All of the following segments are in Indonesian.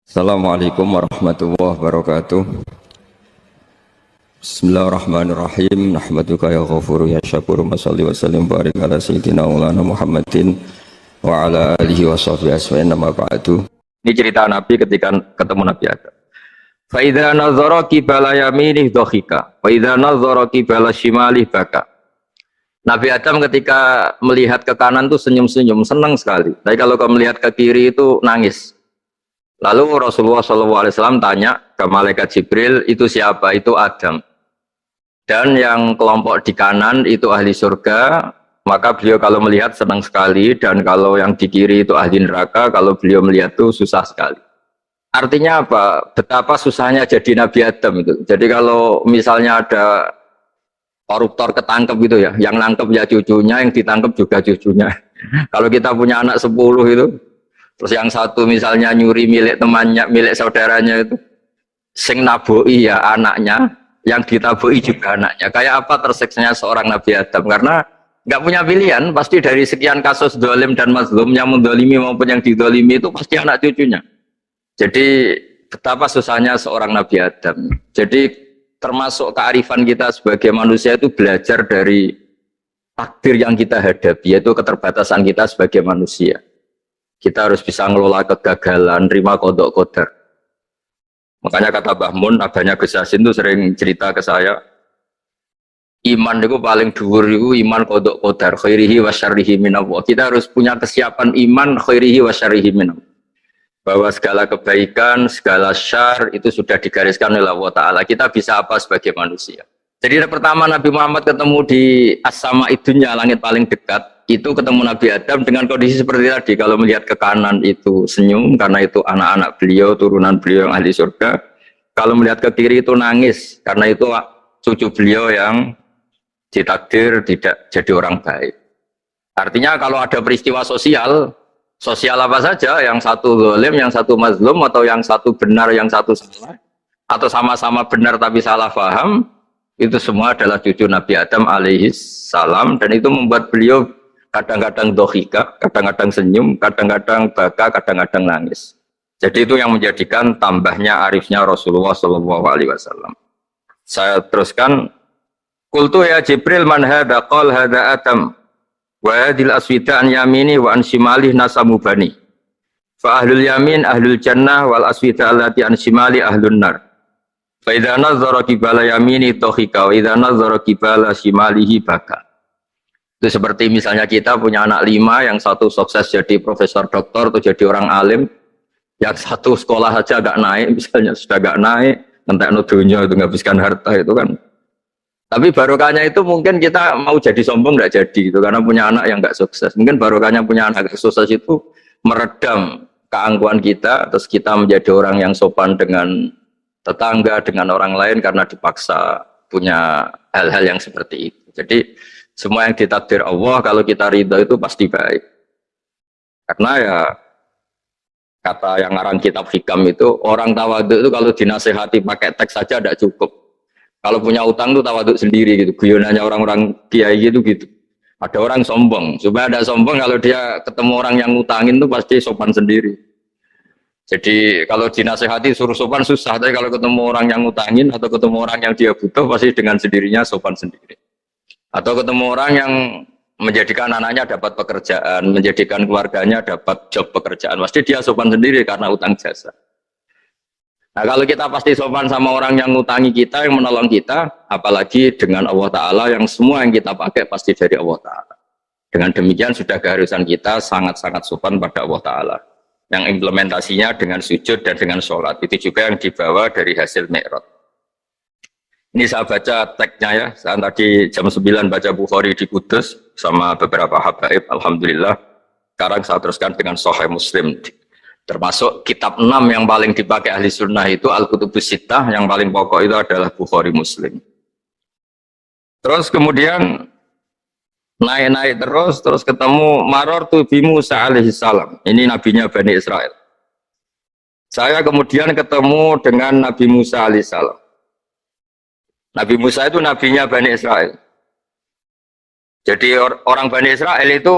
Assalamualaikum warahmatullahi wabarakatuh. Bismillahirrahmanirrahim. Nahmaduka ya ghafuru ya syakuru. Mashalli wa sallim barik ala sayyidina maulana Muhammadin wa ala alihi wa sahbihi asma'in nama ba'du. Ini cerita Nabi ketika ketemu Nabi Adam. Fa idza nazara qibala yaminih dhahika wa idza nazara qibala shimalih baka. Nabi Adam ketika melihat ke kanan itu senyum-senyum, senang sekali. Tapi kalau kau melihat ke kiri itu nangis. Lalu Rasulullah SAW tanya ke malaikat Jibril, itu siapa? Itu Adam. Dan yang kelompok di kanan itu ahli surga, maka beliau kalau melihat senang sekali, dan kalau yang di kiri itu ahli neraka, kalau beliau melihat itu susah sekali. Artinya apa? Betapa susahnya jadi Nabi Adam itu. Jadi kalau misalnya ada koruptor ketangkep gitu ya, yang nangkep ya cucunya, yang ditangkep juga cucunya. Kalau kita punya anak 10 itu, terus yang satu misalnya nyuri milik temannya, milik saudaranya itu, sing naboi ya anaknya, yang ditaboi juga anaknya. Kayak apa tersiksanya seorang Nabi Adam? Karena nggak punya pilihan, pasti dari sekian kasus dolim dan mazlum, yang mendolimi maupun yang didolimi itu pasti anak cucunya. Jadi betapa susahnya seorang Nabi Adam. Jadi termasuk kearifan kita sebagai manusia itu belajar dari takdir yang kita hadapi, yaitu keterbatasan kita sebagai manusia. Kita harus bisa ngelola kegagalan, terima kodok kodar. Makanya kata Mbah Mun, abahnya Gus Yasin itu sering cerita ke saya, iman itu paling dhuwur itu iman kodok kodar, khairihi wa syarrihi minallah. Kita harus punya kesiapan iman khairihi wa syarrihi minallah. Bahwa segala kebaikan, segala syar itu sudah digariskan oleh Allah Ta'ala. Kita bisa apa sebagai manusia. Jadi pertama Nabi Muhammad ketemu di as-sama idunya, langit paling dekat, itu ketemu Nabi Adam dengan kondisi seperti tadi. Kalau melihat ke kanan itu senyum karena itu anak-anak beliau, turunan beliau yang ahli surga. Kalau melihat ke kiri itu nangis karena itu cucu beliau yang ditakdir tidak jadi orang baik. Artinya kalau ada peristiwa sosial apa saja, yang satu zalim, yang satu mazlum, atau yang satu benar, yang satu salah, atau sama-sama benar tapi salah paham, itu semua adalah cucu Nabi Adam alaihi salam, dan itu membuat beliau kadang-kadang dohika, kadang-kadang senyum, kadang-kadang baka, kadang-kadang nangis. Jadi itu yang menjadikan tambahnya arifnya Rasulullah SAW. Saya teruskan, Qultu ya Jibril man hadha qal hadha Adam wa hadhil aswida an yamini wa an shimalih nasamu bani. Fa ahlul yamin ahlul jannah wal aswida allati an shimali ahlun nar. Fa idza nazara qibala yamini dohika wa idza nazara qibala shimalihi baka. Itu seperti misalnya kita punya anak 5, yang satu sukses jadi profesor doktor atau jadi orang alim, yang satu sekolah saja agak naik, misalnya sudah agak naik, ngentekno dunia itu menghabiskan harta itu kan. Tapi barokahnya itu mungkin kita mau jadi sombong nggak jadi itu karena punya anak yang nggak sukses. Mungkin barokahnya punya anak yang sukses itu meredam keangkuhan kita, terus kita menjadi orang yang sopan dengan tetangga, dengan orang lain karena dipaksa punya hal-hal yang seperti itu. Jadi semua yang ditakdir Allah kalau kita ridho itu pasti baik. Karena ya kata yang ngarang kitab hikam itu, orang tawaduk itu kalau dinasehati pakai teks saja tidak cukup. Kalau punya utang itu tawaduk sendiri gitu. Guyonannya orang-orang kiai gitu. Ada orang sombong, supaya ada sombong kalau dia ketemu orang yang ngutangin itu pasti sopan sendiri. Jadi kalau dinasehati suruh sopan susah, tapi kalau ketemu orang yang ngutangin atau ketemu orang yang dia butuh pasti dengan sendirinya sopan sendiri. Atau ketemu orang yang menjadikan anaknya dapat pekerjaan, menjadikan keluarganya dapat job pekerjaan, pasti dia sopan sendiri karena utang jasa. Nah kalau kita pasti sopan sama orang yang ngutangi kita, yang menolong kita, apalagi dengan Allah Ta'ala yang semua yang kita pakai pasti dari Allah Ta'ala. Dengan demikian sudah keharusan kita sangat-sangat sopan pada Allah Ta'ala. Yang implementasinya dengan sujud dan dengan sholat, itu juga yang dibawa dari hasil Mi'raj. Ini saya baca teksnya ya, saya tadi jam 9 baca Bukhari di Kudus sama beberapa habaib, Alhamdulillah. Sekarang saya teruskan dengan Sahih Muslim. Termasuk kitab 6 yang paling dipakai ahli sunnah itu Al-Kutubus Sittah, yang paling pokok itu adalah Bukhari Muslim. Terus kemudian naik-naik terus ketemu Marartu bi Musa alaihi salam. Ini nabinya Bani Israel. Saya kemudian ketemu dengan Nabi Musa alaihi salam. Nabi Musa itu nabinya Bani Israel. Jadi orang Bani Israel itu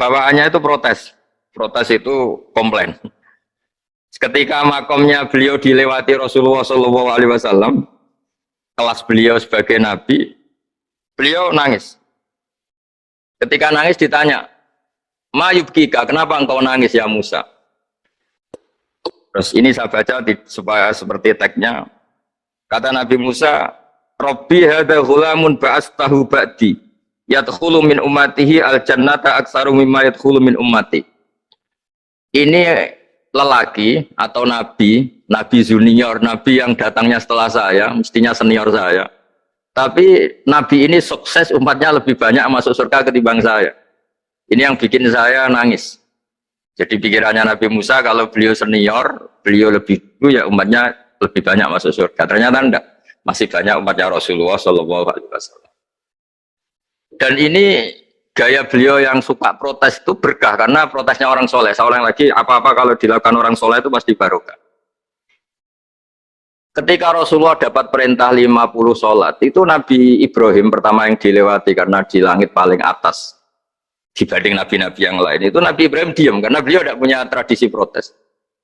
bawaannya itu protes. Protes itu komplain. Ketika makomnya beliau dilewati Rasulullah Shallallahu Alaihi Wasallam, kelas beliau sebagai nabi, beliau nangis. Ketika nangis ditanya, "Ma yubkika, kenapa engkau nangis ya Musa?" Terus ini saya baca supaya seperti teksnya. Kata Nabi Musa, "Rabbi hadza ghulamun ba'astahu ba'di, yadkhulu min ummatihi al-jannata aktsaru mimma yadkhulu min ummati." Ini lelaki atau nabi, nabi junior, nabi yang datangnya setelah saya, mestinya senior saya. Tapi nabi ini sukses, umatnya lebih banyak masuk surga ketimbang saya. Ini yang bikin saya nangis. Jadi pikirannya Nabi Musa kalau beliau senior, beliau lebih dulu ya umatnya lebih banyak masuk surga. Ternyata enggak, masih banyak umatnya Rasulullah Shallallahu Alaihi Wasallam. Dan ini gaya beliau yang suka protes itu berkah karena protesnya orang soleh. Saya ulang lagi, apa-apa kalau dilakukan orang soleh itu pasti barokah. Ketika Rasulullah dapat perintah 50 sholat, itu Nabi Ibrahim pertama yang dilewati karena di langit paling atas dibanding nabi-nabi yang lain. Itu Nabi Ibrahim diam karena beliau tidak punya tradisi protes.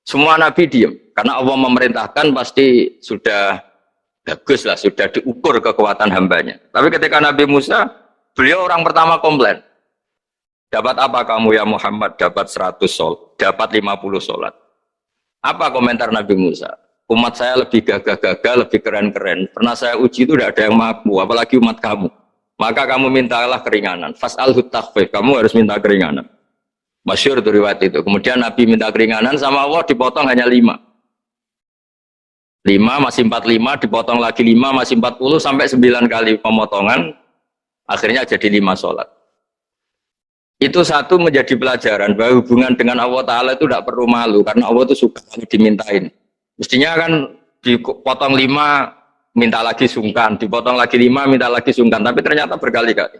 Semua nabi diam karena Allah memerintahkan pasti sudah bagus lah, sudah diukur kekuatan hambanya. Tapi ketika Nabi Musa, beliau orang pertama komplain. Dapat apa kamu ya Muhammad? Dapat 100 sholat, dapat 50 sholat. Apa komentar Nabi Musa? Umat saya lebih gagah-gagah, lebih keren-keren. Pernah saya uji itu tidak ada yang mampu, apalagi umat kamu. Maka kamu mintalah keringanan. Fas'alhu takhfif, kamu harus minta keringanan. Masyhur itu riwayat itu. Kemudian Nabi minta keringanan sama Allah dipotong hanya 5. 5 masih 45, dipotong lagi 5 masih 40 sampai 9 kali pemotongan. Akhirnya jadi 5 sholat. Itu satu menjadi pelajaran bahwa hubungan dengan Allah Ta'ala itu tidak perlu malu karena Allah itu suka dimintain. Mestinya kan dipotong 5 minta lagi sungkan, dipotong lagi 5 minta lagi sungkan, tapi ternyata berkali-kali.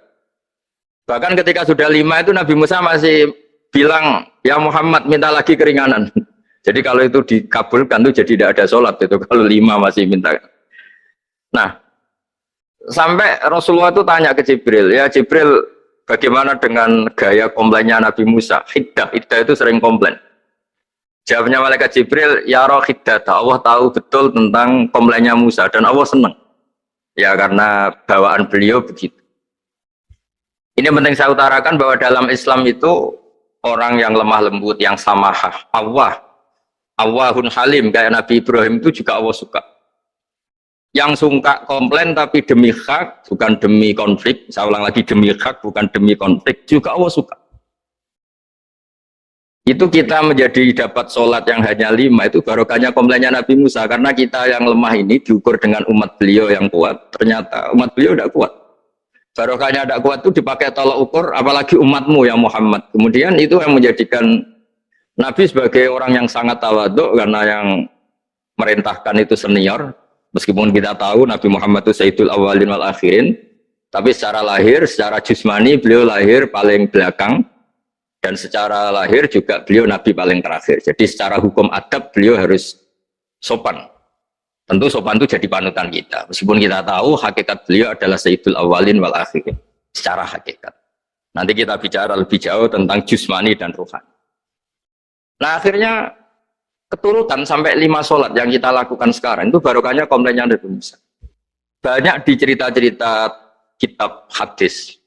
Bahkan ketika sudah 5 itu Nabi Musa masih bilang, ya Muhammad minta lagi keringanan. Jadi kalau itu dikabulkan itu jadi tidak ada sholat itu kalau 5 masih minta. Nah, sampai Rasulullah itu tanya ke Jibril, ya Jibril bagaimana dengan gaya komplainnya Nabi Musa? Hiddah itu sering komplain. Jawabnya malaikat Jibril, ya roh hiddata, Allah tahu betul tentang komplainnya Musa dan Allah senang. Ya karena bawaan beliau begitu. Ini penting saya utarakan bahwa dalam Islam itu orang yang lemah lembut, yang samahah, Allahun halim, kayak Nabi Ibrahim itu juga Allah suka. Yang suka komplain tapi demi hak, bukan demi konflik, saya ulang lagi demi hak, bukan demi konflik, juga Allah suka. Itu kita menjadi dapat sholat yang hanya 5 itu barokahnya komplainnya Nabi Musa karena kita yang lemah ini diukur dengan umat beliau yang kuat ternyata umat beliau tidak kuat barokahnya tidak kuat itu dipakai tolak ukur apalagi umatmu yang Muhammad kemudian itu yang menjadikan Nabi sebagai orang yang sangat tawaduk karena yang merintahkan itu senior meskipun kita tahu Nabi Muhammad itu Sayyidul Awwalin wal Akhirin tapi secara lahir, secara jusmani beliau lahir paling belakang dan secara lahir juga beliau Nabi paling terakhir. Jadi secara hukum adab beliau harus sopan. Tentu sopan itu jadi panutan kita. Meskipun kita tahu hakikat beliau adalah Sayyidul Awwalin wal Akhirin. Secara hakikat. Nanti kita bicara lebih jauh tentang jusmani dan ruhani. Nah akhirnya keturutan sampai 5 sholat yang kita lakukan sekarang itu barokahnya komplainnya Nabi Musa. Banyak di cerita-cerita kitab hadis.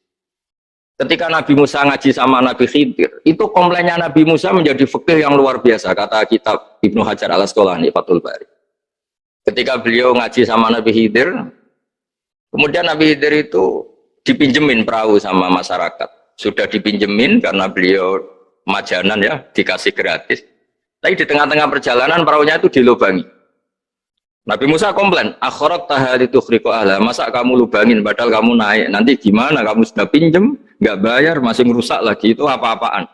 Ketika Nabi Musa ngaji sama Nabi Khidir, itu komplainnya Nabi Musa menjadi fikih yang luar biasa, kata kitab Ibnu Hajar al-Asqalani, Fathul Bari. Ketika beliau ngaji sama Nabi Khidir, kemudian Nabi Khidir itu dipinjemin perahu sama masyarakat. Sudah dipinjemin karena beliau majanan ya, dikasih gratis. Tapi di tengah-tengah perjalanan perahunya itu dilubangi. Nabi Musa komplain, akhirat tahari tukhriqu ahla, masa kamu lubangin padahal kamu naik, nanti gimana kamu sudah pinjem, nggak bayar, masih ngerusak lagi, itu apa-apaan.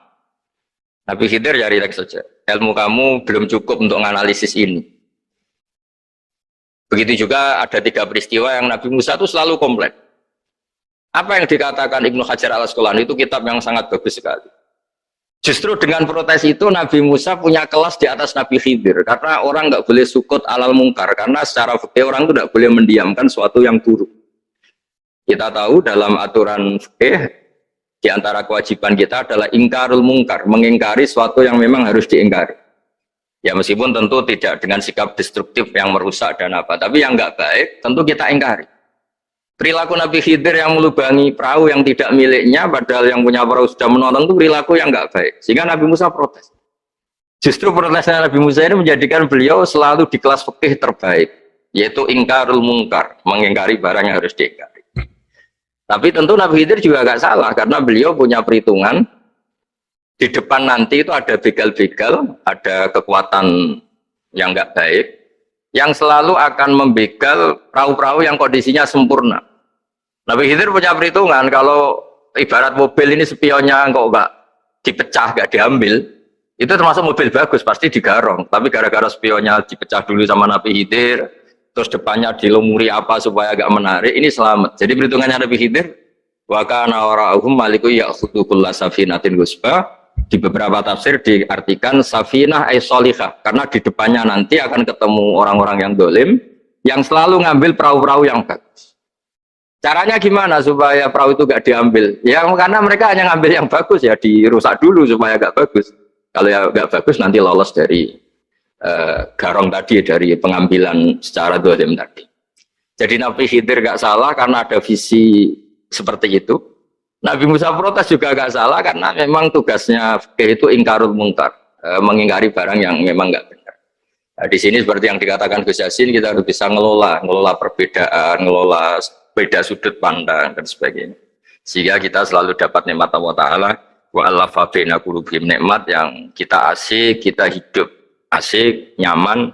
Nabi Khidir ya relax saja, ilmu kamu belum cukup untuk menganalisis ini. Begitu juga ada 3 peristiwa yang Nabi Musa itu selalu komplain. Apa yang dikatakan Ibnu Hajar al-Asqalani itu kitab yang sangat bagus sekali. Justru dengan protes itu Nabi Musa punya kelas di atas Nabi Khidir karena orang nggak boleh sukut alal mungkar karena secara fikih orang itu tidak boleh mendiamkan suatu yang buruk. Kita tahu dalam aturan fikih di antara kewajiban kita adalah ingkarul mungkar, mengingkari suatu yang memang harus diingkari. Ya meskipun tentu tidak dengan sikap destruktif yang merusak dan apa, tapi yang nggak baik tentu kita ingkari. Perilaku Nabi Khidir yang melubangi perahu yang tidak miliknya, padahal yang punya perahu sudah menonton itu perilaku yang nggak baik. Sehingga Nabi Musa protes. Justru protesnya Nabi Musa ini menjadikan beliau selalu di kelas fikih terbaik, yaitu ingkarul mungkar, mengingkari barang yang harus diingkari. Tapi tentu Nabi Khidir juga nggak salah, karena beliau punya perhitungan. Di depan nanti itu ada begal-begal, ada kekuatan yang nggak baik, yang selalu akan membegal perahu-perahu yang kondisinya sempurna. Nabi Khidir punya perhitungan, kalau ibarat mobil ini spionnya kok nggak dipecah, nggak diambil, itu termasuk mobil bagus, pasti digarong. Tapi gara-gara spionnya dipecah dulu sama Nabi Khidir, terus depannya dilumuri apa supaya agak menarik, ini selamat. Jadi perhitungannya Nabi Khidir, wa kana wara'ahum maliku ya'khudhu kulla safinatin ghusba. Di beberapa tafsir diartikan safinah ay sholihah, karena di depannya nanti akan ketemu orang-orang yang dolim yang selalu ngambil perahu-perahu yang bagus. Caranya gimana supaya perahu itu gak diambil? Ya karena mereka hanya ngambil yang bagus, ya dirusak dulu supaya gak bagus. Kalau ya gak bagus nanti lolos dari garong tadi, dari pengambilan secara dolim tadi. Jadi Nabi Khidir gak salah karena ada visi seperti itu. Nabi Musa protes juga gak salah karena memang tugasnya itu ingkarul mungkar, mengingkari barang yang memang gak benar. Nah, di sini seperti yang dikatakan Gus Yassin, kita harus bisa ngelola perbedaan, ngelola beda sudut pandang dan sebagainya. Sehingga kita selalu dapat nikmat Allah Ta'ala, wa allafa baina qulubihim, nikmat yang kita asik, kita hidup asik, nyaman.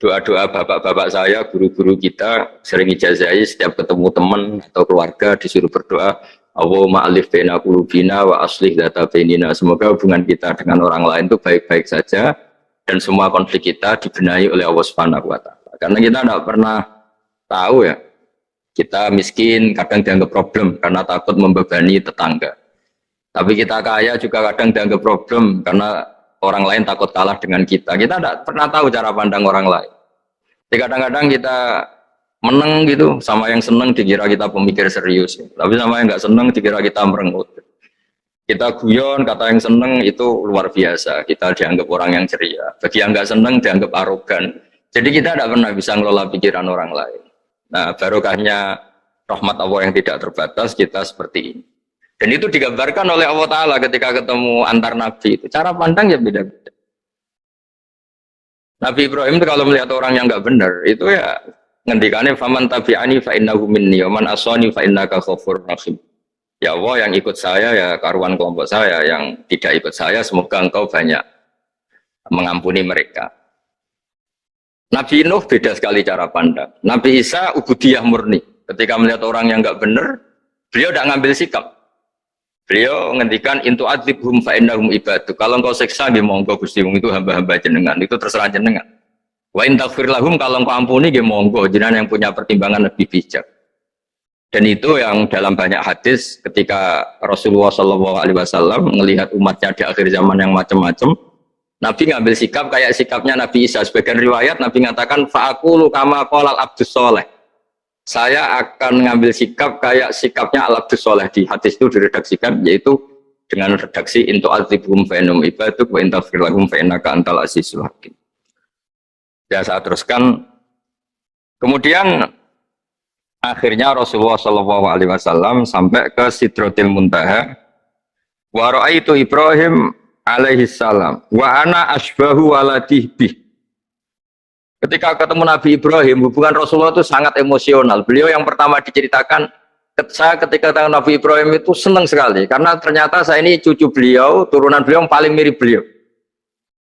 Doa-doa bapak-bapak saya, guru-guru kita sering ijazahi setiap ketemu teman atau keluarga disuruh berdoa, Allahumma alif baina qulubina wa aslih dzata bainina. Semoga hubungan kita dengan orang lain itu baik-baik saja dan semua konflik kita dibenahi oleh Allah Subhanahu wa taala. Karena kita tidak pernah tahu ya. Kita miskin kadang dianggap problem karena takut membebani tetangga. Tapi kita kaya juga kadang dianggap problem karena orang lain takut kalah dengan kita. Kita tidak pernah tahu cara pandang orang lain. Jadi kadang-kadang kita menang gitu, sama yang seneng dikira kita pemikir serius, tapi sama yang nggak seneng dikira kita merengut. Kita guyon, kata yang seneng itu luar biasa, kita dianggap orang yang ceria. Bagi yang nggak seneng dianggap arogan. Jadi kita tidak pernah bisa ngelola pikiran orang lain. Nah, barokahnya rahmat Allah yang tidak terbatas, kita seperti ini. Dan itu digambarkan oleh Allah Ta'ala ketika ketemu antar Nabi itu. Cara pandang ya beda-beda. Nabi Ibrahim itu kalau melihat orang yang nggak benar, itu ya ngendikane faman tabi'ani fa innahu minni wa man asani fa innaka ghafurur rahim. Ya Allah, yang ikut saya ya karuan kelompok saya, yang tidak ikut saya semoga engkau banyak mengampuni mereka. Nabi Nuh beda sekali cara pandang. Nabi Isa ubudiyah murni. Ketika melihat orang yang enggak benar, beliau tidak ngambil sikap. Beliau ngendikan intu adzibhum fa innahum ibadu. Kalau engkau siksa nggih monggo Gusti, itu hamba-hamba jenengan, itu terserah jenengan. Wa in taghfir lahum, kalau engkau ampuni nggih monggo, jenengan yang punya pertimbangan lebih bijak. Dan itu yang dalam banyak hadis ketika Rasulullah SAW melihat umatnya di akhir zaman yang macam-macam, Nabi ngambil sikap kayak sikapnya Nabi Isa. Sebagian riwayat Nabi mengatakan fa'aqulu kama qala al-abdus sholeh. Saya akan ngambil sikap kayak sikapnya al-abdus sholeh. Di hadis itu diredaksikan yaitu dengan redaksi intu adzibhum fa innahum ibaduk wa in taghfir lahum fa innaka antal azizul hakim. Ya, saya teruskan. Kemudian akhirnya Rasulullah SAW sampai ke Sidratil Muntaha. Wa ra'aitu Ibrahim alaihi salam wa ana asbahu waladih bih. Ketika ketemu Nabi Ibrahim, hubungan Rasulullah itu sangat emosional. Beliau yang pertama diceritakan, saya ketika ketemu Nabi Ibrahim itu senang sekali karena ternyata saya ini cucu beliau, turunan beliau yang paling mirip beliau.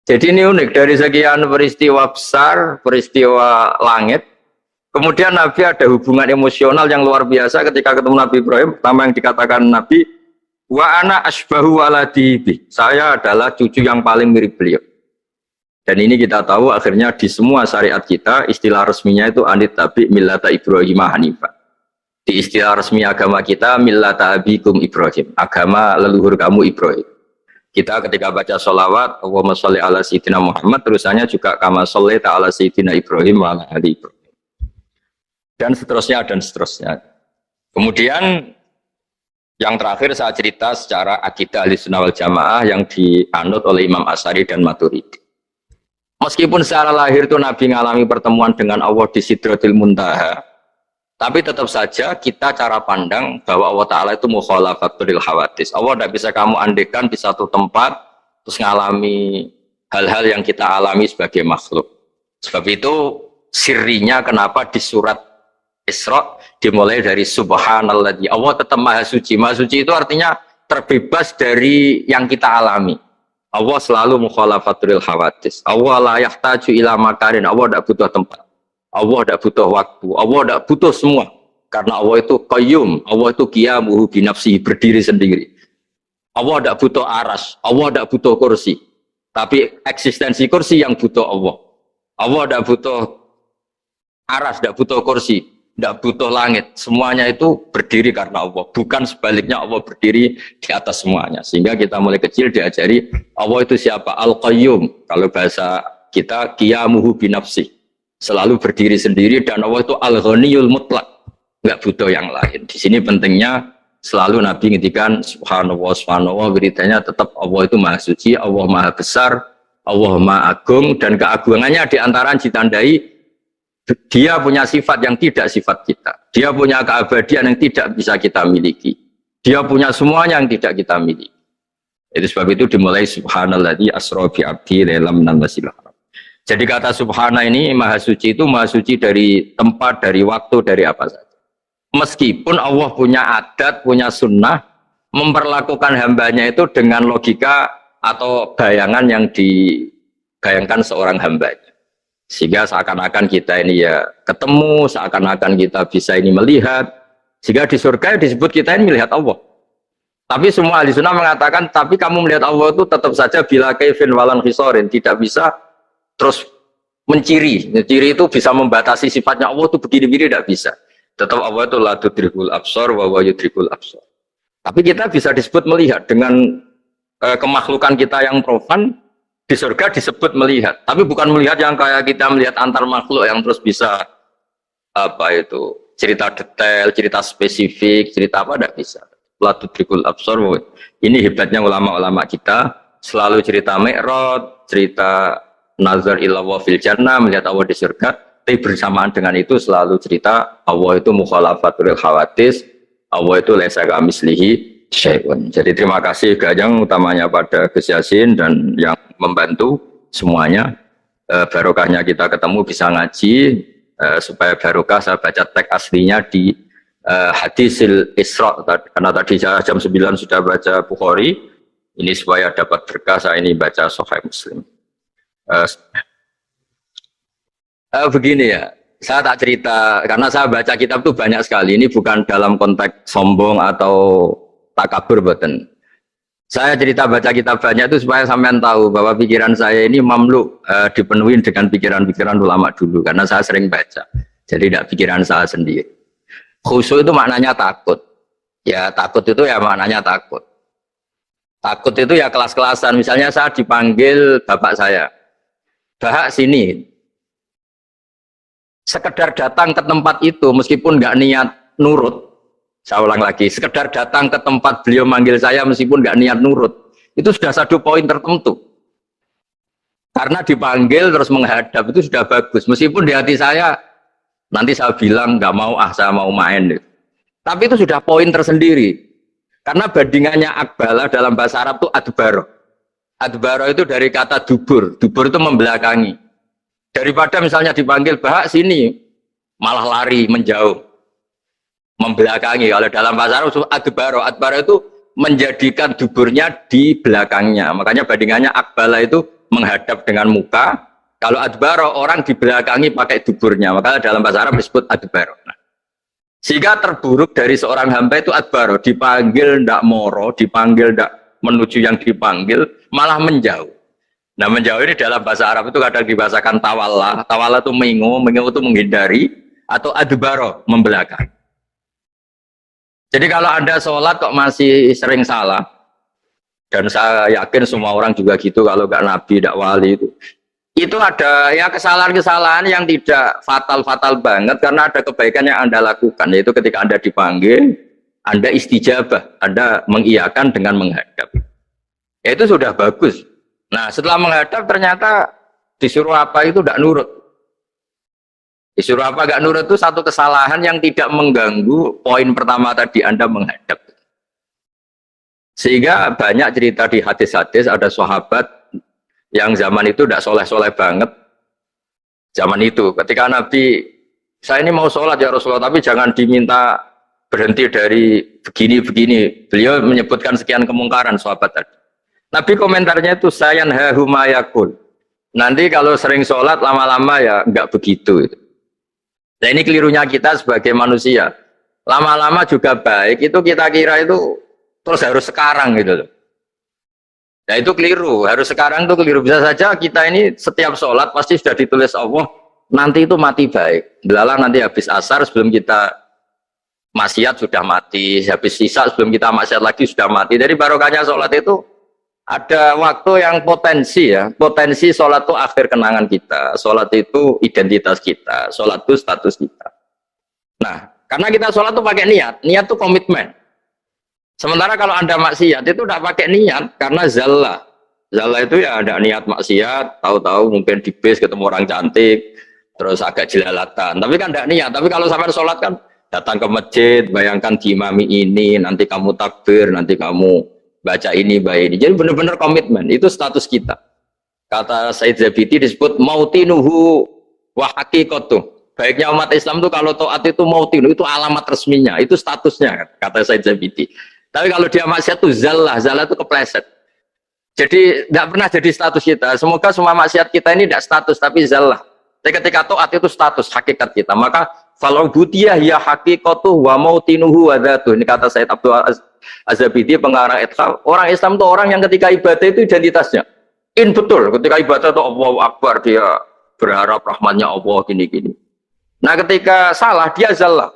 Jadi ini unik, dari sekian peristiwa besar, peristiwa langit, kemudian Nabi ada hubungan emosional yang luar biasa ketika ketemu Nabi Ibrahim. Pertama yang dikatakan Nabi, wa ana asbahu waladihi. Saya adalah cucu yang paling mirip beliau. Dan ini kita tahu akhirnya di semua syariat kita istilah resminya itu anit tabi millata Ibrahim hanifah. Di istilah resmi agama kita millata abikum Ibrahim, agama leluhur kamu Ibrahim. Kita ketika baca sholawat Allahumma sholli ala sayyidina Muhammad, terusannya juga kama sholli ta'ala sayyidina Ibrahim wa ala ali Ibrahim. Dan seterusnya dan seterusnya. Kemudian yang terakhir saya cerita secara akidah Ahlussunnah wal Jamaah yang dianut oleh Imam Asy'ari dan Maturidi. Meskipun secara lahir itu Nabi ngalami pertemuan dengan Allah di Sidratil Muntaha, tapi tetap saja kita cara pandang bahwa Allah Ta'ala itu mukhalafatul hawadis. Allah tidak bisa kamu andekan di satu tempat terus ngalami hal-hal yang kita alami sebagai makhluk. Sebab itu sirinya kenapa di surat Isra dimulai dari subhanalladzi. Allah tetap maha suci. Maha suci itu artinya terbebas dari yang kita alami. Allah selalu mukhalafatul hawadis. Allah la yahtaju ila makarin. Allah tidak butuh tempat. Allah tidak butuh waktu. Allah tidak butuh semua. Karena Allah itu qayyum. Allah itu qiyamuhu binafsihi, berdiri sendiri. Allah tidak butuh aras. Allah tidak butuh kursi. Tapi eksistensi kursi yang butuh Allah. Allah tidak butuh aras, tidak butuh kursi, tidak butuh langit. Semuanya itu berdiri karena Allah. Bukan sebaliknya Allah berdiri di atas semuanya. Sehingga kita mulai kecil diajari Allah itu siapa? Al-Qayyum. Kalau bahasa kita qiyamuhu binafsi. Selalu berdiri sendiri dan Allah itu Al-Ghaniyul Mutlaq. Enggak butuh yang lain. Di sini pentingnya selalu Nabi ngintikan subhanallah subhanallah, beritanya tetap Allah itu maha suci, Allah maha besar, Allah maha agung, dan keagungannya diantara ditandai dia punya sifat yang tidak sifat kita. Dia punya keabadian yang tidak bisa kita miliki. Dia punya semuanya yang tidak kita miliki. Itu sebab itu dimulai subhanalladzi asra bi abdi lailam minal masjidil haram. Jadi kata subhana ini maha suci itu maha suci dari tempat, dari waktu, dari apa saja. Meskipun Allah punya adat, punya sunnah memperlakukan hambanya itu dengan logika atau bayangan yang dibayangkan seorang hambanya. Sehingga seakan-akan kita ini ya ketemu, seakan-akan kita bisa ini melihat. Sehingga di surga disebut kita ini melihat Allah. Tapi semua ahli sunnah mengatakan, tapi kamu melihat Allah itu tetap saja bila kaifin walan khisorin, tidak bisa terus menciri. Ciri itu bisa membatasi sifatnya Allah itu begini-begini, tidak bisa. Tetap Allah itu la tudrikul absar wa huwa yudrikul absar. Tapi kita bisa disebut melihat dengan kemakhlukan kita yang profan. Di surga disebut melihat, tapi bukan melihat yang kayak kita melihat antar makhluk yang terus bisa apa itu cerita detail, cerita spesifik, cerita apa, tidak bisa. La tudrikul absar. Ini hebatnya ulama-ulama kita, selalu cerita Mi'raj, cerita nazar ila wa fil jannah, melihat Allah di surga, tapi bersamaan dengan itu selalu cerita Allah itu mukhalafatul hawadis, Allah itu laisa kamislihi syai'un. Jadi terima kasih Gajang utamanya pada Gus Yasin dan yang membantu semuanya. Barokahnya kita ketemu bisa ngaji, supaya barokah saya baca teks aslinya di Hadisil Isra, karena tadi jam 9 sudah baca Bukhari, ini supaya dapat berkah saya ini baca Sahih Muslim. Begini ya, saya tak cerita karena saya baca kitab itu banyak sekali. Ini bukan dalam konteks sombong atau takabur, boten. Saya cerita baca kitab banyak itu supaya sampean tahu bahwa pikiran saya ini mamluk, dipenuhi dengan pikiran-pikiran ulama dulu karena saya sering baca. Jadi tidak pikiran saya sendiri. Khusyuk itu maknanya takut. Ya takut itu ya maknanya takut. Takut itu ya kelas-kelasan. Misalnya saya dipanggil bapak saya, "Bahak sini." Sekedar datang ke tempat itu meskipun nggak niat nurut. Saya ulang lagi, sekedar datang ke tempat beliau manggil saya meskipun nggak niat nurut, itu sudah satu poin tertentu. Karena dipanggil terus menghadap itu sudah bagus. Meskipun di hati saya nanti saya bilang nggak mau, saya mau main. Tapi itu sudah poin tersendiri. Karena bandingannya akbala dalam bahasa Arab itu adbaro. Adbaro itu dari kata dubur. Dubur itu membelakangi. Daripada misalnya dipanggil bahak sini, malah lari menjauh. Membelakangi. Kalau dalam bahasa Arab adbaro, adbaro itu menjadikan duburnya di belakangnya. Makanya bandingannya akbala itu menghadap dengan muka. Kalau adbaro orang di belakangi pakai duburnya. Makanya dalam bahasa Arab disebut adbaro. Nah, sehingga terburuk dari seorang hamba itu adbaro, dipanggil ndak moro, dipanggil ndak menuju yang dipanggil, malah menjauh. Nah menjauh ini dalam bahasa Arab itu kadang dibahasakan tawalla. Tawalla itu mengingu, mengingu itu menghindari, atau adbaro membelakang. Jadi kalau Anda sholat kok masih sering salah, dan saya yakin semua orang juga gitu, kalau nggak nabi, nggak wali itu ada ya kesalahan-kesalahan yang tidak fatal-fatal banget, karena ada kebaikan yang Anda lakukan, yaitu ketika Anda dipanggil, Anda istijabah, Anda mengiyakan dengan menghadap. Ya itu sudah bagus. Nah setelah menghadap ternyata Disuruh apa itu tidak nurut. Disuruh apa nggak nurut itu satu kesalahan yang tidak mengganggu poin pertama tadi Anda menghadap. Sehingga banyak cerita di hadis-hadis ada sahabat yang zaman itu tidak soleh-soleh banget. Zaman itu ketika Nabi, saya ini mau sholat ya Rasulullah, tapi jangan diminta berhenti dari begini-begini. Beliau menyebutkan sekian kemungkaran sahabat tadi. Nabi komentarnya itu sayan hahumayakul. Nanti kalau sering sholat lama-lama ya nggak begitu. Nah ini kelirunya kita sebagai manusia. Lama-lama juga baik itu kita kira itu terus harus sekarang gitu loh. Nah itu keliru. Harus sekarang itu keliru. Bisa saja kita ini setiap sholat pasti sudah ditulis Allah nanti itu mati baik. Belalang nanti habis asar sebelum kita maksiat sudah mati. Habis sisa sebelum kita maksiat lagi sudah mati. Jadi barokahnya sholat itu ada waktu yang potensi ya, potensi sholat itu akhir kenangan kita, sholat itu identitas kita, sholat itu status kita. Nah, karena kita sholat itu pakai niat itu komitmen. Sementara kalau Anda maksiat itu tidak pakai niat, karena zallah. Zallah itu ya ada niat maksiat, tahu-tahu mungkin di bis ketemu orang cantik, terus agak jelalatan, tapi kan tidak niat. Tapi kalau sampai sholat kan datang ke masjid, bayangkan diimami ini, nanti kamu takbir, nanti kamu baca ini, baca ini. Jadi benar-benar komitmen, itu status kita. Kata Said Zabidi disebut mautinuhu wa haqiqatuh. Baiknya umat Islam itu kalau taat itu mautinuhu, itu alamat resminya, itu statusnya, kata Said Zabidi. Tapi kalau dia maksiat itu zallah itu kepleset. Jadi tidak pernah jadi status kita. Semoga semua maksiat kita ini tidak status, tapi zallah. Tapi ketika taat itu status, hakikat kita. Maka falau butiyah ya haqiqatuh wa mautinuhu wa dzatuh. Ini kata Said Abdul Az-Zabidi pengarang Ithaf. Orang Islam itu orang yang ketika ibadah itu identitasnya betul, ketika ibadah itu Allahu Akbar, dia berharap rahmatnya Allah gini-gini. Nah ketika salah dia zallah,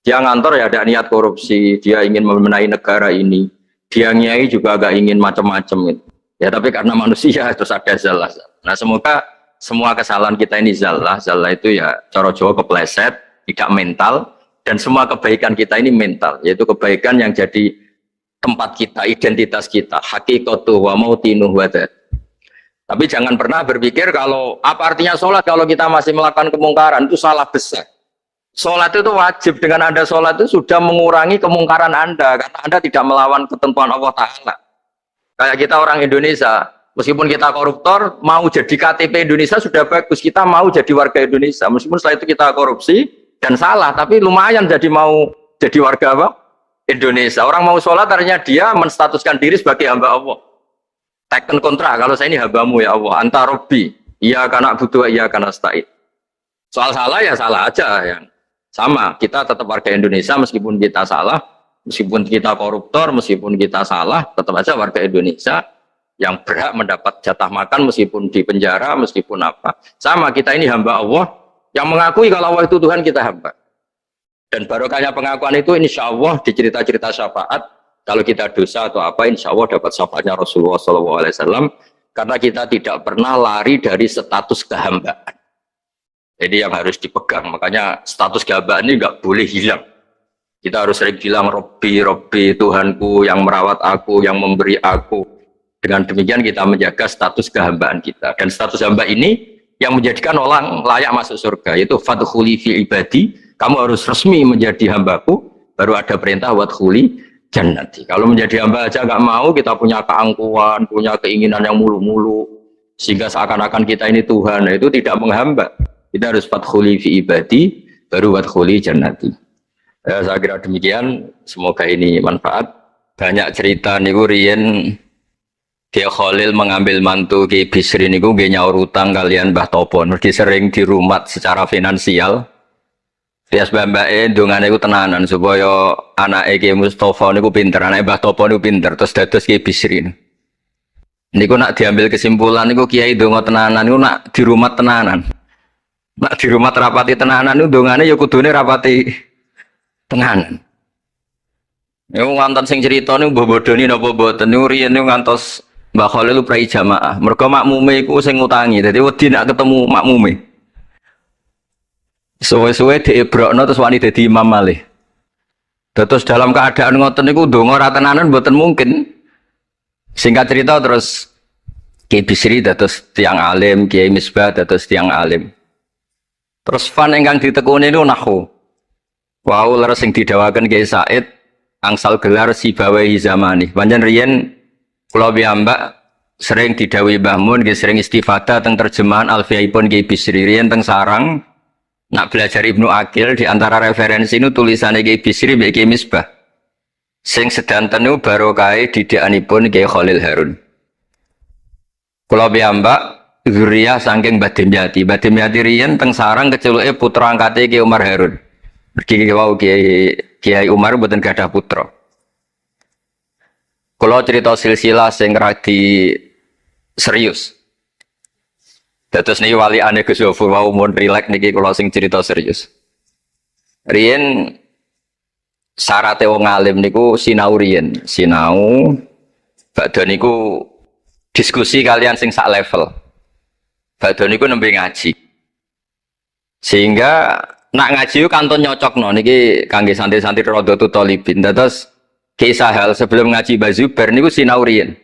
dia ngantor ya ada niat korupsi, dia ingin memenai negara ini, dia nyai juga agak ingin macam-macam gitu. Ya tapi karena manusia terus ada zallah. Nah semoga semua kesalahan kita ini zallah itu ya cara Jawa kepleset, tidak mental. Dan semua kebaikan kita ini mental, yaitu kebaikan yang jadi tempat kita, identitas kita, haqiqatuh wa mautinuh wa dzat. Tapi jangan pernah berpikir kalau apa artinya sholat kalau kita masih melakukan kemungkaran, itu salah besar. Sholat itu wajib, dengan Anda sholat itu sudah mengurangi kemungkaran Anda, karena Anda tidak melawan ketentuan Allah Ta'ala. Kayak kita orang Indonesia, meskipun kita koruptor, mau jadi KTP Indonesia sudah bagus, kita mau jadi warga Indonesia, meskipun setelah itu kita korupsi, dan salah, tapi lumayan jadi mau jadi warga apa? Indonesia. Orang mau sholat artinya dia menstatuskan diri sebagai hamba Allah. Teken kontra, kalau saya ini hambamu ya Allah, anta robbi, iya karena butuh, iya karena stain. Soal salah ya salah aja, yang sama. Kita tetap warga Indonesia meskipun kita salah, meskipun kita koruptor, meskipun kita salah, tetap aja warga Indonesia yang berhak mendapat jatah makan meskipun di penjara, meskipun apa. Sama, kita ini hamba Allah, yang mengakui kalau Allah itu Tuhan kita hamba. Dan barokahnya pengakuan itu insya Allah di cerita-cerita syafaat, kalau kita dosa atau apa insya Allah dapat syafaatnya Rasulullah SAW, karena kita tidak pernah lari dari status kehambaan. Jadi yang harus dipegang, makanya status kehambaan ini nggak boleh hilang. Kita harus sering bilang Robbi, Robbi, Tuhanku yang merawat aku, yang memberi aku. Dengan demikian kita menjaga status kehambaan kita. Dan status hamba ini yang menjadikan orang layak masuk surga, yaitu fadkhuli fi ibadi, kamu harus resmi menjadi hambaku, baru ada perintah wadkhuli jannati. Kalau menjadi hamba aja nggak mau, kita punya keangkuhan, punya keinginan yang mulu-mulu, sehingga seakan-akan kita ini Tuhan, nah itu tidak menghamba. Kita harus fadkhuli fi ibadi, baru wadkhuli jannati. Saya kira demikian, semoga ini manfaat. Banyak cerita niku riyen Kiai Khalil mengambil mantu Kiai Bisri niku nggih nyaur utang kalian Mbah Topo, mergi sering dirumat secara finansial. Bias mbake ndongane iku tenanan supaya anake Kiai Mustofa niku pinter, anake Mbah Topo niku pinter, terus dados Kiai Bisri. Niku nak diambil kesimpulan niku Kiai ndonga tenanan niku nak dirumat tenanan. Nak dirumat rapati tenanan niku ndongane ya kudune rapati tenanan. Niku ngantos sing crita niku mbok bodoni napa mboten niku riyen niku ngantos Mbah Khalil prai jamaah, mergo makmume iku sing ngutangi, dadi wedi nek ketemu makmume. Suwe-suwe diebrokno terus wani dadi imam malih. Terus dalam keadaan ngoten niku ndonga ra tenanan mboten mungkin. Singkat cerita terus Kiai Bisri dados tiang alim, Kiai Misbah dados tiang alim. Terus fan ingkang ditekuni niku nahwu. Wau leres sing didhawaken Kiai Said angsal gelar Sibawahi zamani. Panjen riyen kula piyambak sering didhawuhi Mbah Mun nggih sering istifadah teng terjemahan Alfiyaipun Kiai Bisri riyen teng sarang nak belajar Ibnu Aqil di antara referensi nu tulisannya Kiai Bisri mbek Kiai Misbah. Sing sedanten niku barokahe didikanipun Kiai Khalil Harun. Kula piyambak zuriyah saking Mbah Dimyati. Mbah Dimyati riyen teng sarang keceluke putra angkate Kiai Umar Harun. Mergi wau Kiai Umar mboten gadah putra. Kula cerita silsilah sing radi serius. Dados niki waliane Gus Yofur wau mun rileks niki kula sing cerita serius. Riyen syaraté wong alim niku sinau riyen, sinau badhe niku diskusi kalian sing sak level. Badhe niku nembe ngaji. Sehingga nak ngaji ku kantun nyocokno niki kangge santri-santri Rodotul Thalibin. Dados kisah hal sebelum ngaji Mbah Zubair niku sinau riyen.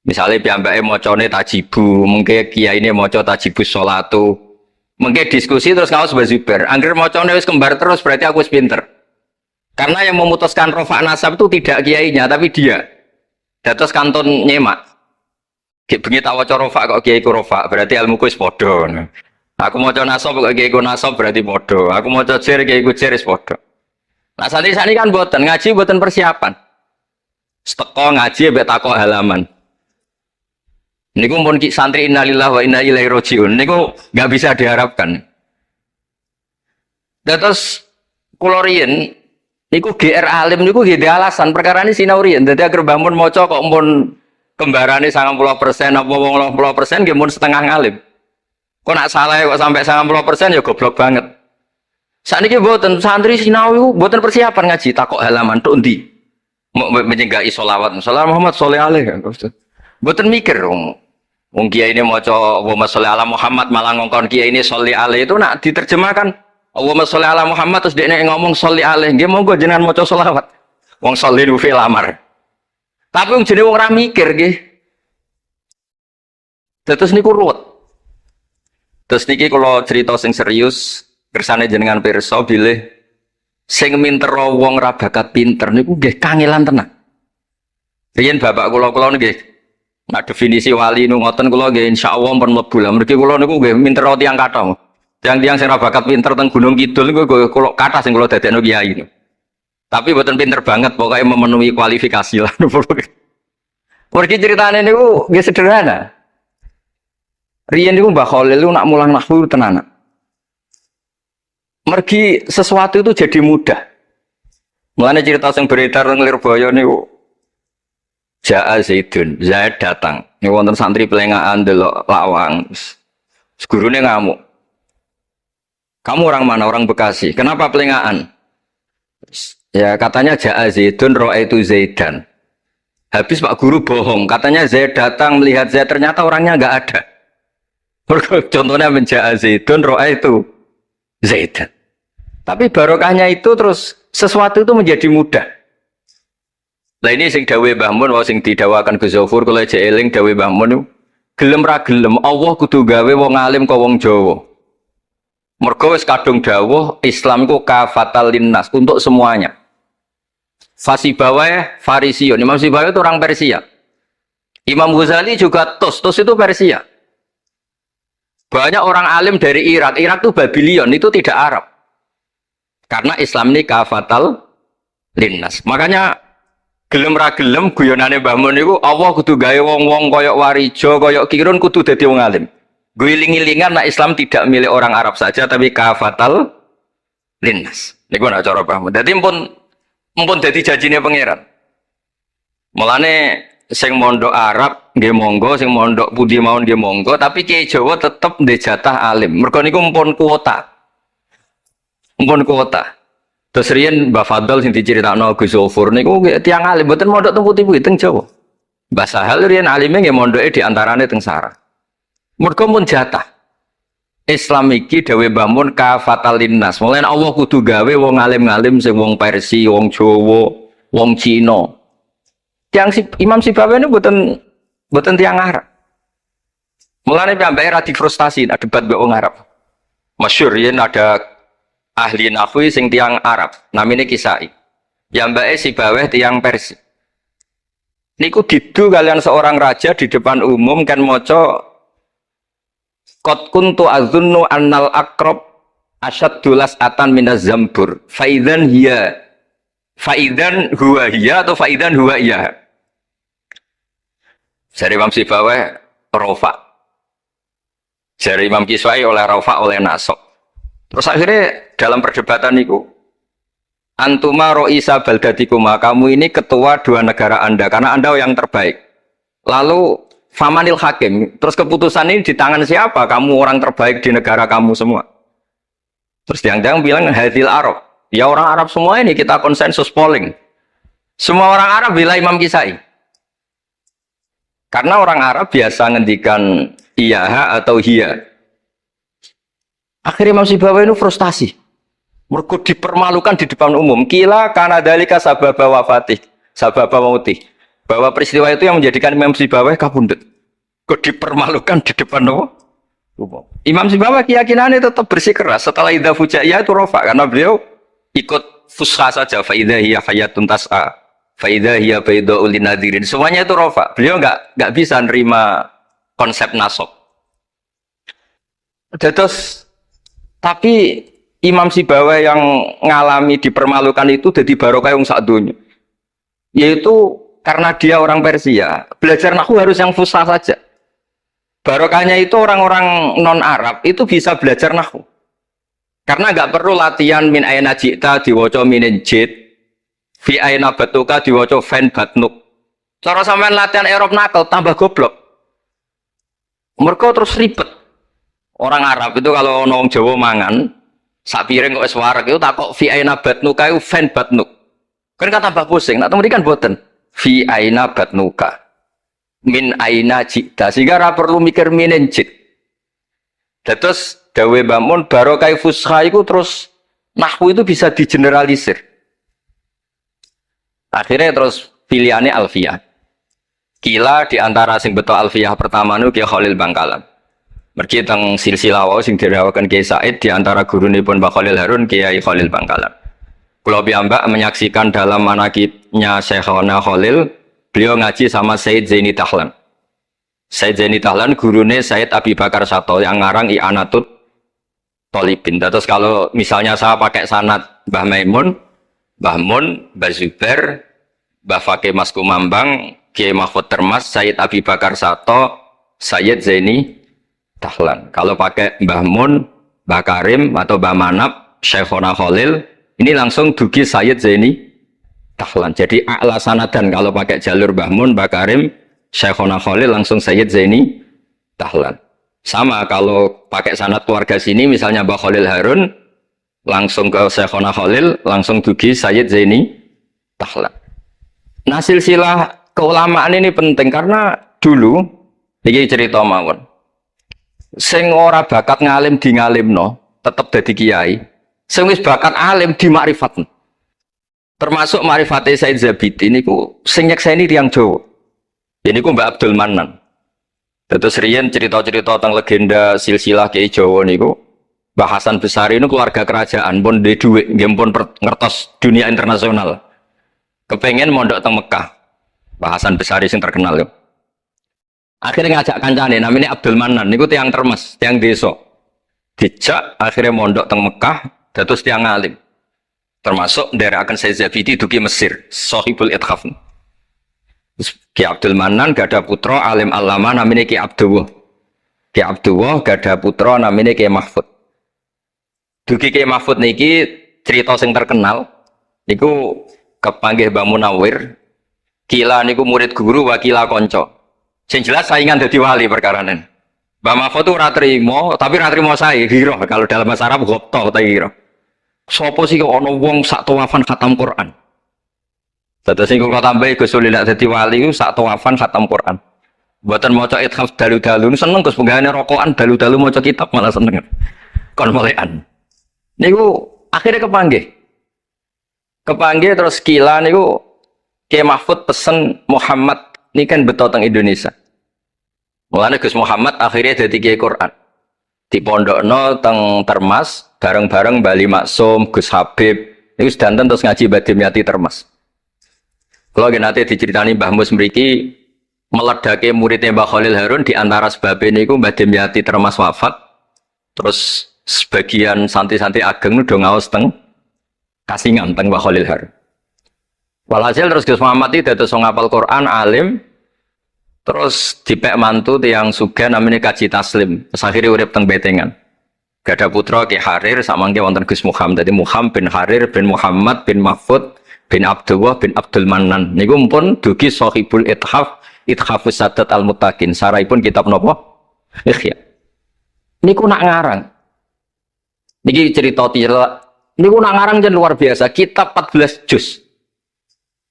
Misale piyambake macane tajibu, mengke kiyaine maca tajibus sholatu. Mengke diskusi terus ngaos Mbah Zubair. Angger macane wis kembar terus berarti aku wis pinter. Karena yang memutuskan rofa nasab itu tidak kiainya tapi dia. Dados kantun nyemak. Ki bengi tak waca rofa kok kiai ku rofa, berarti ilmuku wis padha. Aku maca nasab kok kiai ku nasab berarti padha. Aku maca jer kiai ku jer wis padha. Nah santri-santri kan mboten ngaji mboten persiapan. Teko ngaji mbek takok halaman. Niku pun santri innalillahi wa inna ilaihi rajiun. Niku enggak bisa diharapkan. Terus kula riyen niku GR alim niku nggih alasan perkara ini sinau riyen. Dadi agar bangun maca kok pun kembarane 90% apa 80% nggih mun setengah ngalim. Kok nak salah kok sampai 90% ya goblok banget. Sakniki mboten santri sinau iku mboten persiapan ngaji takok halaman tok endi. Menyenggai sholawat. Salam Muhammad sholli alaihi. Mboten mikir wong kiai ini maca Allahumma sholli ala Muhammad malah ngongkon kiai ini sholli alaihi itu nak diterjemahkan Allahumma sholli ala Muhammad terus dekne ngomong sholli alaihi nggih monggo jenengan maca sholawat. Wong sholli ku fi'il amar. Tapi wong jenenge wong ora mikir nggih. Terus niku ruwet. Terus niki kula cerita sing serius kersane jenengan pirsa bilih sing minter wong ra bakat pinter niku nggih kangelan tenan. Riyen bapak kula nggih nak definisi wali nu ngoten kula nggih insyaallah pun mlebu lah. Mergi kula niku nggih minter tiyang kathah. Tiang-tiang sing ra bakat pinter teng Gunung Kidul niku kula kathah sing kula dadekno kiai niku. Tapi mboten pinter banget pokoknya memenuhi kualifikasi lah. Mergi ceritane niku nggih sederhana. Riyen niku Mbah Khalil niku nak mulang nahwu tenanan. Mergi sesuatu itu jadi mudah. Mulane cerita sing beredar nang Lirboyo niku Ja'a Zaidun, Zaid datang. Niku wonten santri pelengahan delok lawang. Gurune ngamuk. Kamu orang mana? Orang Bekasi. Kenapa pelengahan? Ya katanya Ja'a Zaidun ra'aitu Zaidan. Habis Pak Guru bohong. Katanya Zaid datang melihat Zaid ternyata orangnya enggak ada. Contohnya menja'a Zaidun ra'aitu Zaidan. Tapi barokahnya itu terus sesuatu itu menjadi mudah. Lah ini sing dawuh Mbah Mun wae sing didawakan Gus Zofur kula jek eling dawuh Mbah Mun gelem ra gelem Allah kudu gawe wong alim kok wong Jawa. Mergo wis kadung dawuh Islam iku kafatal linnas untuk semuanya. Fasibawae Farisiun, Imam Sibawae itu orang Persia. Imam Ghazali juga Tos itu Persia. Banyak orang alim dari Irak itu Babylon, itu tidak Arab. Karena Islam ini kafatal linnas. Makanya gelem ra gelem guyonane Mbah Mun niku Allah kudu gawe wong-wong koyok Warijo, koyok Kirun kudu dadi wong alim. Guling-gilingan nak Islam tidak milik orang Arab saja tapi kafatal linnas. Niku nak cara Mbah Mun. Dadi mumpun dadi janjine pangeran. Mulane sing mondok Arab nggih monggo, sing mondok pundi mawon nggih monggo, tapi Kiai Jawa tetep ndek jatah alim. Mergo niku mumpun kuota. Mumpun kuota. Terus riyen Mbah Fadl sing diceritakno Gus Zofur niku tiyang alim mboten mondok teng putih-putih teng Jawa. Mbah Sahal riyen alime nggih mondoke di antarane teng Sarah. Mergo mun jatah. Islam iki dawuh Mbah Mun kafatal linnas. Mulane Allah kudu gawe wong alim-alim sing wong Persia, wong Jawa, wong Cina. Yang Imam Sibawae ini buatan tiang Arab. Mulane piyambake ra frustasi nak debat mbek wong Arab. Masyhur yen ada ahli nahwu sing tiang Arab, namine Kisai. Piyambake Sibaweh tiang Persia. Niku didu kalian seorang raja di depan umum kan maca qad kuntu adzunnu annal aqrab asyaddulas atan minaz zambur faidzan hiya faidzan huwa hiya atau faidzan huwa iya. Jari Imam Sibaweh rofa. Jari Imam Kiswai oleh rofa oleh nasok. Terus akhirnya dalam perdebatan itu antuma ro'isa baldatikuma, kamu ini ketua dua negara Anda karena Anda yang terbaik. Lalu famanil hakim, terus keputusan ini di tangan siapa? Kamu orang terbaik di negara kamu semua. Terus yang bilang hadil Arab. Ya orang Arab semua ini kita konsensus polling. Semua orang Arab bilang Imam Kisai. Karena orang Arab biasa ngendikan iya atau hiya. Akhirnya Imam Sibawai itu frustasi. Mereka dipermalukan di depan umum. Kila karena dalika sababa wafatih, sababa mautih. Bahwa peristiwa itu yang menjadikan Imam Sibawai kabundut. Kok dipermalukan di depan umum? Imam Sibawai keyakinannya tetap bersikeras. Setelah idza fujaiyah itu rofa. Karena beliau ikut fusha saja. Fa idza hiya hayatun tas'a. Faidah hiya bayda'ul linadirin. Semuanya itu rofa. Beliau nggak bisa nerima konsep nasab. Terus tapi Imam Sibawai yang ngalami dipermalukan itu jadi barokah yang sak dunya. Yaitu karena dia orang Persia, belajar nahwu harus yang fusha saja. Barokahnya itu orang-orang non Arab itu bisa belajar nahwu. Karena nggak perlu latihan min aina ji'ta diwaca minin jid. Fi aina batuka diwaca fan batnuk. Cara sampean latihan Arab nakal tambah goblok. Mereka terus ribet. Orang Arab itu kalau ono wong Jawa mangan, sak piring kok wis wareg itu takok fi aina batnuka itu fan batnuk. Kan tambah pusing. Nak temudi kan boten. Fi aina batnuka. Min aina jita. Sehingga ora perlu mikir minen jit. Terus dawe Bamun barokah fusha itu terus nahwu itu bisa digeneralisir. Akhirnya terus pilihannya Alfiyah. Kila diantara sing betul Alfiyah pertama nu Kiai Khalil Bangkalan. Mergi teng silsilah wau sing dirawakan Kiai Said diantara gurunipun Mbah Khalil Harun Kiai Khalil Bangkalan. Kula piyambak menyaksikan dalam manaqibnya Syekhona Khalil, beliau ngaji sama Said Zaini Tahlan. Said Zaini Tahlan gurune Said Abi Bakar Sato yang ngarang I'anatut Thalibin. Terus kalau misalnya saya pakai sanad Mbah Maimun, Mbah Mun, Mbah Zubair, Mbah Fakih Mas Kumambang, Kiai Mahfud Termas, Sayyid Abi Bakar Sato, Sayyid Zaini Tahlan. Kalau pakai Mbah Mun, Mbah Karim atau Mbah Manap, Syekhona Khalil, ini langsung dugi Sayyid Zaini Tahlan. Jadi a'la sanadan kalau pakai jalur Mbah Mun, Mbah Karim, Syekhona Khalil langsung Sayyid Zaini Tahlan. Sama kalau pakai sanad keluarga sini misalnya Mbah Khalil Harun langsung ke Syekhona Khalil, langsung dugi Sayyid Zaini Tahlan. Nah silsilah keulamaan ini penting karena dulu iki cerita mawon. Sing ora bakat ngalim di ngalimno, tetep dadi kiai. Sing wis bakat alim di makrifatno. Termasuk makrifate Said Zabidi niku sing nyekseni tiyang Jawa. Ya niku Mbak Abdul Manan. Terus riyen cerita-cerita tentang legenda silsilah Kiai Jawa niku Mbah Hasan Besari ini keluarga kerajaan pun di duit, pun ngertos dunia internasional. Kepengen mondok teng Mekah. Mbah Hasan Besari sing terkenal yo. Akhirnya ngajak kancane namanya Abdul Manan niku tiang termes, tiang desa. Dijak akhirnya mondok teng Mekah, dados tiang alim. Termasuk ndherekaken Said Zabidi dugi Mesir, Shahibul Ithaf. Ki Abdul Manan gak ada putra alim alama namanya Ki Abdullah. Ki Abdullah gak ada putra namanya Ki Mahfud. Dugi Kiai Mahfud niki cerita sing terkenal niku kepanggih Mbah Munawir. Kila niku murid guru wakila konco. Sing jelas saingan dadi wali perkaranen. Mbah Mahfud itu ora trimo, tapi ora trimo sae hiro kalau dalam bahasa Arab gopto ta hiro. Sopo sih kok ana wong sak tawafan khatam Quran. Dados sing kula tambahi Gus Sulila dadi wali ku sak tawafan khatam Quran. Mboten maca ithaf dalu-dalu seneng Gus penggane rokokan dalu-dalu maca kitab malah seneng. Kon molekan. Niku akhirnya kepanggih terus Kila niku Kiai Mahfud pesen Muhammad ini kan betul teng Indonesia. Mulane Gus Muhammad akhirnya dadi kiai Quran. Di pondokno teng Termas bareng-bareng Bali Maksum, Gus Habib, niku sedanten terus ngaji Mbah Dimyati Termas. Kalau nanti diceritani Mbah Mus mriki meledake muridnya Mbah Khalil Harun di antara sebabnya niku Mbah Dimyati Termas wafat. Terus sebagian santri-santri ageng udah ngaos teng Kasingan teng Mbah Khalil Harun. Walhasil terus Gus Muhammad itu dados ngapal Quran alim. Terus dipek mantu tiang sugih namanya Kaji Taslim. Terus akhirnya urip teng Betengan. Gak ada putra Ki Harir samangke wonten Gus Muhammad. Jadi Muhammad bin Harir bin Muhammad bin Mahfud bin Abdullah bin Abdul Manan. Niku pun dugi Shahibul Ithafus Sadat Al-Muttaqin. Saraipun kitab napa? Ikhya. Niku nak ngarang. Niki cerita niku nak ngarang jan luar biasa. Kitab 14 juz.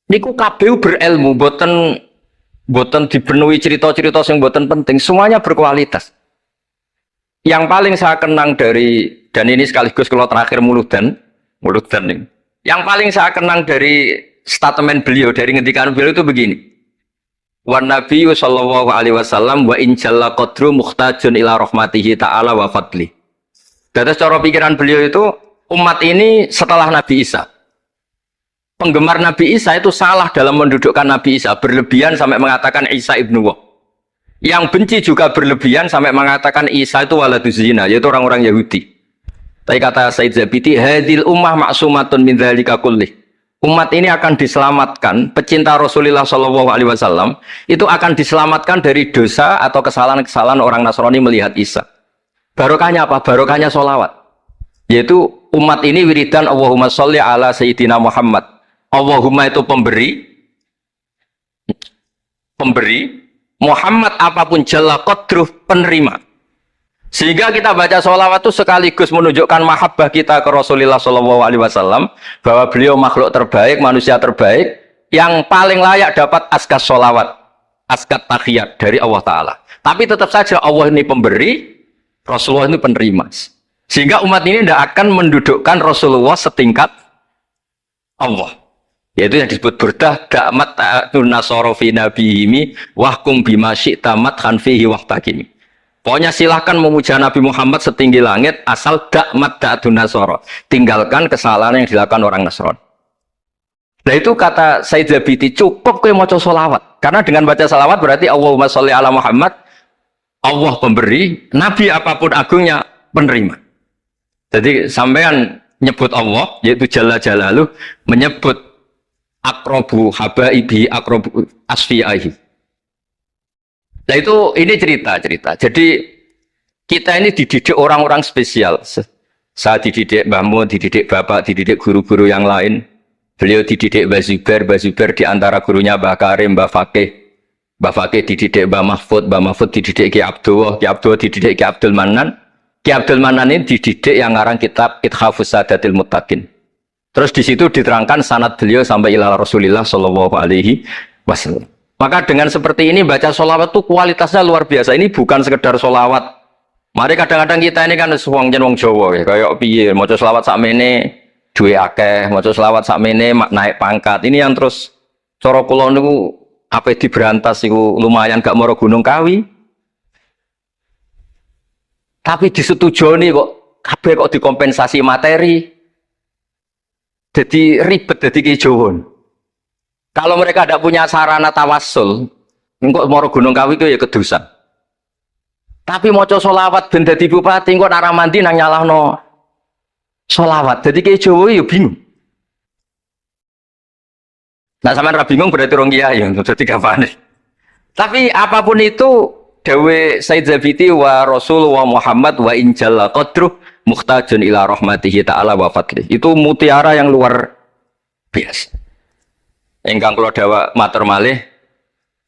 Niku kabeh berilmu, boten dipenuhi cerita-cerita yang boten penting, semuanya berkualitas. Yang paling saya kenang dari, dan ini sekaligus kalau terakhir muludan ini. Yang paling saya kenang dari statement beliau, dari ngendikan beliau itu begini. Wan Nabi sallallahu alaihi wasallam wa in jalla qadru muhtajun ila rahmatihi ta'ala wa fadli. Dari cara pikiran beliau itu, umat ini setelah Nabi Isa. Penggemar Nabi Isa itu salah dalam mendudukkan Nabi Isa, berlebihan sampai mengatakan Isa ibnu Wah. Yang benci juga berlebihan sampai mengatakan Isa itu waladuz zina, yaitu orang-orang Yahudi. Tapi kata Said Zabidi, hadil ummah ma'sumatun min dzalika kullih. Umat ini akan diselamatkan, pecinta Rasulullah Shallallahu Alaihi Wasallam itu akan diselamatkan dari dosa atau kesalahan-kesalahan orang Nasrani melihat Isa. Barokahnya apa? Barokahnya sholawat. Yaitu umat ini wiridan Allahumma sholli ala Sayyidina Muhammad. Allahumma itu pemberi, Muhammad apapun jalla qadruh penerima. Sehingga kita baca sholawat itu sekaligus menunjukkan mahabbah kita ke Rasulullah Shallallahu Alaihi Wasallam, bahwa beliau makhluk terbaik, manusia terbaik, yang paling layak dapat askas sholawat, askat takhiyat dari Allah Ta'ala. Tapi tetap saja Allah ini pemberi, Rasulullah ini penerima. Sehingga umat ini tidak akan mendudukkan Rasulullah setingkat Allah. Yaitu yang disebut burdah da'mat ta'atun nasara fi nabihimi wahkum bima syi'ta madhan fihi wahtakimi. Pokoknya silahkan memuja Nabi Muhammad setinggi langit asal da'mat ta'atun nasara. Tinggalkan kesalahan yang dilakukan orang Nasrani. Nah itu kata Said Zabidi, cukup kowe maca sholawat. Karena dengan baca sholawat berarti Allahumma sholli ala Muhammad, Allah pemberi, Nabi apapun agungnya penerima. Jadi sampean nyebut Allah, yaitu Jalla Jalaluh, menyebut akrobu habaibi akrobu asfiyahi. Nah itu ini cerita. Jadi kita ini dididik orang-orang spesial. Saya dididik Mbah Mun, dididik Bapak, dididik guru-guru yang lain. Beliau dididik Mbah Zubair di antara gurunya Mbah Karim, Mbah Fakih. Mbah Fakih dididik Mbah Mahfud dididik Ki Abdullah dididik Ki Abdul Manan. Ki Abdul Manan ini dididik yang ngarang kitab Ithafus Sadatil Muttaqin. Terus di situ diterangkan sanad beliau sampai ila Rasulillah Shallallahu Alaihi Wasallam. Maka dengan seperti ini baca sholawat itu kualitasnya luar biasa. Ini bukan sekedar sholawat. Mari kadang-kadang kita ini kan wong Jawa ya, kayak piye maca sholawat sakmene duwe akeh, maca sholawat sakmene naik pangkat. Ini yang terus cara kula niku ape diberantas iku lumayan gak moro Gunung Kawi. Tapi disetujoni kok kabeh kok dikompensasi materi. Jadi ribet jadi kijowon. Kalau mereka tidak punya sarana tawassul, engkau moro Gunung Kawi itu ya kedusan. Tapi mau sholawat ben dadi bupati, engkau nara mandi nang nyalahno sholawat. Jadi kijowon ya bingung. Nah sampean ra bingung berarti rong kiai, jadi gapane. Tapi apapun itu, dawe Said Zabidi wa Rasul wa Muhammad wa injalla qadruh muhtajun ila rahmatihi ta'ala wa fadli. Itu mutiara yang luar biasa. Engkang kula dawa matur malih,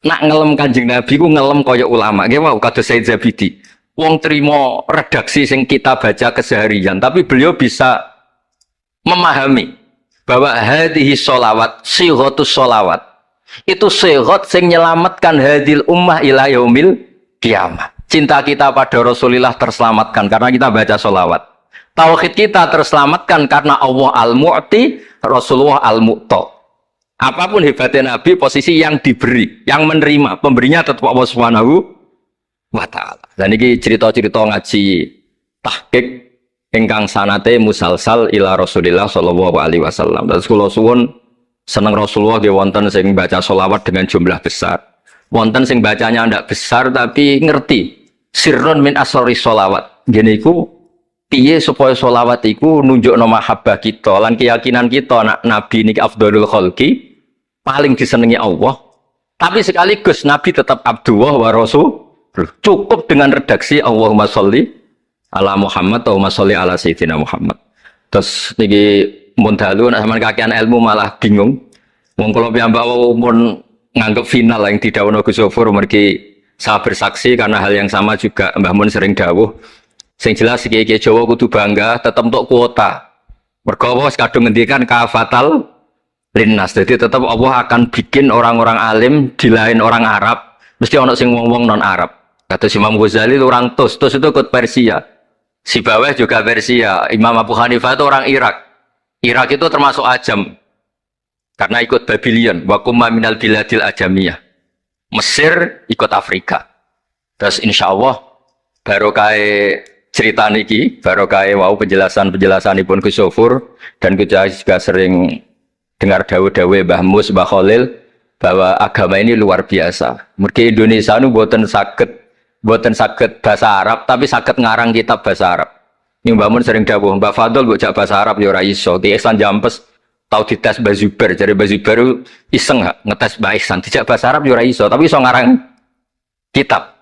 nak ngelem Kanjeng Nabi ku ngelem kaya ulama. Nggih wau kados Said Zabidi. Wong trimo redaksi sing kita baca keseharian, tapi beliau bisa memahami bahwa hadhihi sholawat, sighatus sholawat. Itu sighat sing nyelamatkan hadil ummah ila yaumil kiamah. Cinta kita pada Rasulullah terselamatkan karena kita baca sholawat. Tauhid kita terselamatkan karena Allah al-mu'ti, Rasulullah al-mu'ta. Apapun hebatnya Nabi, posisi yang diberi, yang menerima, pemberinya tetap Allah Subhanahu wa taala. Dan ini cerita-cerita ngaji tahqiq ingkang sanate musalsal ila Rasulillah sallallahu alaihi wasallam. Terus kula suwun seneng Rasulullah nggih wonten sing baca sholawat dengan jumlah besar. Wonten sing bacanya ndak besar tapi ngerti sirrun min asrori sholawat. Ngene iku piye supaya sholawat iku nunjukno mahabbah kita lan keyakinan kita nak nabi niki afdhalul khalqi paling disenengi Allah. Tapi sekaligus nabi tetap Abdullah wa Rasul. Cukup dengan redaksi Allahumma sholli ala Muhammad atau sholli ala Sayyidina Muhammad. Terus niki mun dalu nek sampean kakean ilmu malah bingung. Wong kula piyambak mun nganggep final yang didhawuhna Gus Zofur mergi saya bersaksi karena hal yang sama juga Mbah Mun sering dawuh. Sing jelas iki Jawa kudu bangga tetep untuk kuota. Mergo wis kadung ngendikan kafatal linnas. Jadi tetap Allah akan bikin orang-orang alim di lain orang Arab, mesti ono sing wong-wong non Arab. Kata Imam Ghazali orang Tus itu ikut Persia. Si Baweh juga Persia. Imam Abu Hanifah itu orang Irak. Irak itu termasuk Ajam. Karena ikut Babylon. Wa kumma minal biladil ajamiyah. Mesir ikut Afrika. Terus insya Allah barokah cerita niki, barokah wow penjelasan Ibn Gus Zofur dan kita juga sering dengar dawe-dawe Mbah Mus, Mbah Khalil bahwa agama ini luar biasa. Mergi Indonesia nu boten saged bahasa Arab tapi saged ngarang kitab bahasa Arab. Ini Mbah Mun sering dawuh, Mbah Fadl mbok jak bahasa Arab ya ora iso. Di Ihsan Jampes tau dites Mbah Zubair, jare Mbah Zubair iseng ngetes Mbah Ihsan dijak bahasa Arab ya ora iso, tapi iso ngarang kitab.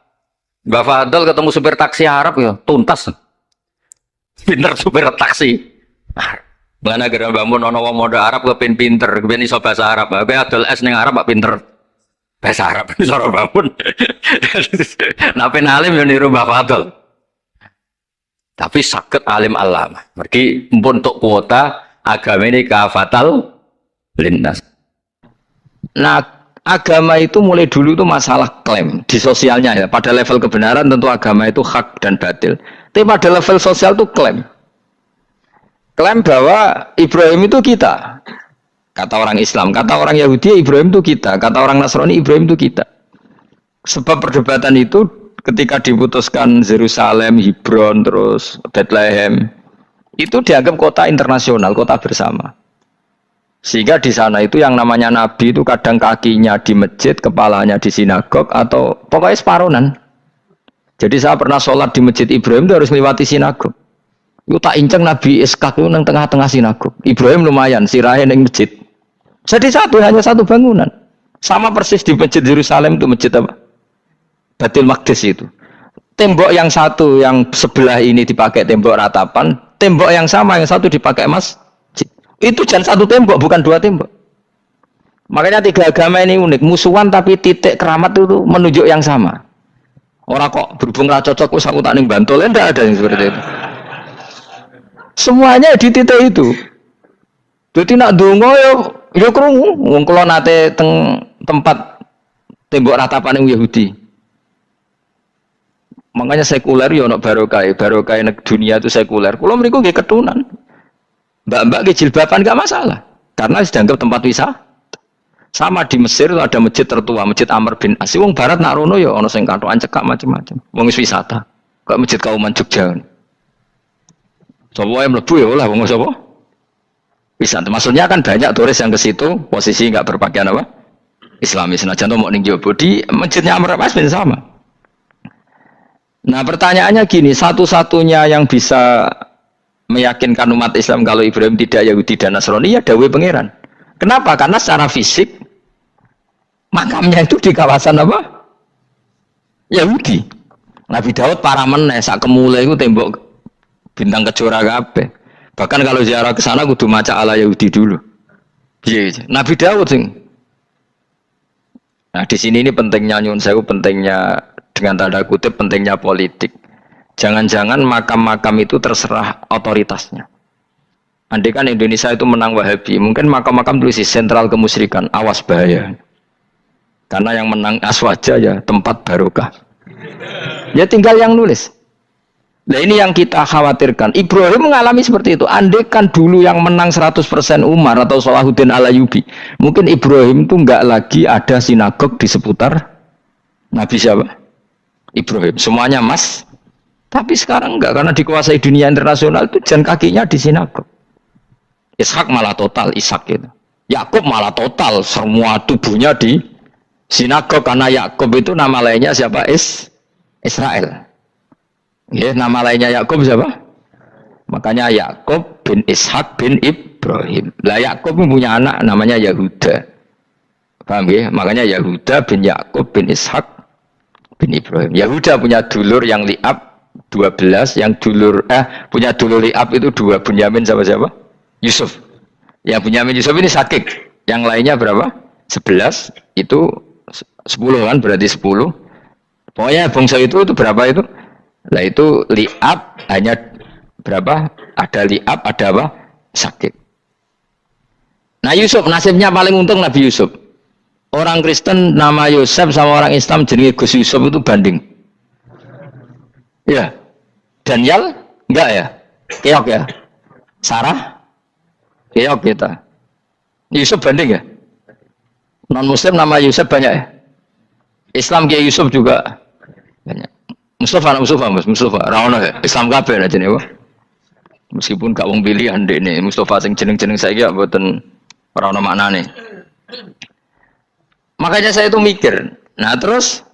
Mbah Fadl ketemu supir taksi Arab ya tuntas. Pinter supir taksi. Mana gara Mbah Mun ana wong modal Arab kepen pinter, kepen iso bahasa Arab. Kowe adol es ning Arab kok pinter bahasa Arab iso ora Mbah Mun. Nah pen alim yo niru Mbah Fadl. Tapi sakit alim alama. Mergi mpun untuk kuota agama ini kafatal linnas. Nah, agama itu mulai dulu itu masalah klaim di sosialnya ya. Pada level kebenaran tentu agama itu hak dan batil. Tapi pada level sosial itu klaim. Klaim bahwa Ibrahim itu kita. Kata orang Islam, kata orang Yahudi Ibrahim itu kita, kata orang Nasrani Ibrahim itu kita. Sebab perdebatan itu ketika diputuskan Yerusalem, Hebron, terus Bethlehem, itu dianggap kota internasional, kota bersama. Sehingga di sana itu yang namanya Nabi itu kadang kakinya di masjid, kepalanya di sinagog, atau pokoknya separuhan. Jadi saya pernah sholat di masjid Ibrahim itu harus melewati sinagog. Itu tak inceng Nabi Iskak itu nang tengah-tengah sinagog. Ibrahim lumayan, sirahe nang masjid. Jadi hanya satu bangunan. Sama persis di masjid Yerusalem itu masjid apa? Baitul Maqdis itu. Tembok yang satu yang sebelah ini dipakai tembok ratapan, tembok yang sama yang satu dipakai masjid. Itu jangan satu tembok, bukan dua tembok. Makanya tiga agama ini unik, musuhan tapi titik keramat itu menunjuk yang sama. Orang kok berhubung ra cocok wis aku tak ning Bantul, enggak ada yang seperti itu. Semuanya di titik itu. Jadi nak donga ya krungu wong kula nate teng tempat tembok ratapan yang Yahudi. Makanya sekuler ya ono barokah dunia itu sekuler. Kula mriku nggih ketunan. Mbak-mbak nggih jilbaban enggak masalah karena dianggap tempat wisata. Sama di Mesir itu ada masjid tertua, Masjid Amr bin As. Wong barat nak rono ya ono sing katokan cekak macam-macam. Wong wisata. Kok Masjid Kauman Jogja. Coba yang mlebu ya lah wong sapa? Wisata. Maksudnya kan banyak turis yang ke situ posisi enggak berpakaian apa? Islami senajan mau ning jowo di Masjidnya Amr bin As sama. Nah pertanyaannya gini, satu-satunya yang bisa meyakinkan umat Islam kalau Ibrahim tidak Yahudi dan Nasrani ya dawuh pangeran. Kenapa? Karena secara fisik makamnya itu di kawasan apa? Yahudi. Nabi Daud para meneh sak kemule itu tembok bintang kejora kabeh. Bahkan kalau ziarah ke sana kudu maca ala Yahudi dulu. Piye? Nabi Daud sing. Nah di sini ini pentingnya nyuwun sewu, pentingnya dengan tanda kutip pentingnya politik. Jangan-jangan makam-makam itu terserah otoritasnya. Andai kan Indonesia itu menang Wahabi, mungkin makam-makam tulis sentral kemusyrikan, awas bahaya. Karena yang menang Aswaja ya tempat barokah. Ya tinggal yang nulis. Nah ini yang kita khawatirkan. Ibrahim mengalami seperti itu. Andai kan dulu yang menang 100% Umar atau Salahuddin Al-Ayyubi, mungkin Ibrahim itu enggak lagi ada sinagog di seputar Nabi siapa? Ibrahim. Semuanya emas. Tapi sekarang enggak, karena dikuasai dunia internasional itu jalan kakinya di sinagog. Ishak malah total, Ishak gitu. Yakub malah total, semua tubuhnya di sinagog, karena Yakub itu nama lainnya siapa? Israel. Ya, nama lainnya Yakub siapa? Makanya Yakub bin Ishak bin Ibrahim. Lah Yakub punya anak namanya Yahuda. Paham ya? Makanya Yahuda bin Yakub bin Ishak bin Ibrahim. Yahuda punya dulur yang li'ab 12, yang dulur punya dulur li'ab itu 2, Bunyamin sama siapa? Yusuf. Ya Bunyamin Yusuf ini sakit. Yang lainnya berapa? 11. Itu 10 kan, berarti 10. Pokoknya bangsa itu berapa itu? Lah itu li'ab hanya berapa? Ada li'ab, ada apa? Sakit. Nah Yusuf nasibnya paling untung Nabi Yusuf. Orang Kristen nama Yusuf sama orang Islam jenenge Gus Yusuf itu banding. Ya. Daniel enggak ya? Keok ya? Sarah? Keok kita. Yusuf banding ya? Non muslim nama Yusuf banyak ya? Islam Kiai Yusuf juga banyak. Mustafa Rawono ya? Islam kabeh aja nih, meskipun gak wong pilihan deh nih. Mustafa sing jeneng-jeneng saya gak mboten ora ono maknane. Makanya saya itu mikir. Nah, terus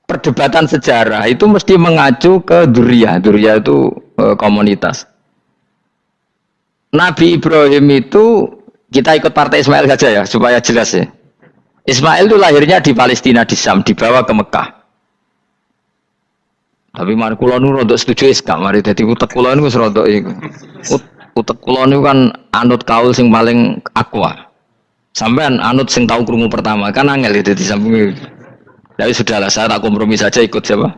perdebatan sejarah itu mesti mengacu ke Duriyah. Duriyah itu komunitas. Nabi Ibrahim itu, kita ikut partai Ismail saja ya, supaya jelas ya. Ismail itu lahirnya di Palestina, di Syam, dibawa ke Mekah. Tapi mari kula nu rodok setuju gak mari dadi utek kula niku rodok iku. Utek kula niku kan anut kaul sing paling akwa. Sampean anut sing tahu krungu pertama, kan angel ya dadi sambung. Tapi sudahlah, saya tak kompromi saja ikut siapa?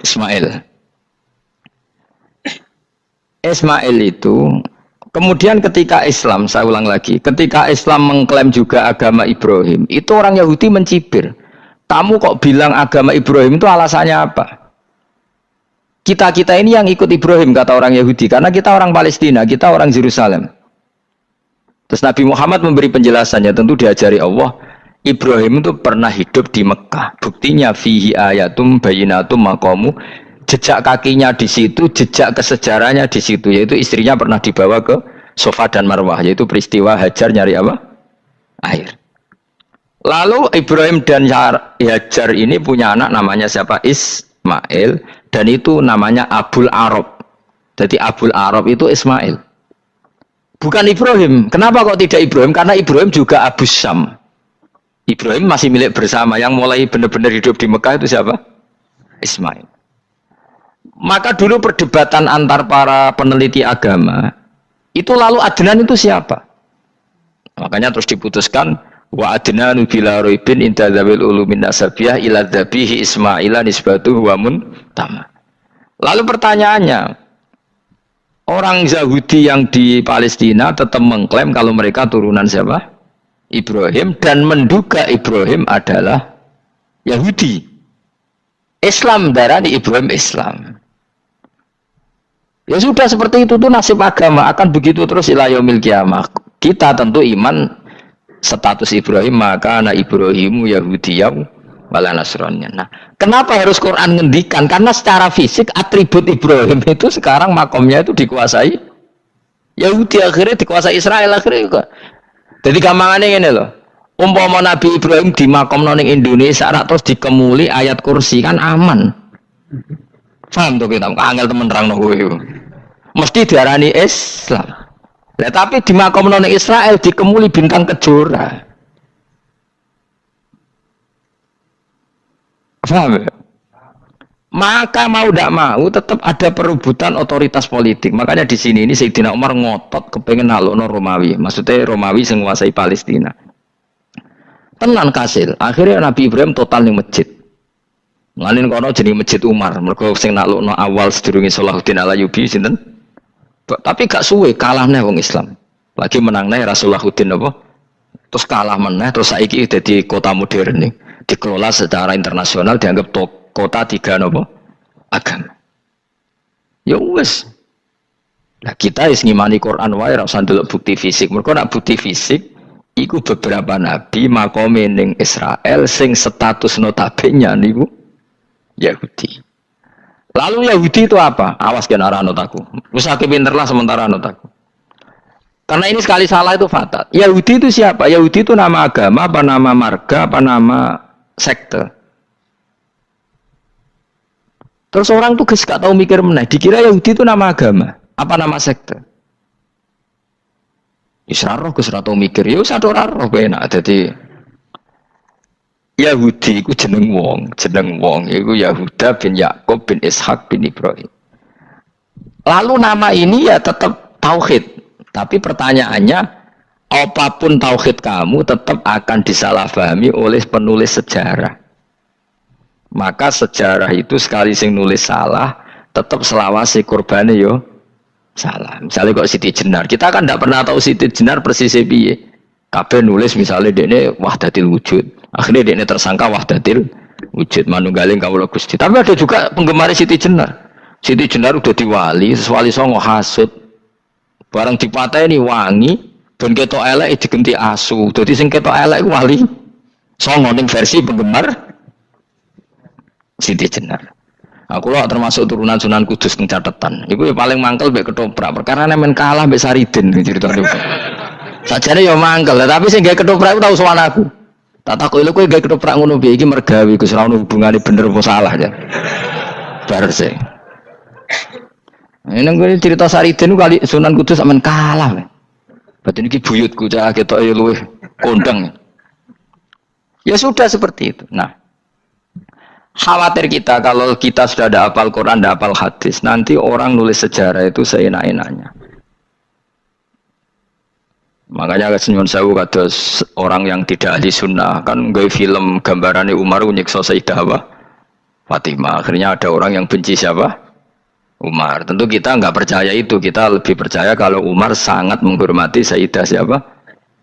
Ismail. Ismail itu kemudian ketika Islam, saya ulang lagi, ketika Islam mengklaim juga agama Ibrahim, itu orang Yahudi mencibir. Kamu kok bilang agama Ibrahim itu alasannya apa? Kita ini yang ikut Ibrahim, kata orang Yahudi, karena kita orang Palestina, kita orang Yerusalem. Terus Nabi Muhammad memberi penjelasannya, tentu diajari Allah, Ibrahim itu pernah hidup di Mekah. Buktinya fihi ayatum bayinatum maqamu, jejak kakinya di situ, jejak kesejarahnya di situ, yaitu istrinya pernah dibawa ke Safa dan Marwah, yaitu peristiwa Hajar nyari apa? Air. Lalu Ibrahim dan Hajar ini punya anak namanya siapa? Ismail, dan itu namanya Abul Arab. Jadi Abul Arab itu Ismail. Bukan Ibrahim. Kenapa kok tidak Ibrahim? Karena Ibrahim juga Abu Syam. Ibrahim masih milik bersama. Yang mulai benar-benar hidup di Mekah itu siapa? Ismail. Maka dulu perdebatan antar para peneliti agama, itu lalu Adnan itu siapa? Makanya terus diputuskan, wa adnanu bila roibin inda dzawil ulumin nasabiyah ila dzabihi Ismaila nisbatuhu wa muntama. Lalu pertanyaannya, orang Yahudi yang di Palestina tetap mengklaim kalau mereka turunan siapa? Ibrahim, dan menduga Ibrahim adalah Yahudi. Islam darani Ibrahim Islam. Ya sudah seperti itu tuh nasib agama, akan begitu terus ila yaumil qiyamah. Kita tentu iman status Ibrahim, maka anak Ibrahimu Yahudiyah wala Nasraniyah. Nah, kenapa harus Quran ngendikan? Karena secara fisik atribut Ibrahim itu sekarang makomnya itu dikuasai Yahudi, akhirnya dikuasai Israel akhirnya juga. Jadi gampangannya ini loh. Umpama Nabi Ibrahim di makom ning Indonesia terus dikemuli ayat kursi kan aman. Paham tuh kita? Angel temen terang kowe. Mesti diarani Islam. Nah, tapi di makom ning Israel dikemuli bintang kejora. Paham ya? Maka mau tidak mau tetap ada perebutan otoritas politik. Makanya di sini ini Sayyidina Umar ngotot kepengen nalukno Romawi. Maksudnya Romawi sing nguasai Palestina. Tenan kasil. Akhirnya Nabi Ibrahim total ning masjid. Ngalin kono jeneng Masjid Umar. Mergo sing naklukno awal sedurunge Salahuddin Alayubi sinten? Tapi gak suwe kalahne wong Islam. Lagi menangne Rasuluddin apa? Terus kalah meneh, terus saiki dadi kota modern nih. Dikelola secara internasional, dianggap kota tiga nopo agama. Ya wes. Nah kita is ngimani Quran wae ora usah ndelok bukti fisik. Mergo nek bukti fisik iku beberapa nabi makome ning Israel sing status notabene niku Yahudi. Lalu Yahudi itu apa? Awas kena anut aku. Usah pinter lah sementara anut aku. Karena ini sekali salah itu fatal. Yahudi itu siapa? Yahudi itu nama agama, apa nama marga, apa nama sekte. Terus orang tuh gak tahu mikir meneh. Dikira Yahudi itu nama agama, apa nama sekte. Isra-roh gus ora tau mikir. Ya wis ora roh enak. Dadi Yahudi iku jeneng wong iku Yahuda bin Yakub bin Ishak bin Ibrahim. Lalu nama ini ya tetap tauhid. Tapi pertanyaannya, apapun tauhid kamu tetap akan disalahpahami oleh penulis sejarah. Maka sejarah itu sekali sing nulis salah, tetap selawase kurbane yo salah. Misalnya kok Siti Jenar, kita kan tidak pernah tahu Siti Jenar persis piye. Kabeh nulis misalnya dekne wahdatil wujud. Akhirnya dekne tersangka wahdatil wujud manunggaling kawula Gusti. Tapi ada juga penggemar Siti Jenar. Siti Jenar udah diwali, wali songo hasud. Barang dipateni wangi, ben ketok elek digenti asu. Dadi sing ketok elek wali songo ning versi penggemar Siti Jenar. Aku lah termasuk turunan Sunan Kudus ning catetan. Iku ya paling mangkel mbek ketoprak. Perkara men kalah mbek Saridin ceritane. Sajane ya mangkel, tapi sing gawe ketoprak iku tau sowan aku. Tak takoki lho kowe gawe ketoprak ngono piye iki mergawi Gus ora ono hubungane bener apa salah ya. Bar sih. Ini gue cerita Saridin kali Sunan Kudus sampean kalah. Berarti ini buyutku cah ketok ya luwih kondang. Ya sudah seperti itu. Nah, khawatir kita kalau kita sudah ada hafal Quran, ada hafal hadis, nanti orang nulis sejarah itu seenak-enaknya. Makanya nyuwun sewu kados orang yang tidak ahli sunnah kan gawe film gambarannya Umar nyiksa Sayyidah Fatimah. Akhirnya ada orang yang benci siapa? Umar. Tentu kita nggak percaya itu. Kita lebih percaya kalau Umar sangat menghormati Sayyidah siapa?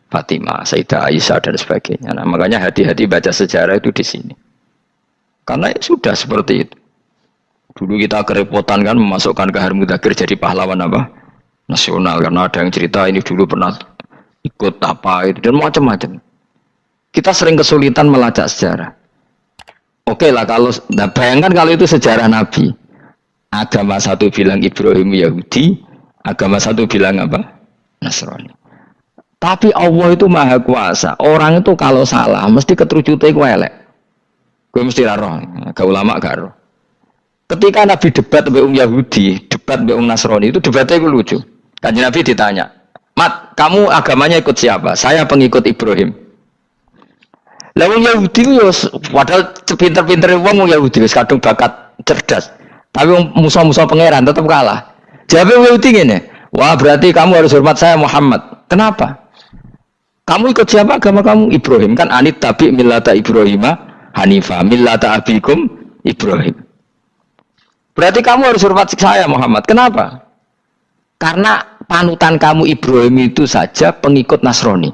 Fatimah, Sayyidah Aisyah dan sebagainya. Nah, makanya hati-hati baca sejarah itu di sini. Karena ya sudah seperti itu. Dulu kita kerepotan kan memasukkan Kahar Mudzakkir jadi pahlawan apa? Nasional karena ada yang cerita ini dulu pernah ikut apa itu dan macam-macam. Kita sering kesulitan melacak sejarah. Oke lah kalau nah bayangkan kalau itu sejarah Nabi. Agama satu bilang Ibrahim Yahudi, agama satu bilang apa? Nasrani. Tapi Allah itu maha kuasa. Orang itu kalau salah mesti keterucute ku elek. Kowe mesti ra roh, gak ulama gak roh. Ketika Nabi debat mbek Yahudi, debat mbek Nasrani itu debatnya itu lucu. Kanjeng Nabi ditanya, "Mat, kamu agamanya ikut siapa?" "Saya pengikut Ibrahim." Lah wong Yahudi yo padahal pinter-pintere wong Yahudi wis kadung bakat cerdas. Tapi musuh-musuh pangeran tetap kalah. Jawabnya Yahudi ngene, "Wah, berarti kamu harus hormat saya Muhammad." "Kenapa?" "Kamu ikut siapa agama kamu?" "Ibrahim." Kan anit tabi millata Ibrahimah Hanifah millata abikum Ibrahim. "Berarti kamu harus hormat saya Muhammad." "Kenapa?" "Karena panutan kamu Ibrahim itu saja pengikut Nasrani."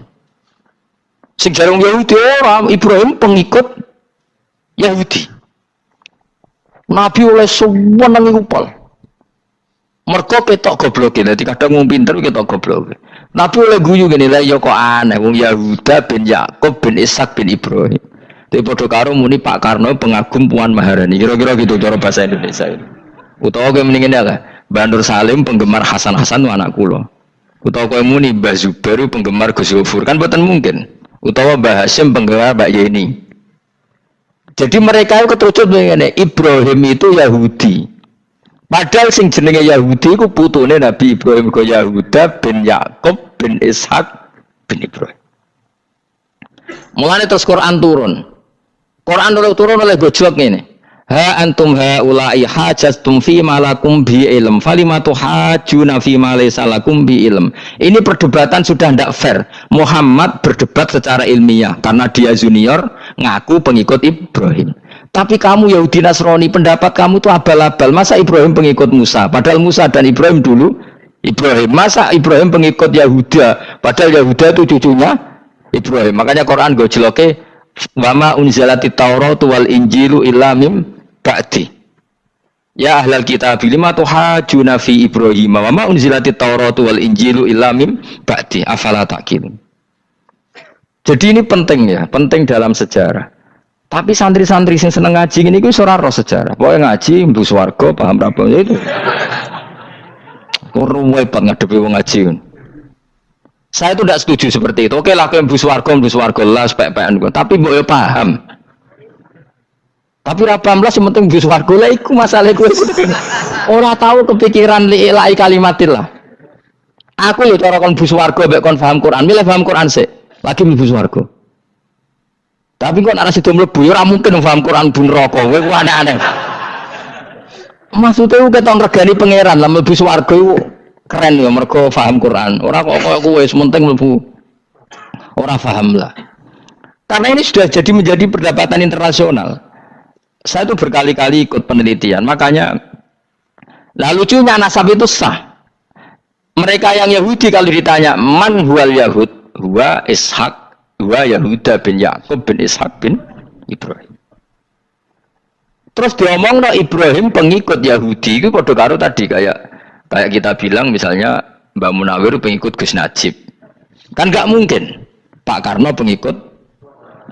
Sing jarang Yahudi orang Ibrahim pengikut Yahudi. Nabi oleh semua nang ngupal. Mergo ketok goblok dadi kadang wong pinter ketok goblok. Nabi oleh guyu ngene lha ya kok aneh wong Yahuda bin Yakub bin Ishak bin Ibrahim. Tapi padha karo muni Pak Karno pengagum Puan Maharani. Kira-kira gitu cara bahasa Indonesia itu. Utawa kowe mendingin lah, Mbah Nur Salim penggemar Hasan Hasan anak kula. Utawa kowe muni Mbah Zubair penggemar Gus Gofur kan boten mungkin. Utawa Mbah Hasyim penggemar Mbak Yeni. Jadi mereka itu keterucut begini, Ibrahim itu Yahudi. Padahal sing jenenge Yahudi itu putune Nabi Ibrahim ke Yahuda bin Yakub bin Ishak bin Ibrahim. Mulane terus Quran turun. Quran turun oleh gojlok ini. Ha antum haula'i hajastum fi ma lakum bi ilm falimatu hajuna fi ma laysa lakum bi ilm. Ini perdebatan sudah tidak fair. Muhammad berdebat secara ilmiah karena dia junior ngaku pengikut Ibrahim. Tapi kamu Yahudi Nasrani pendapat kamu itu abal-abal. Masa Ibrahim pengikut Musa? Padahal Musa dan Ibrahim dulu Ibrahim. Masa Ibrahim pengikut Yahuda? Padahal Yahuda itu cucunya Ibrahim. Makanya Quran gojloke wama unzalati Tauratu wal Injilu illa mim ba'di. Ya ahlal kitab lima tuhajuna fi Ibrahim wa ma unzilati Tauratu wal Injilu illa mim ba'di afala taqilun. Jadi ini penting ya, penting dalam sejarah. Tapi santri-santri yang seneng ngaji ini gue ora roh sejarah. Pokoknya ngaji mlebu swarga paham ra apa itu. Kurang repot ngadepi wong ngaji. Saya itu tidak setuju seperti itu. Oke lah kowe mlebu swarga lah spek-pekan gue. Tapi mbok yo paham. Tapi ra paham lah sing penting mlebu swarga lah iku masalah kowe. Ora tahu kepikiran li ilahi kalimatillah. Aku yo cara kon mlebu swarga mbek kon paham Quran, milih paham Quran sik. Lagi mlebu swarga. Tapi kok ana sida mlebu ya ora mungkin paham Quran bun neraka. Kowe ku aneh-aneh. Maksudnya ku ketok regani pangeran lah mlebu swarga iku keren ya mergo paham Quran. Ora kok kowe wis penting mlebu. Ora paham lah. Karena ini sudah jadi menjadi perdebatan internasional. Saya itu berkali-kali ikut penelitian, makanya lah lucunya nasab itu sah. Mereka yang Yahudi kalau ditanya man huwal Yahud, huwa Ishak Wa Yahuda bin Yakub bin Ishak bin Ibrahim. Terus diomong no Ibrahim pengikut Yahudi itu pada karo tadi kayak kita bilang misalnya Mbak Munawir pengikut Gus Najib. Kan nggak mungkin Pak Karno pengikut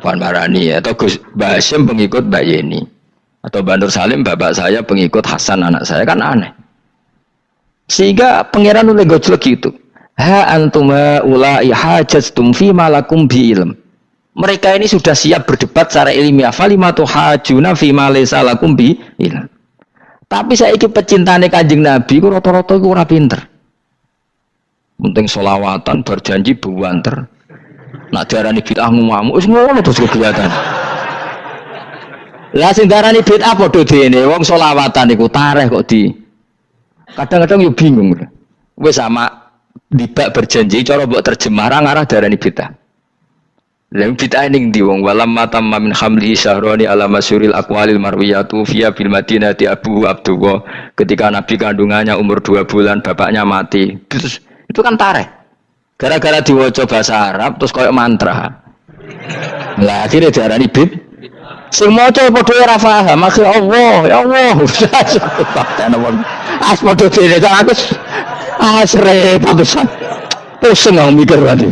Puan Maharani atau Gus Basim pengikut Mbak Yeni atau Mbak Nur Salim bapak saya pengikut Hasan anak saya, kan aneh. Sehingga pangeran oleh gojlok gitu. Ha antuma ulai hajastum fi malakum bi ilm. Mereka ini sudah siap berdebat secara ilmiah. Falimatu hajuna fi ma laysa lakum bi ilm. Tapi saiki pecintane Kanjeng Nabi ku rata-rata iku ora pinter. Penting selawatan berjanji buanter. Nak diarani bid'ah ngamuk wis ngono terus kegiatan. Lah sing diarani bid'ah padha dene wong selawatan iku tareh kok di. Kadang-kadang yo bingung. Wis sama dibak berjanji cara mbok terjemah ngarah darani bid'ah. Lha bid'ah ning ndi wong walam matamma min hamlihi syahrani ala masyuril aqwalil marwiyatu fiya bil madinati Abu Abdullah, ketika Nabi kandungannya umur 2 bulan bapaknya mati. Terus itu kan tareh. Gara-gara diwaca bahasa Arab terus koyo mantra. Lah akhirnya darani bid. Sing maca padha ora paham, akhir Allah, ya Allah. As padha dene aku repot besar. Pusing aku mikir tadi.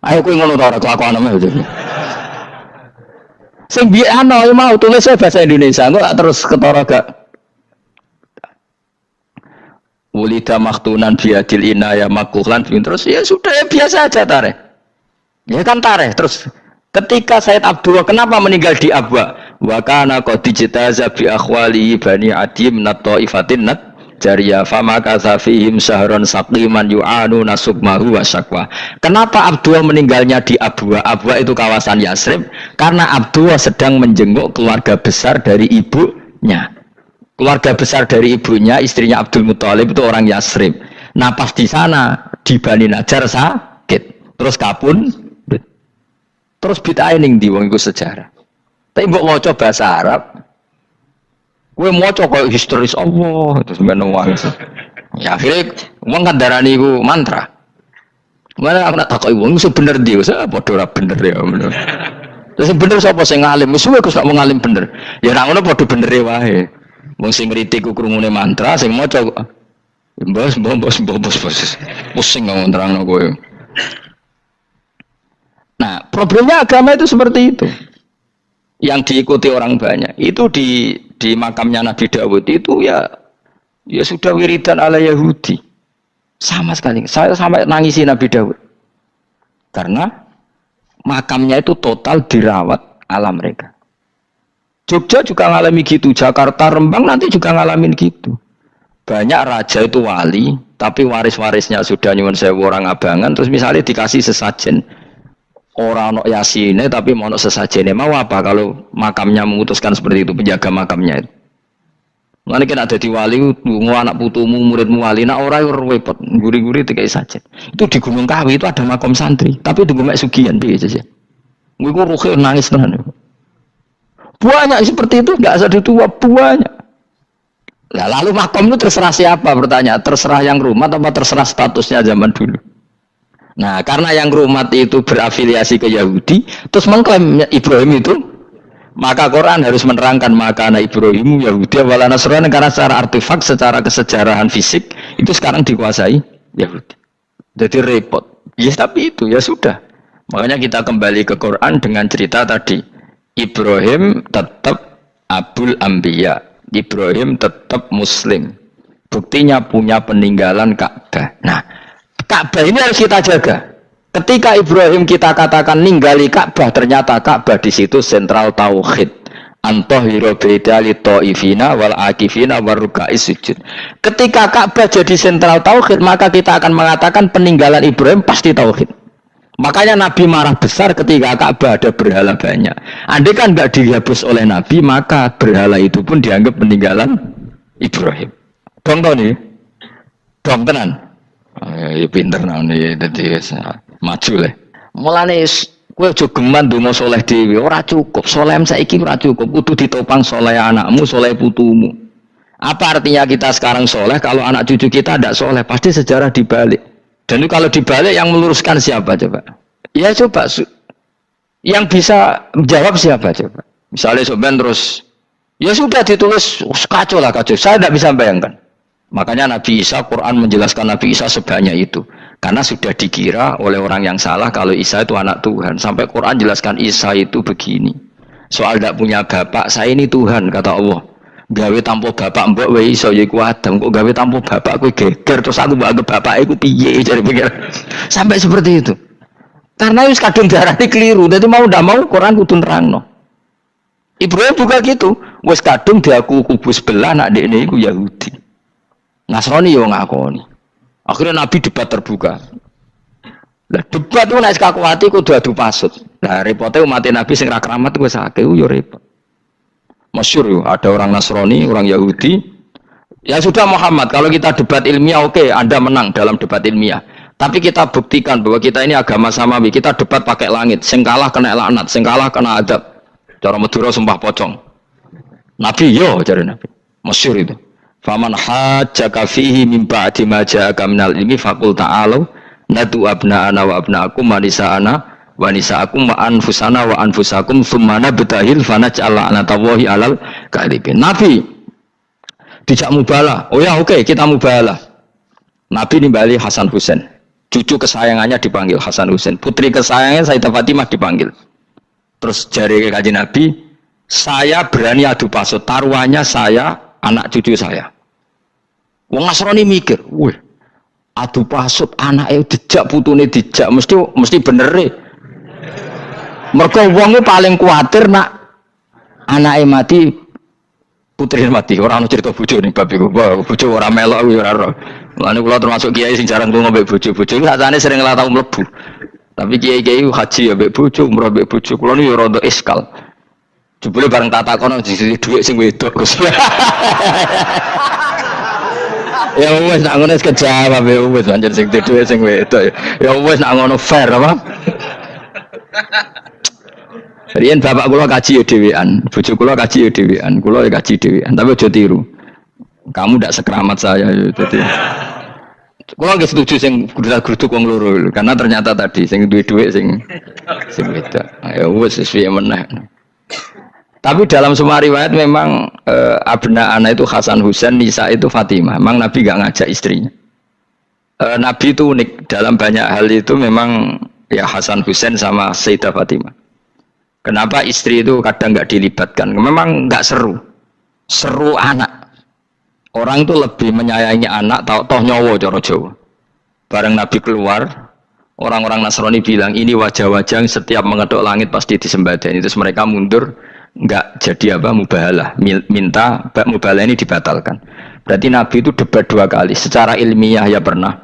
Ayo kowe ngono ta ora kelakuanmu itu. Sing biyen ana mau tulis bahasa Indonesia, kok terus ketara gak. Ulida maktunan biadil inaya makuhlan terus ya sudah ya biasa aja tareh. Ya kan tareh terus ketika Said Abdullah kenapa meninggal di Abwa? Wa kana qad dijtaza bi akhwali bani adim nat taifatin nat jariyah fama kasafihim syahron saqiman yu'anu nasubmahu wa syakwa. Kenapa Abdullah meninggalnya di Abwa? Abwa itu kawasan Yasrib karena Abdullah sedang menjenguk keluarga besar dari ibunya. Keluarga besar dari ibunya, istrinya Abdul Muthalib itu orang Yasrib. Nah pas di sana di Bani Najjar sakit, terus kapun, terus bid'ah ning ndi wong iku sejarah. Tapi mbok maca bahasa Arab, kowe maca koyo historis Allah terus meneng wae. Ya akhirnya wong kan darani iku mantra. Mana aku nak takoki wong iso bener ndi, wis padha ora bener ya ngono. Terus bener sapa sing ngalim? Wis kowe gak mau ngalim bener. Ya ora ngono padha benere wae. Wong sing ngritik ku krungune mantra, sing maca bos. Pusing ngomong terangno kowe. Nah, problemnya agama itu seperti itu. Yang diikuti orang banyak. Itu di makamnya Nabi Dawud itu ya sudah wiridan ala Yahudi. Sama sekali. Saya sampai nangisi Nabi Dawud. Karena makamnya itu total dirawat ala mereka. Jogja juga ngalami gitu, Jakarta, Rembang nanti juga ngalamin gitu. Banyak raja itu wali, tapi waris-warisnya sudah nyuwun sewu orang abangan, terus misalnya dikasih sesajen. Orang nok yasine tapi mau sesajene mau apa kalau makamnya memutuskan seperti itu, penjaga makamnya itu. Mulane kena dadi wali nggo anak putumu, muridmu wali, nak ora repot, guri-guri dikai sajen. Itu di Gunung Kawi itu ada makam santri, tapi itu mek sugihan piye aja. Iku ruhe nangis tenan. Banyak seperti itu, enggak usah ditua banyak. Nah, lalu makom itu terserah siapa bertanya? Terserah yang rumat apa terserah statusnya zaman dulu? Nah, karena yang rumat itu berafiliasi ke Yahudi, terus mengklaim Ibrahim itu, maka Quran harus menerangkan makana Ibrahim Yahudi wala Nasrani karena secara artefak, secara kesejarahan fisik itu sekarang dikuasai Yahudi. Jadi repot. Ya tapi itu ya sudah. Makanya kita kembali ke Quran dengan cerita tadi. Ibrahim tetap Abul Anbiya. Ibrahim tetap Muslim. Buktinya punya peninggalan Ka'bah. Nah, Ka'bah ini harus kita jaga. Ketika Ibrahim kita katakan ninggali Ka'bah, ternyata Ka'bah di situ sentral tauhid. Antahhiru baitali ta'ifina wal akifina waruka'is sujud. Ketika Ka'bah jadi sentral tauhid, maka kita akan mengatakan peninggalan Ibrahim pasti tauhid. Makanya Nabi marah besar ketika Ka'bah ada berhala banyak. Andai kan nggak dihapus oleh Nabi, maka berhala itu pun dianggap peninggalan Ibrahim. Dong tau nih, dong tenan. Ya pinter nih, jadi maju lah. Mulane kowe aja geman ndonga saleh dhewe, ora cukup. Saleh saiki ora cukup, kudu ditopang saleh anakmu, saleh putumu. Apa artinya kita sekarang saleh kalau anak cucu kita tidak saleh? Pasti sejarah dibalik. Dan itu kalau dibalik yang meluruskan siapa coba? Ya coba yang bisa menjawab siapa coba? Misalnya Soben terus ya sudah ditulis kacau lah kacau. Saya tidak bisa bayangkan. Makanya Nabi Isa, Quran menjelaskan Nabi Isa sebanyak itu. Karena sudah dikira oleh orang yang salah kalau Isa itu anak Tuhan. Sampai Quran jelaskan Isa itu begini. Soal tidak punya bapak, saya ini Tuhan kata Allah. Gawe tanpa bapak mbok wae iso ya iku Adam, kok gawe tanpa bapak kowe geger terus aku mbok anggap bapak iku piye jare pikir. Sampai seperti itu. Karena wis kadung darane keliru, dadi mau ndak mau Quran kudu nerangno. Ibrahim juga gitu, wis kadung diaku kubu sebelah nak dekne iku Yahudi. Nasrani yo ngakoni. Akhirnya Nabi debat terbuka. Lah debat ku nek kakuati kudu adu pasut. Lah repote umat Nabi sing ra keramat wis akeh yo repot. Masyhur ada orang Nasrani, orang Yahudi. Ya sudah Muhammad, kalau kita debat ilmiah oke, Anda menang dalam debat ilmiah. Tapi kita buktikan bahwa kita ini agama samawi. Kita debat pakai langit, sing kalah kena laknat, sing kalah kena adab. Cara Madura sumpah pocong. Nabi yo cari Nabi. Masyhur itu. Faman hajjaka fihi min ba'di ma ja'aka minal ilmi faqul ta'alu nadu abna'ana wa abna'akum wa nisa'ana wa nisa'akum wa anfusana wa anfusakum thumma nabtahil fanaj'al la'natallahi 'alal kadhibin. Nabi dijak mubalah. Oh ya oke, kita mubalah. Nabi nimbali Hasan Husain. Cucu kesayangannya dipanggil Hasan Husain. Putri kesayangannya Sayyidah Fatimah dipanggil. Terus jari Kanjeng Nabi, saya berani adu pasut. Taruhannya saya, anak cucu saya. Wong Nasrani mikir, wih, adu pasut anake dijak putune dijak mesti bener e. Mergo wong paling kuatir nak anake mati, putrine mati. Ora ono cerita bojo ning bab iku. Bojo ora melok ora ora. Mulane kula termasuk kiai sing jarang lunga mbek bojo-bojo. Sakjane sering ora tau mlebu. Tapi kiai-kiai haji ya mbek bojo, umrah mbek bojo. Kula niku ya rada iskal. Jebule bareng tak takono disi dhuwit sing wedok. Ya wis nak ngono kejawab ya wis anjir sing dhuwit sing wedok. Ya wis nak ngono fair apa? Riyen bapak kula kaji ya dhewean, bojo kula kaji ya dhewean, kula ya kaji dhewean, tapi aja tiru. Kamu ndak sekeramat saya ya dadi. Kula nggih setuju sing grudak-gruduk wong loro karena ternyata tadi sing duwe dhuwit sing beda. Ya wis piye meneh. Tapi dalam semua riwayat memang abna ana itu Hasan Husain, Nisa itu Fatimah. Memang Nabi enggak ngajak istrinya. Nabi itu unik dalam banyak hal itu memang ya Hasan Husain sama Sayyidah Fatimah. Kenapa istri itu kadang nggak dilibatkan? Memang nggak seru, seru anak. Orang itu lebih menyayangi anak, toh nyowo cara Jawa. Bareng Nabi keluar, orang-orang Nasrani bilang ini wajah-wajah yang setiap mengetuk langit pasti disembadani. Terus mereka mundur, nggak jadi apa mubahalah, minta mubahalah ini dibatalkan. Berarti Nabi itu debat 2 kali. Secara ilmiah ya pernah,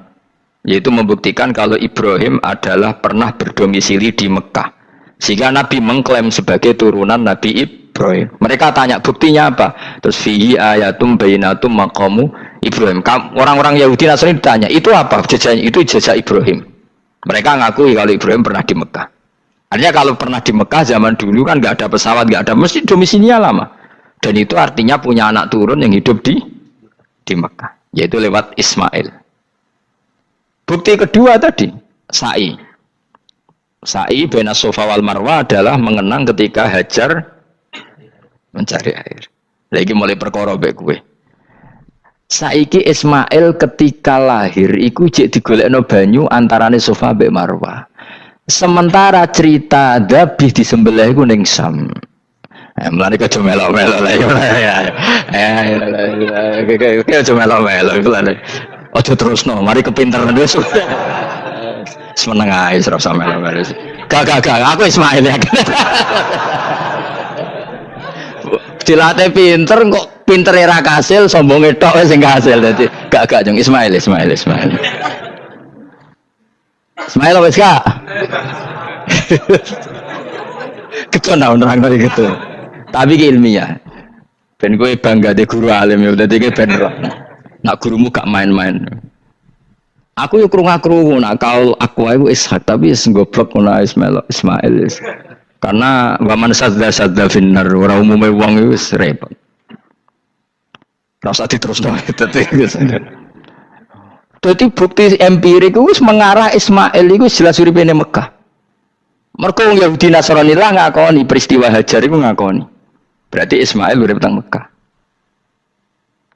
yaitu membuktikan kalau Ibrahim adalah pernah berdomisili di Mekah. Sehingga Nabi mengklaim sebagai turunan Nabi Ibrahim. Mereka tanya buktinya apa? Terus fihi ayatum bainatum maqamu Ibrahim. Orang-orang Yahudi Nasrani ditanya, itu apa? Jejaknya itu jejak Ibrahim. Mereka ngakui kalau Ibrahim pernah di Mekah. Artinya kalau pernah di Mekah zaman dulu kan nggak ada pesawat, nggak ada, mesti domisilinya lama. Dan itu artinya punya anak turun yang hidup di Mekah, yaitu lewat Ismail. Bukti kedua tadi, sa'i. Sa'i baina Safa wal Marwah adalah mengenang ketika Hajar mencari air. Lagi mulai perkara mbek kowe. Saiki Ismail ketika lahir iku jek digolekno banyu antarane Safa mbek Marwah. Sementara cerita Dabih disembelih iku ning Sam. Mulane kok melo-melo lah ya. Kok melo-melo iku lho. Aja terusno, mari kepinteran wis. Semeneng ae ora usah melo-melo. Gak, aku Ismail ya. Dilate pinter kok pintere ra kasil, sombonge tok wis sing kasil. Dadi gak jeng Ismail. Ismail wis gak? Ketona nerangno gitu. Tapi ki ilmiah. Ben kowe bangga de guru alim ya dadi ki ben roh. Nak gurumu gak main-main. Aku yo krungu-krungu nak kaul aku iku Ishak tapi wis goblok ngono Ismail. Karena waman sadda finnar ora umume wong iku wis repot. Rasa diterusno dadi bukti empirik wis mengarah Ismail iku jelas uripe ning Mekah. Mergo wong Yahudi Nasrani lah ngakoni peristiwa Hajar iku ngakoni. Berarti Ismail urip teng Mekah.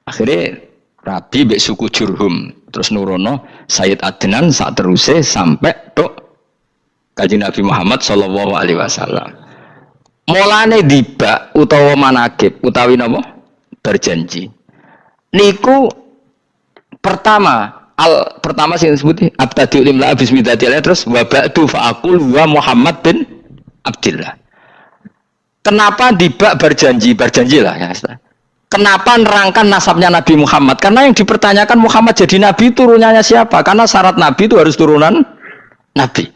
Akhirnya Rabi mbek suku Jurhum terus nurono Sayyid Adnan sak teruse sampai tok Kanjeng Nabi Muhammad sallallahu alaihi wasallam. Mulane dibak utawa manakib utawi napa? Berjanji. Niku pertama sing disebut abtadi limla bismillah terus wa ba'du fa aqul wa Muhammad bin Abdillah. Kenapa dibak berjanjilah ya. Kenapa nerangkan nasabnya Nabi Muhammad? Karena yang dipertanyakan Muhammad jadi Nabi turunannya siapa? Karena syarat Nabi itu harus turunan Nabi.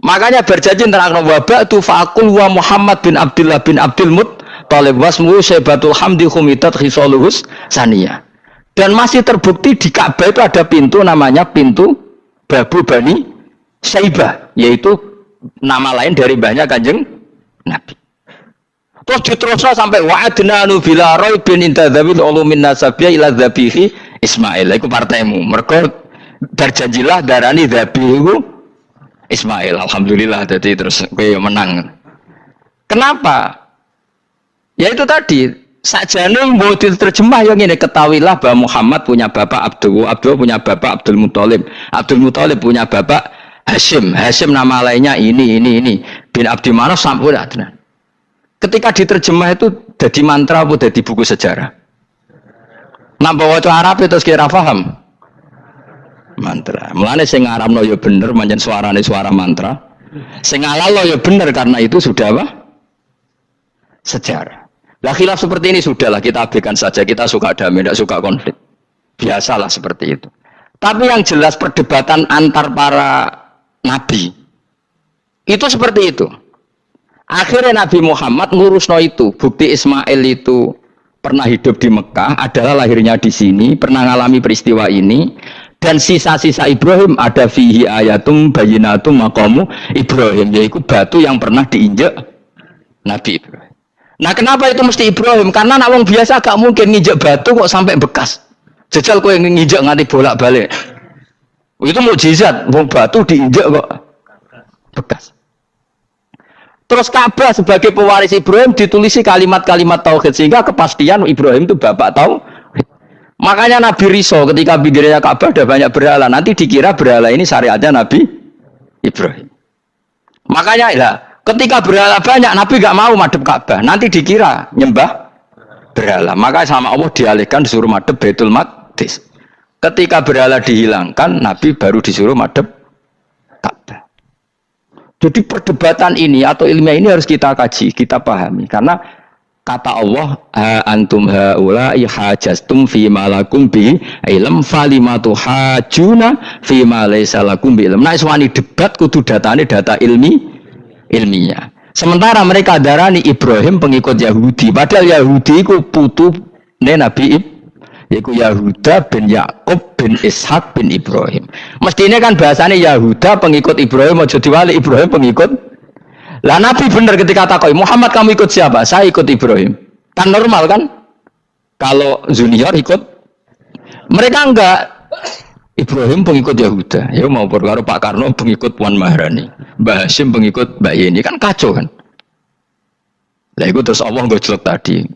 Makanya berjanji nerangkan wa ba'du fa aqul wa Muhammad bin Abdillah bin Abdul Muttalib wasmu Syaibatul Hamdi khumitat khisaluhus saniyah. Dan masih terbukti di Ka'bah itu ada pintu namanya pintu Babu Bani Syaibah, yaitu nama lain dari mbahnya Kanjeng Nabi. Terus diterusnya sampai wa'adnanu bila raibin intadzabil ulumin nasabiyah ila dzabihi Ismail. Iku partaimu. Mergo berjanjilah darani dzabihu Ismail. Alhamdulillah jadi terus kowe menang. Kenapa? Ya itu tadi sajane mau diterjemah yang ini ketahuilah bahwa Muhammad punya bapak Abdul punya bapak Abdul Muthalib punya bapak Hashim nama lainnya ini bin Abdi Manaf sampai Adnan. Ketika diterjemah itu jadi mantra apa jadi buku sejarah? Nambah waca Arab itu kira paham? Mantra. Mulane sing ngaramno ya bener pancen suarane suara mantra. Sing ngalalo ya bener karena itu sudah apa? Sejarah. Lah khilaf seperti ini sudahlah kita abaikan saja, kita suka damai, tidak suka konflik. Biasalah seperti itu. Tapi yang jelas perdebatan antar para nabi itu seperti itu. Akhirnya Nabi Muhammad ngurusno itu. Bukti Ismail itu pernah hidup di Mekah, adalah lahirnya di sini, pernah mengalami peristiwa ini. Dan sisa-sisa Ibrahim ada fihi ayatum bayinatum maqamu Ibrahim, yaitu batu yang pernah diinjak Nabi Ibrahim. Nah kenapa itu mesti Ibrahim? Karena nak wong biasa gak mungkin nginjek batu kok sampai bekas. Jajal kowe nginjek nganti bolak-balik. Itu mukjizat, wong batu diinjek kok bekas. Terus Ka'bah sebagai pewaris Ibrahim ditulisi kalimat-kalimat tauhid sehingga kepastian Ibrahim itu bapak tauhid. Makanya Nabi Riso ketika pinggirnya Ka'bah ada banyak berhala, nanti dikira berhala ini syariatnya Nabi Ibrahim. Makanya lah ketika berhala banyak Nabi gak mau madhep Ka'bah, nanti dikira nyembah berhala. Maka sama Allah dialihkan disuruh madhep Baitul Maqdis. Ketika berhala dihilangkan, Nabi baru disuruh madhep Ka'bah. Jadi perdebatan ini atau ilmiah ini harus kita kaji, kita pahami. Karena kata Allah, antum haula'i hajastum fima lakum bi ilm falimatu hajuna fima laysa lakum bi ilm. Nah, iswani debat kudu datane data ilmiah. Sementara mereka darani Ibrahim pengikut Yahudi, padahal Yahudi itu putu Nabi Ibrahim, yaitu Yahuda bin Yakub bin Ishak bin Ibrahim. Mestinya kan bahasanya Yahuda pengikut Ibrahim, mau jadi wali Ibrahim pengikut. Lah Nabi benar ketika takoi Muhammad kamu ikut siapa? Saya ikut Ibrahim. Kan normal kan? Kalau junior ikut, mereka enggak. Ibrahim pengikut Yahuda. Ya mau perkara Pak Karno pengikut Puan Maharani, Mbah Hashim pengikut Mbak Yeni, kan kacau kan? Lah itu terus Allah nggak jelek tadi.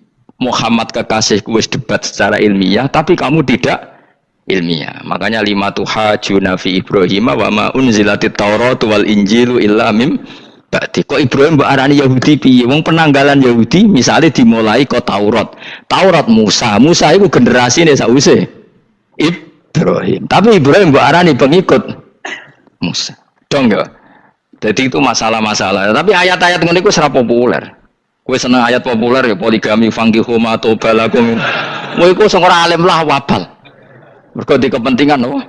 Muhammad kekasihku wis debat secara ilmiah, tapi kamu tidak ilmiah. Makanya lima tuhajuna fi Ibrahim wa ma unzilatit Taurat wal Injilu illa mim ba'di. Kok Ibrahim mbok arani Yahudi piye? Wong penanggalan Yahudi misalnya dimulai kok Taurat. Taurat Musa. Musa iku generasine sause Ibrahim. Tapi Ibrahim mbok arani pengikut Musa. Dong enggak? Jadi itu masalah-masalah. Tapi ayat-ayat ngene iku ora populer. Kowe seneng ayat populer ya poligami fangihu ma tobalakum. Kowe iku sing ora alim lah wabal. Mergo di kepentingan apa?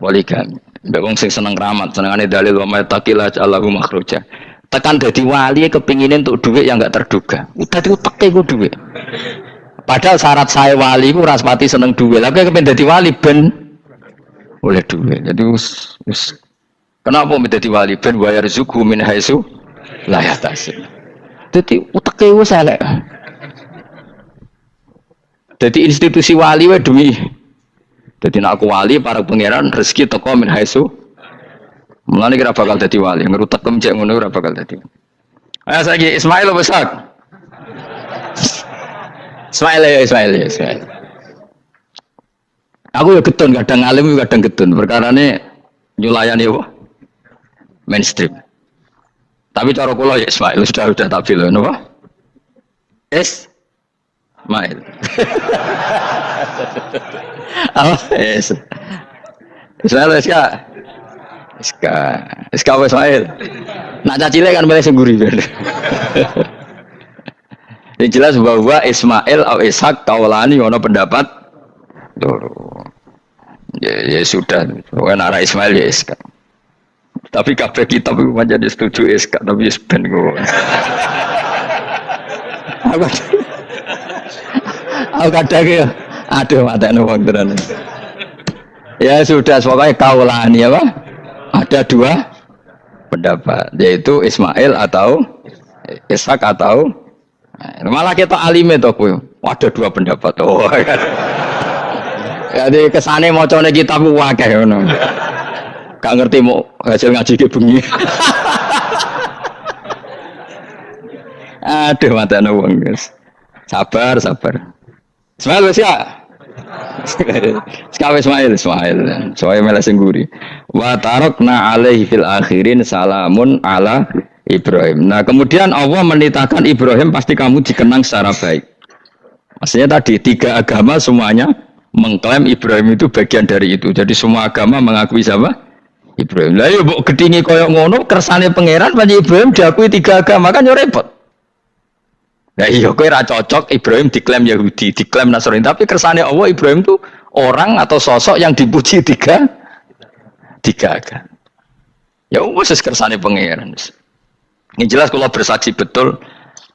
Poligami. Mbak wong sing seneng keramat, senengane dalil wa may taqilla ja'alahu makhraja. Tekan dadi wali kepingin untuk duit yang enggak terduga. Udah diuteke ku duit. Padahal syarat saya wali ku ora pati seneng duit. Tapi kepen dadi wali ben oleh duit. Jadi wis kenapa menjadi wali ben wa yarzuqhu min haitsu la yahtasib. Dadi uteke wis elek. Dadi institusi wali wae duwi. Dadi nek aku wali para pangeran rezeki teko min haitsu. Mulane kira bakal dadi wali, ngerutek kemjek ngono ora bakal dadi. Ayo saiki Ismail apa Ishak? Ismail. Aku ya getun kadang alim kadang getun. Perkarane nyulayani apa? Mainstream. Tapi cara kula ya Ismail sudah tak bilang napa? Ismail. Ismail Iska Ismail. Nak cacile kan milih sing guri. Yang jelas bahwa Ismail atau Ishak kaulani ono pendapat loro. Ya sudah, pokoknya arah Ismail ya Ishak. Tapi kabeh kitab itu menjadi setuju Ishak, tapi ben kok. Aku kadang ya, aduh matane wong tenan. Ya sudah, pokoknya kaulani apa? Ada dua pendapat, yaitu Ismail atau Ishak atau malah kita alime to kowe. Ada dua pendapat. Oh kan. Jadi kesane macane kitab akeh ngono. Gak ngerti mau hasil ngaji ke bengi. Aduh matane wong, guys. Sabar. Ismail wis ya. Sekawe Ismail. Soale mele sing guri. Wa tarakna alaihi fil akhirin salamun ala Ibrahim. Nah, kemudian Allah menitahkan Ibrahim pasti kamu dikenang secara baik. Maksudnya tadi tiga agama semuanya mengklaim Ibrahim itu bagian dari itu. Jadi semua agama mengakui siapa? Ibrahim. Lah yo mbok gedhingi kaya ngono kersane pangeran panjenengan Ibrahim diakui tiga agama kan yo repot. Lah iya kowe ra cocok Ibrahim diklaim Yahudi, diklaim Nasrani, tapi kersane Allah Ibrahim itu orang atau sosok yang dipuji tiga agama. Ya wis kersane pangeran. Ini jelas kalau bersaksi betul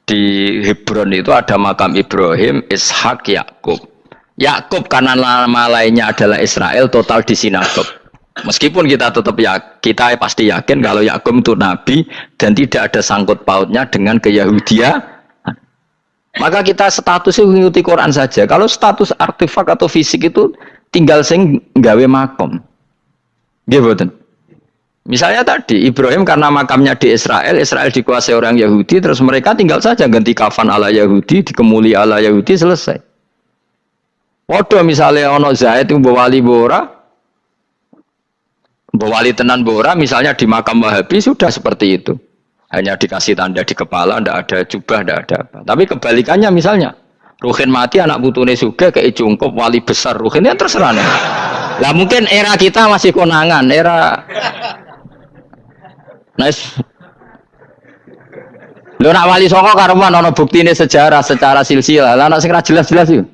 di Hebron itu ada makam Ibrahim, Ishak, Yakub. Yakub karena nama lainnya adalah Israel, total di sinagog. Meskipun kita tetap kita pasti yakin kalau Yakub itu nabi dan tidak ada sangkut pautnya dengan keyahudian. Maka kita statusnya mengikuti Quran saja. Kalau status artefak atau fisik itu tinggal sing gawe makom. Gitu. Misalnya tadi Ibrahim karena makamnya di Israel dikuasai orang Yahudi, terus mereka tinggal saja ganti kafan ala Yahudi, dikemuli ala Yahudi, selesai. Waduh misalnya ono Zaid itu wali bora, wali tenan bora, misalnya di makam Wahabi sudah seperti itu, hanya dikasih tanda di kepala, ndak ada jubah, ndak ada apa. Tapi kebalikannya misalnya Ruhin mati anak putune suga kayak cungkup wali besar Ruhin ya terserah nih. Lah mungkin era kita masih konangan, era nice. Lho nak wali songo karuan ana buktine sejarah secara silsilah. Lah nak sing ra jelas-jelas yo.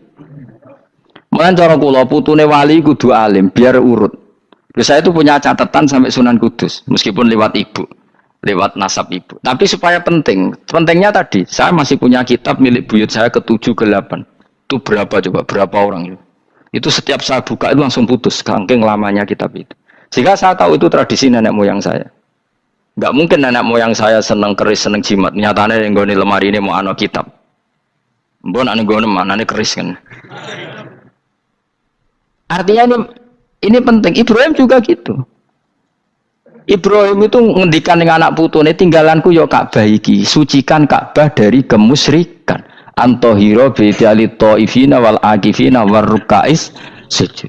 Mulane cara kula putune wali kudu alim biar urut. Saya itu punya catatan sampai Sunan Kudus meskipun lewat ibu, lewat nasab ibu. Tapi supaya pentingnya tadi saya masih punya kitab milik buyut saya ke-7 ke-8. Itu berapa coba? Berapa orang itu setiap saya buka itu langsung putus saking lamanya kitab itu. Sehingga saya tahu itu tradisi nenek moyang saya. Enggak mungkin nenek moyang saya seneng keris, seneng jimat. Nyatanya yang goni lemari ini mau ano kitab. Mbon ane goni mana ane keris kan. Artinya ini penting. Ibrahim juga gitu. Ibrahim itu ngendikan dengan anak putune tinggalanku yo Ka'bah iki, sucikan Ka'bah dari kemusyrikan. Antohiro bidali ta'ifina wal akifina war rukais sujud.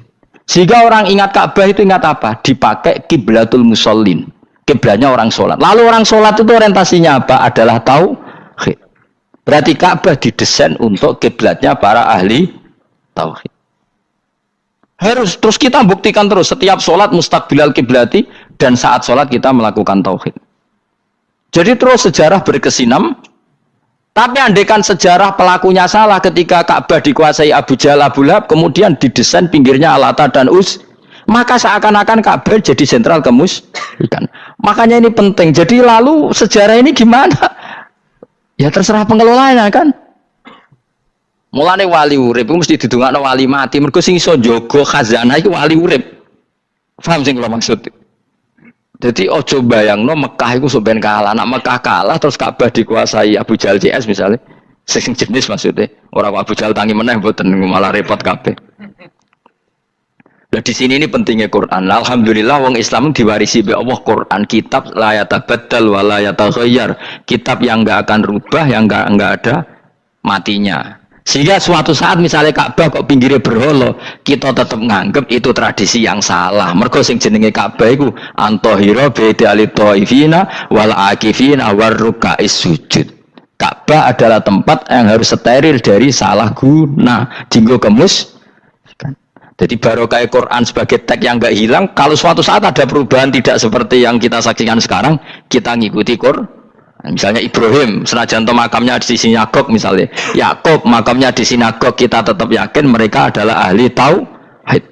Sehingga orang ingat Ka'bah itu ingat apa? Dipakai kiblatul musallin. Kiblatnya orang sholat. Lalu orang sholat itu orientasinya apa? Adalah tauhid. Berarti Ka'bah didesain untuk kiblatnya para ahli tauhid. Harus terus kita buktikan terus setiap sholat mustaqbilal kiblati dan saat sholat kita melakukan tauhid. Jadi terus sejarah berkesinam. Tapi andaikan sejarah pelakunya salah ketika Ka'bah dikuasai Abu Jahal Abu Lahab, kemudian didesain pinggirnya Al-Ata dan Uz, maka seakan-akan Ka'bah jadi sentral kemusyrikan. Makanya ini penting. Jadi lalu sejarah ini gimana? Ya terserah pengelolanya kan. Mulane wali urip iku mesti didongakno wali mati. Mergo sing iso njaga khazanah iku wali urip. Paham sing kula maksud? Jadi ojo bayangno Mekah itu sampean kalah, nak Mekah kalah terus Ka'bah dikuasai Abu Jahal CS misalnya, sing jenis maksudnya, orang Abu Jahal tangi meneh mboten malah repot kabeh. Nah di sini ini pentingnya Quran. Alhamdulillah wong Islam diwarisi oleh Allah Quran, kitab la yatabaddal wa la yatakhayyar, kitab yang enggak akan rubah, yang enggak ada matinya. Sehingga suatu saat misalnya Ka'bah kok pinggirnya berhala, kita tetap nganggep itu tradisi yang salah. Mergo sing jenenge Ka'bah iku antahira bidali thaifina wal akifina warruka'is sujud. Ka'bah adalah tempat yang harus steril dari salah guna, dinggo kemus. Jadi barokah Quran sebagai teks yang enggak hilang, kalau suatu saat ada perubahan tidak seperti yang kita saksikan sekarang, kita ngikuti Quran. Misalnya Ibrahim, senajan to makamnya di sinagog misalnya, Yakub makamnya di sinagog, kita tetap yakin mereka adalah ahli tauhid.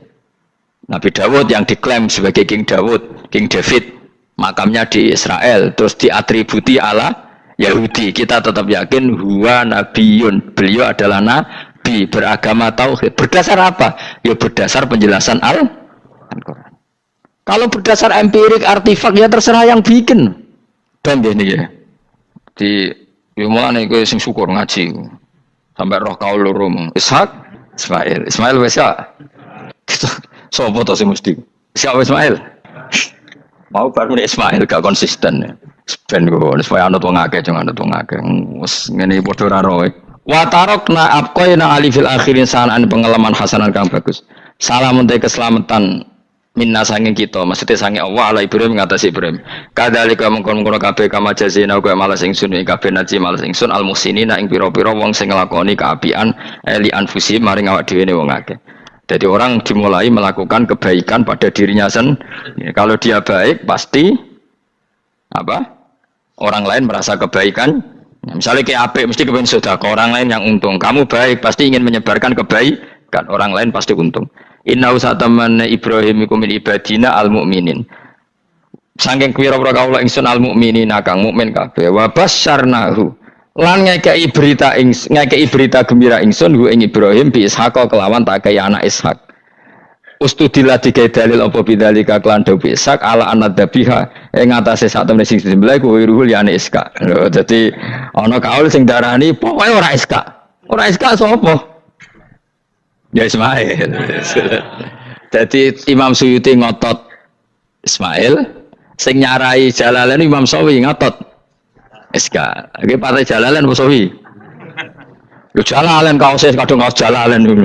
Nabi Dawud yang diklaim sebagai King Dawud, King David, makamnya di Israel, terus diatributi ala Yahudi, kita tetap yakin huwa nabiyun, beliau adalah nabi beragama tauhid. Berdasar apa? Ya berdasar penjelasan Al-Quran. Kalau berdasar empirik artifak ya terserah yang bikin. Dan ini ya. Di mulane kowe sing syukur ngaji sampai roh kaul loro Ishak Ismail wis ya sapa to sing mesti siapa Ismail mau baru Ismail gak konsisten ben kok supaya anut wong akeh jangan anut wong akeh wis ngene padha ora roe wa tarakna abqaina ali fil akhirin sanan pengalaman hasanan kang bagus salam untuk keselamatan minna sanging kita maksudnya sanging Allah ala Ibrahim ngatasi Ibrahim kadhalika mengkon-mengkon kabeh kama jazina kaya malas ingsun ing kabeh naji malas ingsun al muhsinina ing pira-pira wong sing nglakoni kaapian li anfusi maring awak dhewe wong akeh. Jadi orang dimulai melakukan kebaikan pada dirinya sendiri. Kalau dia baik pasti apa? Orang lain merasa kebaikan. Misalnya kayak apik mesti kepengin sedekah, orang lain yang untung. Kamu baik pasti ingin menyebarkan kebaikan, orang lain pasti untung. Inna usataman Ibrahim iku min ibadina al-mu'minin. Saking pira-pira kaula ingsun al-mu'minin kang mukmin kabeh. Wa basyarnahu. Lan ngekeki berita gembira ingsun hu ing Ibrahim bi Ishaq kelawan tak kaya anak Ishaq. Ustudillah dikai dalil apa bidzalika klan do bi Ishaq ala anadzabiha ing atase sak temene sing disembelih kuwi ruhul ya anak Ishaq. Dadi ana kaul sing darani pokoke ora Ishaq. Ora Ishaq sapa? Ya Ismail. Jadi Imam Suyuti ngotot Ismail, sing nyarai Jalalain Imam Sawi ngotot Iska. Iki partai Jalalain apa Sawi? Yo Jalalain kaose kadung kaos Jalalain dulu.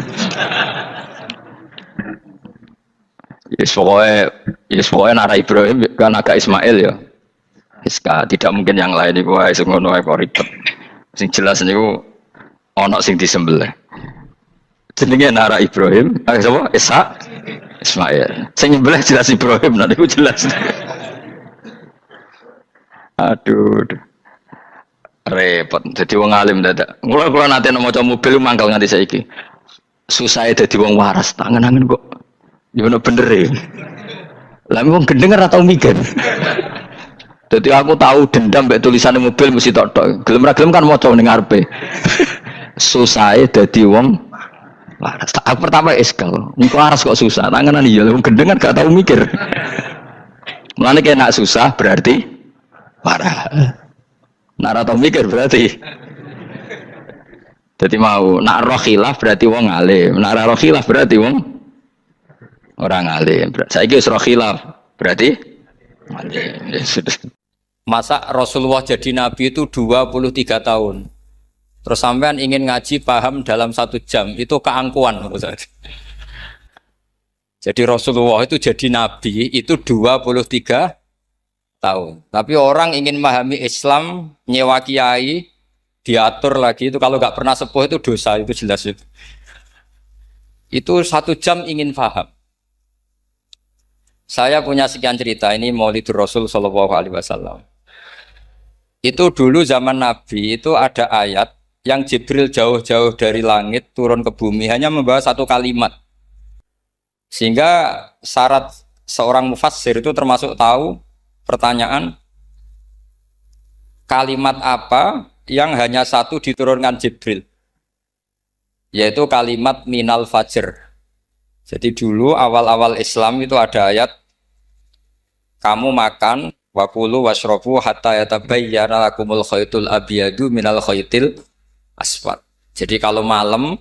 Yes pokoke nara Ibrahim kan agak Ismail ya. Iska tidak mungkin yang lain iku wae sing ngono wae kok ribet. Sing jelas niku ana sing disembelih. Jenenge nara Ibrahim, sapa? Ishak, Ismail. Sing nyembelih jelas Ibrahim, nanti ku jelas. Aduh. Repot. Jadi wong alim dadak. Kula nate maca mobil mangkal nganti saiki. Susah dadi wong waras, tangan-tangan kok. Ya bener e. Lah wong gendeng ora tau mikir. Jadi aku tahu dendam mbek tulisan mobil mesti tok-tok. Gelem ra gelem kan maca ning ngarepe. Susah dadi wong waras. Aku pertama iskal, engko waras kok susah. Tanganan iya, wong gendeng kan gak tau mikir. Mulane kena susah berarti waras. Nak ora tau mikir berarti. Jadi mau nak roh khilaf berarti wong alim, nak ora roh khilaf berarti wong orang alim. Saiki wis roh khilaf berarti alim. Masa Rasulullah jadi nabi itu 23 tahun. Terus sampean ingin ngaji paham dalam 1 jam, itu keangkuhan. Jadi Rasulullah itu jadi nabi itu 23 tahun. Tapi orang ingin memahami Islam, nyewa kiai, diatur lagi itu kalau nggak pernah sepuh itu dosa, itu jelas itu. Itu 1 jam ingin paham. Saya punya sekian cerita ini Maulidur Rasul Shallallahu Alaihi Wasallam. Itu dulu zaman Nabi itu ada ayat yang Jibril jauh-jauh dari langit turun ke bumi hanya membawa 1 kalimat. Sehingga syarat seorang mufassir itu termasuk tahu pertanyaan kalimat apa yang hanya 1 diturunkan Jibril, yaitu kalimat minal fajr. Jadi dulu awal-awal Islam itu ada ayat kamu makan wakulu washrobu hatta yatabayyana lakumul khaytul abyadu minal khaytil aswad. Jadi kalau malam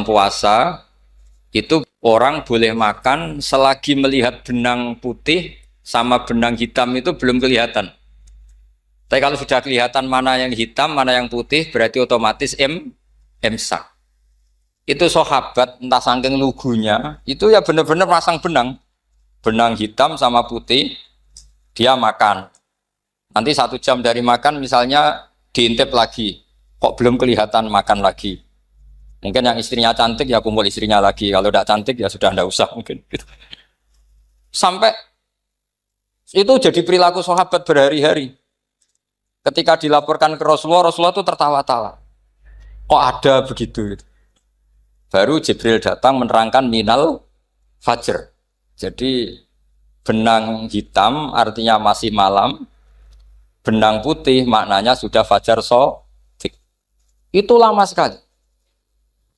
puasa itu orang boleh makan selagi melihat benang putih sama benang hitam itu belum kelihatan. Tapi kalau sudah kelihatan mana yang hitam, mana yang putih, berarti otomatis imsak. Itu sahabat entah saking lugunya, itu ya benar-benar pasang benang hitam sama putih, dia makan. Nanti 1 jam dari makan misalnya diintip lagi, kok belum kelihatan makan lagi. Mungkin yang istrinya cantik ya kumpul istrinya lagi, kalau tidak cantik ya sudah tidak usah mungkin. Sampai itu jadi perilaku sahabat berhari-hari. Ketika dilaporkan ke Rasulullah, Rasulullah itu tertawa-tawa. Kok ada begitu? Baru Jibril datang menerangkan minal fajr. Jadi benang hitam artinya masih malam, benang putih maknanya sudah fajar shadiq. Itu lama sekali.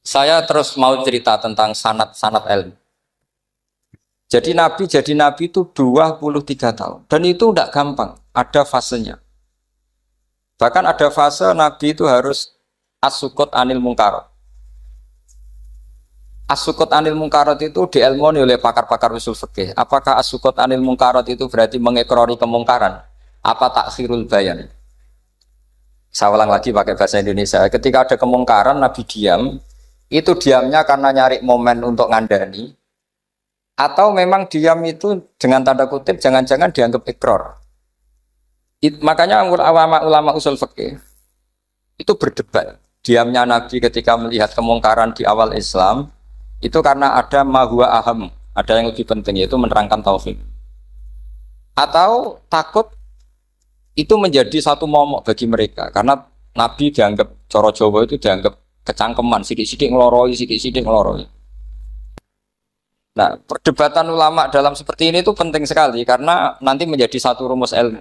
Saya terus mau cerita tentang sanad ilmu. Jadi Nabi itu 23 tahun. Dan itu tidak gampang, ada fasenya. Bahkan ada fase Nabi itu harus as-sukut anil mungkarat. As-sukut anil mungkarat itu diilmoni oleh pakar-pakar usul fikih. Apakah as-sukut anil mungkarat itu berarti mengekrori kemungkaran? Apa takhirul bayan? Saya ulang lagi pakai bahasa Indonesia. Ketika ada kemungkaran, Nabi diam. Itu diamnya karena nyari momen untuk ngandani. Atau memang diam itu dengan tanda kutip jangan-jangan dianggap ikrar. Makanya ulama usul fikih itu berdebat. Diamnya Nabi ketika melihat kemungkaran di awal Islam itu karena ada ma huwa aham, ada yang lebih penting yaitu menerangkan tauhid. Atau takut itu menjadi satu momok bagi mereka karena Nabi dianggap coro Jawa itu dianggap kecangkeman, sidik-sidik ngeloroi. Nah, perdebatan ulama dalam seperti ini itu penting sekali karena nanti menjadi satu rumus ilmu.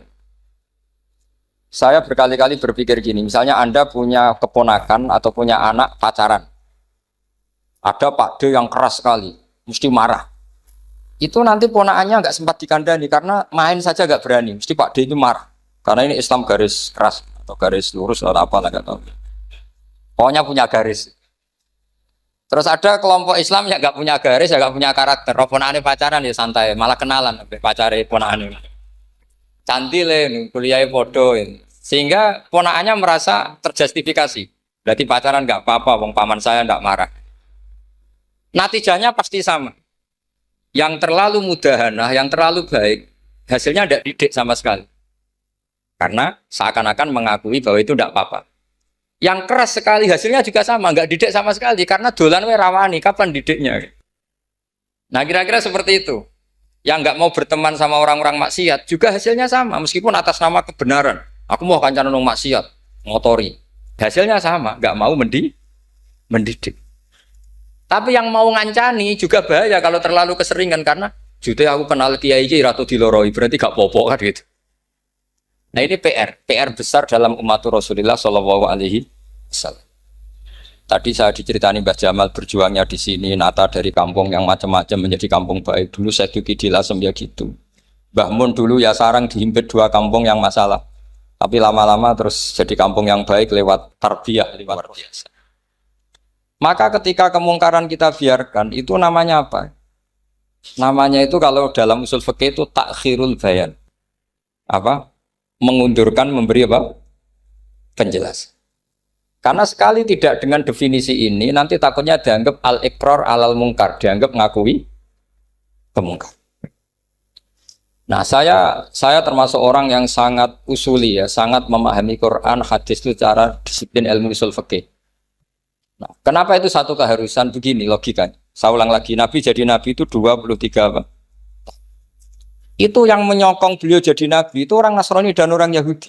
Saya berkali-kali berpikir gini, misalnya Anda punya keponakan atau punya anak pacaran. Ada Pak D yang keras sekali, mesti marah. Itu nanti ponakannya nggak sempat dikandani karena main saja nggak berani, mesti Pak D itu marah. Karena ini Islam garis keras atau garis lurus atau apa lah nggak tahu. Pokoknya punya garis. Terus ada kelompok Islam yang nggak punya garis, ya nggak punya karakter. Ponakannya pacaran ya santai, malah kenalan pacarnya ponakannya. Cantik kuliah podo, sehingga ponakannya merasa terjustifikasi. Berarti pacaran nggak apa-apa, wong paman saya nggak marah. Natijahnya pasti sama. Yang terlalu mudahanah, yang terlalu baik, hasilnya tidak didik sama sekali. Karena seakan-akan mengakui bahwa itu tidak apa-apa. Yang keras sekali hasilnya juga sama, nggak didik sama sekali. Karena dolan we rawani, kapan didiknya? Nah kira-kira seperti itu. Yang nggak mau berteman sama orang-orang maksiat juga hasilnya sama, meskipun atas nama kebenaran. Aku mau kancanan nang maksiat, ngotori. Hasilnya sama, nggak mau mendidik. Tapi yang mau ngancani juga bahaya kalau terlalu keseringan karena jute aku kenal kiai iki ratu diloroi, berarti gak popo kan gitu. Nah ini PR besar dalam umat Rasulullah Shallallahu Alaihi Wasallam. Tadi saya diceritani Mbah Jamal berjuangnya di sini, nata dari kampung yang macam-macam menjadi kampung baik. Dulu saya Duki di Lasem ya gitu. Mbah Mun dulu ya sarang dihimpit 2 kampung yang masalah. Tapi lama-lama terus jadi kampung yang baik lewat tarbiyah, lewat biasa. Maka ketika kemungkaran kita biarkan, itu namanya apa? Namanya itu kalau dalam usul fikih itu takhirul bayan. Apa? Mengundurkan memberi apa? Penjelasan. Karena sekali tidak dengan definisi ini, nanti takutnya dianggap al-iqrar alal mungkar, dianggap ngakui kemungkaran. Nah, saya termasuk orang yang sangat usuli ya, sangat memahami Quran, hadis itu secara disiplin ilmu usul fikih. Nah, kenapa itu satu keharusan begini logikanya? Saya ulang lagi, Nabi jadi Nabi itu 23 apa? Itu yang menyokong beliau jadi Nabi itu orang Nasrani dan orang Yahudi.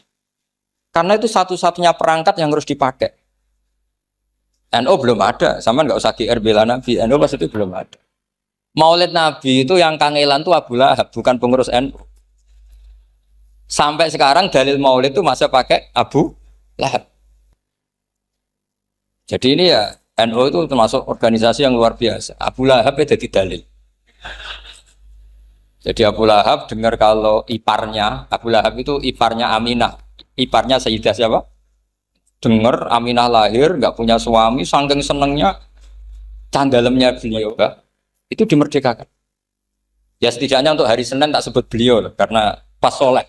Karena itu satu-satunya perangkat yang harus dipakai. NU belum ada, sama nggak usah GR bela Nabi, NU pas itu belum ada. Maulid Nabi itu yang kangelan itu Abu Lahab, bukan pengurus NU. Sampai sekarang dalil Maulid itu masih pakai Abu Lahab. Jadi ini ya NU itu termasuk organisasi yang luar biasa. Abu Lahab itu jadi dalil. Jadi Abu Lahab dengar kalau iparnya, Abu Lahab itu iparnya Aminah, iparnya Sayyidah siapa? Dengar Aminah lahir, nggak punya suami, saking senengnya canggalemnya beliau, itu dimerdekakan. Ya setidaknya untuk hari Senin tak sebut beliau loh, karena pas soleh.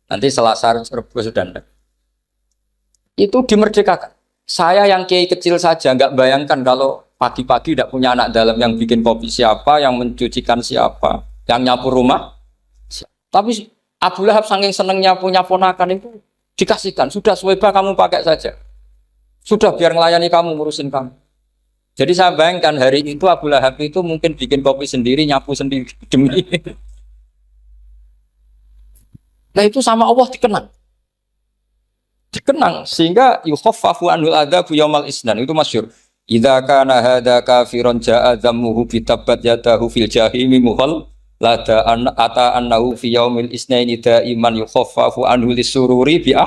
Nanti Selasa Rabu sudah ada. Itu dimerdekakan. Saya yang kiai kecil saja nggak bayangkan kalau pagi-pagi tidak punya anak dalam yang bikin kopi siapa, yang mencucikan siapa, yang nyapu rumah. Tapi Abu Lahab saking senengnya punya ponakan itu dikasihkan. Sudah Suwaiba kamu pakai saja. Sudah biar melayani kamu, ngurusin kamu. Jadi saya bayangkan hari itu Abu Lahab itu mungkin bikin kopi sendiri, nyapu sendiri demi. Nah itu sama Allah dikenang sehingga yukhaffafu anhul adzabu yaumal isnan itu masyhur. Idza kana hadza kafiron jaa dhammuhu bi tabbat yadahu fil jahimi muhal lada ata annahu fi yaumil isnaini daiman yukhaffafu anhu lisururi bi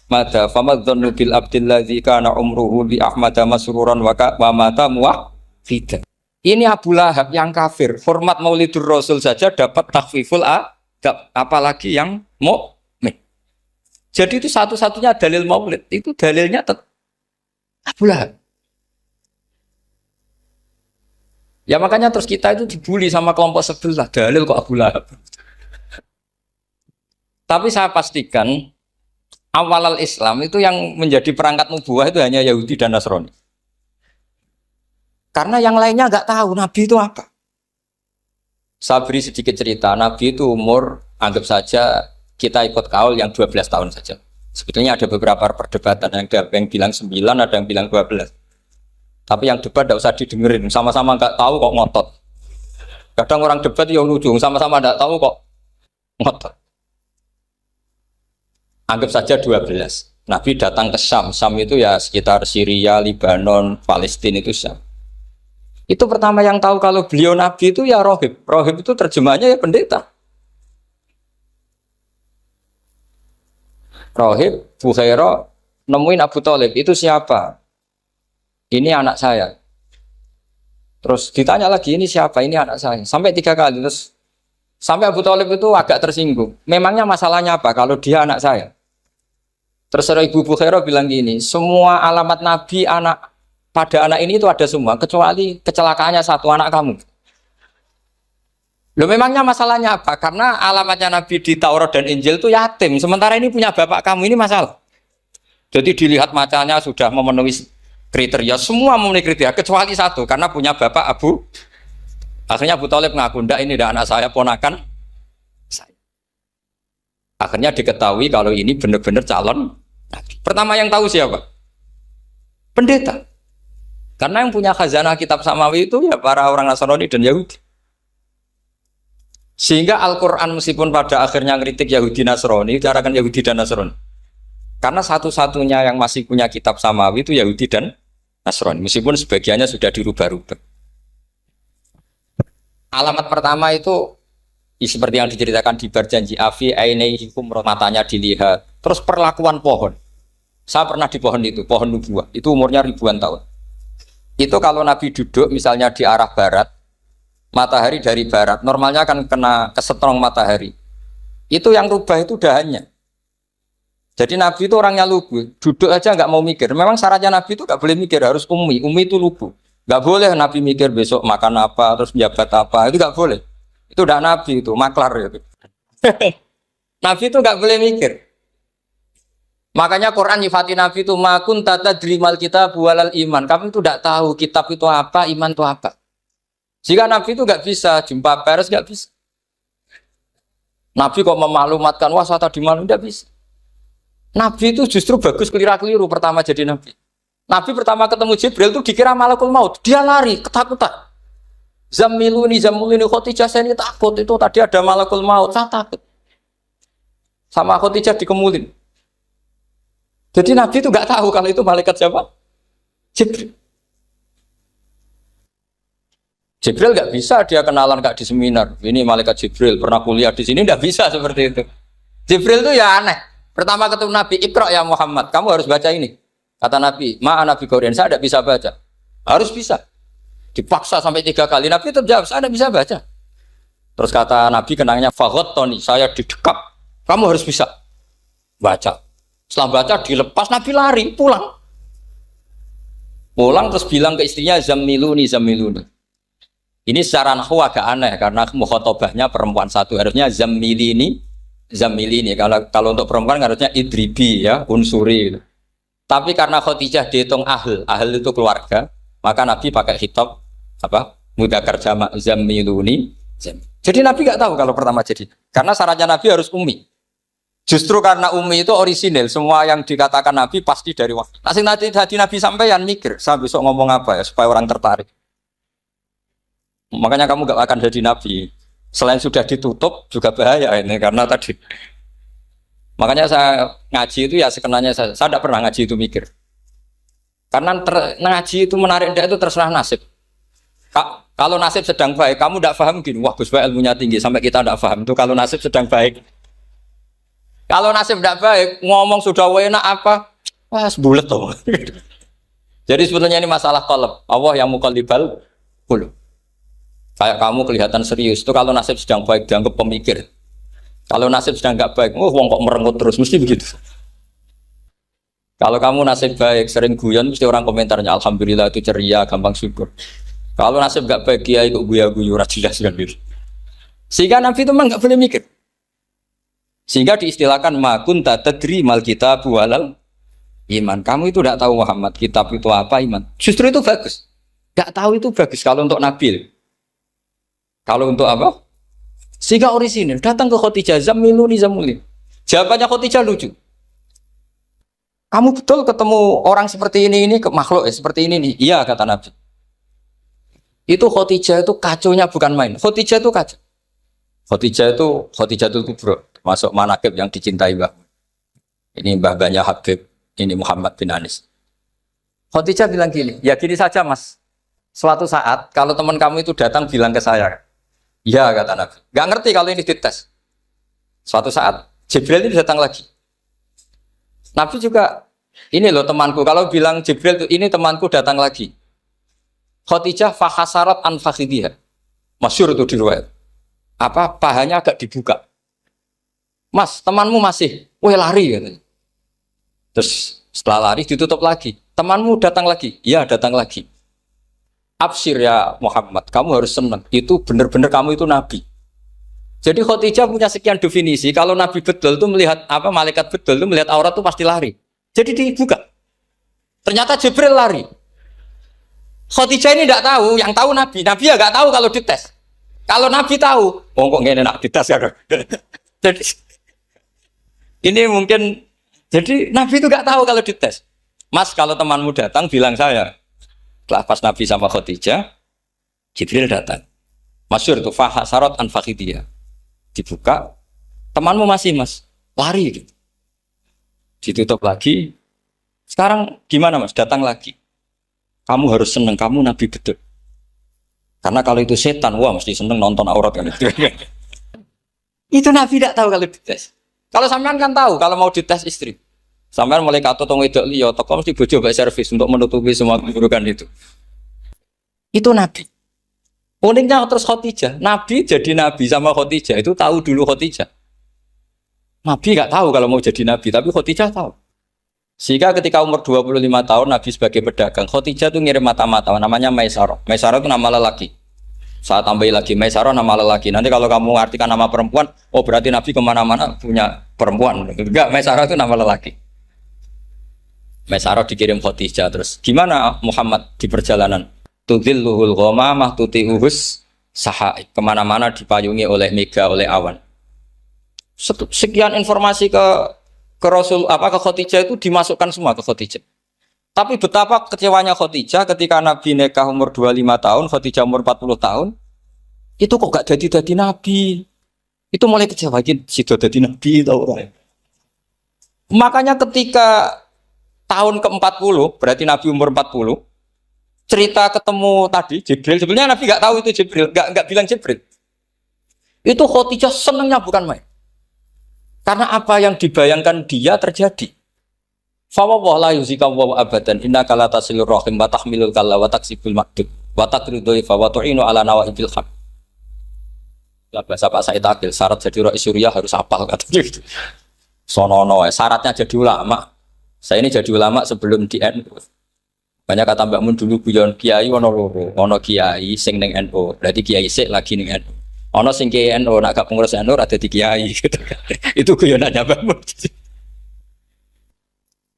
mata famadzannu bil abdil ladzi kana umruhu bi ahmada masruran wa mata muwahhida. Ini Abu Lahab yang kafir, hormat Maulidur Rasul saja dapat takhfiful adab, apalagi yang mukmin. Jadi itu satu-satunya dalil Maulid, itu dalilnya Abu Lahab. Ya makanya terus kita itu dibully sama kelompok sebelah, dalil kok Abu Lahab. Tapi saya pastikan awal Islam itu yang menjadi perangkat nubuah itu hanya Yahudi dan Nasrani. Karena yang lainnya nggak tahu Nabi itu apa. Saya beri sedikit cerita, Nabi itu umur, anggap saja kita ikut kaul yang 12 tahun saja. Sebetulnya ada beberapa perdebatan, yang bilang 9, ada yang bilang 12. Tapi yang debat tidak usah didengerin, sama-sama nggak tahu kok ngotot. Kadang orang debat yang lucu, sama-sama nggak tahu kok ngotot. Anggap saja 12. Nabi datang ke Syam. Syam itu ya sekitar Syria, Lebanon, Palestina itu Syam. Itu pertama yang tahu kalau beliau Nabi itu ya rohib. Rohib itu terjemahnya ya pendeta. Rohib, Bukhaira, nemuin Abu Thalib. Itu siapa? Ini anak saya. Terus ditanya lagi, ini siapa? Ini anak saya. Sampai 3 kali. Terus sampai Abu Thalib itu agak tersinggung. Memangnya masalahnya apa kalau dia anak saya? Terus Ibu Bukhaira bilang gini, semua alamat Nabi pada anak ini itu ada semua, kecuali kecelakaannya satu, anak kamu. Loh memangnya masalahnya apa? Karena alamatnya Nabi di Taurat dan Injil itu yatim, sementara ini punya bapak kamu, ini masalah. Jadi dilihat macanya sudah memenuhi kriteria, semua memenuhi kriteria, kecuali satu, karena punya bapak Abu. Akhirnya Abu Thalib ngaku, ndak ini ndak anak saya, ponakan saya. Akhirnya diketahui kalau ini benar-benar calon Nabi. Pertama yang tahu siapa? Pendeta. Karena yang punya khazanah kitab samawi itu ya para orang Nasrani dan Yahudi. Sehingga Al-Quran meskipun pada akhirnya ngeritik Yahudi Nasrani, carakan Yahudi dan Nasrani. Karena satu-satunya yang masih punya kitab samawi itu Yahudi dan Nasrani. Meskipun sebagiannya sudah dirubah-rubah. Alamat pertama itu seperti yang diceritakan di berjanji afi ainaihikum, matanya dilihat. Terus perlakuan pohon. Saya pernah di pohon itu, pohon nubuah. Itu umurnya ribuan tahun. Itu kalau Nabi duduk misalnya di arah barat, matahari dari barat, normalnya akan kena kesetrong matahari. Itu yang rubah itu dahannya. Jadi Nabi itu orangnya lugu, duduk aja nggak mau mikir. Memang syaratnya Nabi itu nggak boleh mikir, harus ummi itu lugu. Nggak boleh Nabi mikir besok makan apa, terus menjabat apa, itu nggak boleh. Itu udah Nabi itu, maklar itu. Nabi itu nggak boleh mikir. Makanya Quran nyifati Nabi itu makun tata drimal kita bualal iman. Kamu itu tidak tahu kitab itu apa, iman itu apa. Jika Nabi itu nggak bisa jumpa pers, nggak bisa. Nabi kok memaklumatkan wah saya tadi malam, nggak bisa. Nabi itu justru bagus keliru pertama jadi Nabi. Nabi pertama ketemu Jibril itu dikira malakul maut, dia lari ketakutan. Zamiluni Khotijah, saya ini takut, itu tadi ada malakul maut, saya takut. Sama Khotijah dikemulin. Jadi Nabi itu nggak tahu kalau itu malaikat siapa? Jibril. Jibril nggak bisa dia kenalan nggak di seminar. Ini malaikat Jibril pernah kuliah di sini, nggak bisa seperti itu. Jibril itu ya aneh. Pertama ketemu Nabi, Iqra ya Muhammad, kamu harus baca ini. Kata Nabi, ma'ana Nabi Qur'an, saya tidak bisa baca. Harus bisa. Dipaksa sampai 3 kali, Nabi tetap jawab, saya tidak bisa baca. Terus kata Nabi kenangnya, Tony, saya didekap, kamu harus bisa baca. Setelah baca dilepas, Nabi lari, pulang. Pulang terus bilang ke istrinya, Zamiluni. Ini secara nahwu agak aneh, karena mukhotobahnya perempuan satu, harusnya Zamilini. Kalau untuk perempuan harusnya idribi ya, unsuri gitu. Tapi karena Khadijah dihitung ahl itu keluarga, maka Nabi pakai khitab mudzakkar jamak Zamiluni. Jadi Nabi nggak tahu kalau pertama jadi, karena syaratnya Nabi harus ummi. Justru karena ummi itu orisinil, semua yang dikatakan Nabi pasti dari wahyu. Nanti Nabi sampeyan mikir, saya besok ngomong apa ya supaya orang tertarik. Makanya kamu nggak akan jadi Nabi. Selain sudah ditutup juga bahaya ini karena tadi. Makanya saya ngaji itu ya sekenanya saya tidak pernah ngaji itu mikir. Karena ngaji itu menarik itu terserah nasib. Kalau nasib sedang baik, kamu tidak paham gini, wah Gus Baik ilmunya tinggi sampai kita tidak paham itu kalau nasib sedang baik. Kalau nasib tidak baik, ngomong sudah enak apa, wah sebulet tuh. Jadi sebetulnya ini masalah qalb. Allah yang muqallibal qulub. Kayak kamu kelihatan serius, itu kalau nasib sedang baik dianggap pemikir. Kalau nasib sedang nggak baik, wong kok merengut terus, mesti begitu. Kalau kamu nasib baik, sering guyon, mesti orang komentarnya, alhamdulillah itu ceria, gampang syukur. Kalau nasib nggak baik, kiai kok guya-guyu, jelas kan gitu. Sehingga Nabi itu memang nggak boleh mikir. Sehingga diistilahkan makun tadri mal kitab walal iman. Kamu itu tidak tahu Muhammad, kitab itu apa, iman. Justru itu bagus. Nggak tahu itu bagus kalau untuk Nabi. Kalau untuk apa? Sehingga orisinil datang ke Khadijah, Zamiluni. Jawabannya Khadijah lucu. Kamu betul ketemu orang seperti ini ke makhluk seperti ini nih. Iya kata Nabi. Itu Khadijah itu kacaunya bukan main. Khadijah itu kacau. Khadijatul Kubra, masuk manaqib yang dicintai Mbah. Ini mbah-mbahnya Habib, ini Muhammad bin Anis. Khadijah bilang gini, ya gini saja Mas. Suatu saat kalau teman kamu itu datang bilang ke saya, iya kata Nabi. Gak ngerti kalau ini dites. Suatu saat Jibril itu datang lagi. Nabi juga, ini loh temanku. Kalau bilang Jibril itu ini temanku datang lagi. Khadijah fahasarat an fakhidiyah. Masyhur itu di riwayat. Pahanya agak dibuka. Mas, temanmu masih, lari katanya. Terus setelah lari ditutup lagi. Temanmu datang lagi. Iya datang lagi. Absyir ya Muhammad, kamu harus senang. Itu benar-benar kamu itu Nabi. Jadi Khadijah punya sekian definisi. Kalau Nabi betul itu melihat malaikat betul itu melihat aurat itu pasti lari. Jadi dibuka. Ternyata Jibril lari. Khadijah ini tidak tahu, yang tahu Nabi. Nabi ya nggak tahu kalau dites. Kalau Nabi tahu, kok nggak enak dites ya. Jadi ini mungkin. Jadi Nabi itu nggak tahu kalau dites. Mas, kalau temanmu datang bilang saya. Setelah pas Nabi sama Khadijah, Jibril datang. Masyhur itu fahasarat an fakhidiyah. Dibuka, temanmu masih Mas, lari gitu. Ditutup lagi. Sekarang gimana Mas? Datang lagi. Kamu harus senang, kamu Nabi betul. Karena kalau itu setan, wah mesti seneng nonton aurat kan itu. Itu Nabi tidak tahu kalau dites. Kalau sampean kan tahu kalau mau dites istri. Sampai mulai kata tong wedok liya toko mesti bojo mbak servis untuk menutupi semua keburukan itu. Itu Nabi. Uniknya terus Khadijah, Nabi jadi Nabi sama Khadijah itu tahu dulu Khadijah. Nabi nggak tahu kalau mau jadi Nabi, tapi Khadijah tahu. Sehingga ketika umur 25 tahun Nabi sebagai pedagang, Khadijah itu ngirim mata-mata namanya Maisarah. Maisarah itu nama lelaki. Saya tambahin lagi Maisarah nama lelaki. Nanti kalau kamu artikan nama perempuan, oh berarti Nabi kemana-mana punya perempuan. Enggak, Maisarah itu nama lelaki. Maisarah dikirim Khadijah. Terus gimana Muhammad di perjalanan? Tudhilluhul ghamamah tuti'uhus sahaib. Kemana-mana dipayungi oleh mega, oleh awan. Sekian informasi ke Rasul ke Khadijah itu dimasukkan semua ke Khadijah. Tapi betapa kecewanya Khadijah ketika Nabi nikah umur 25 tahun, Khadijah umur 40 tahun. Itu kok gak jadi nabi. Itu mulai kecewa sido jadi nabi tau orang. Makanya ketika tahun ke-40, berarti Nabi umur 40, cerita ketemu tadi Jibril, sebenarnya Nabi gak tahu itu Jibril, gak bilang Jibril. Itu Khadijah senangnya bukan main. Karena apa yang dibayangkan dia terjadi. Fa wa la yuzika wa abadan innaka la tasilur rahim wa tahmilul kalla wa taksibul maqdud wa taqridu fa wa tu'inu ala nawaibil haq. Lah bahasa Pak Said Akil, syarat jadi rais Suriah harus hafal katanya gitu. Sonono, syaratnya jadi ulama. Saya ini jadi ulama sebelum di NU. Banyak kata Mbak Mun dulu guyon kiai ono loro, ono kiai sing ning NU, berarti kiai sik lagi ning NU. Ono sing kiai NU nak gak pengurus NU ada di kiai gitu. Itu guyonannya Mbak Mun.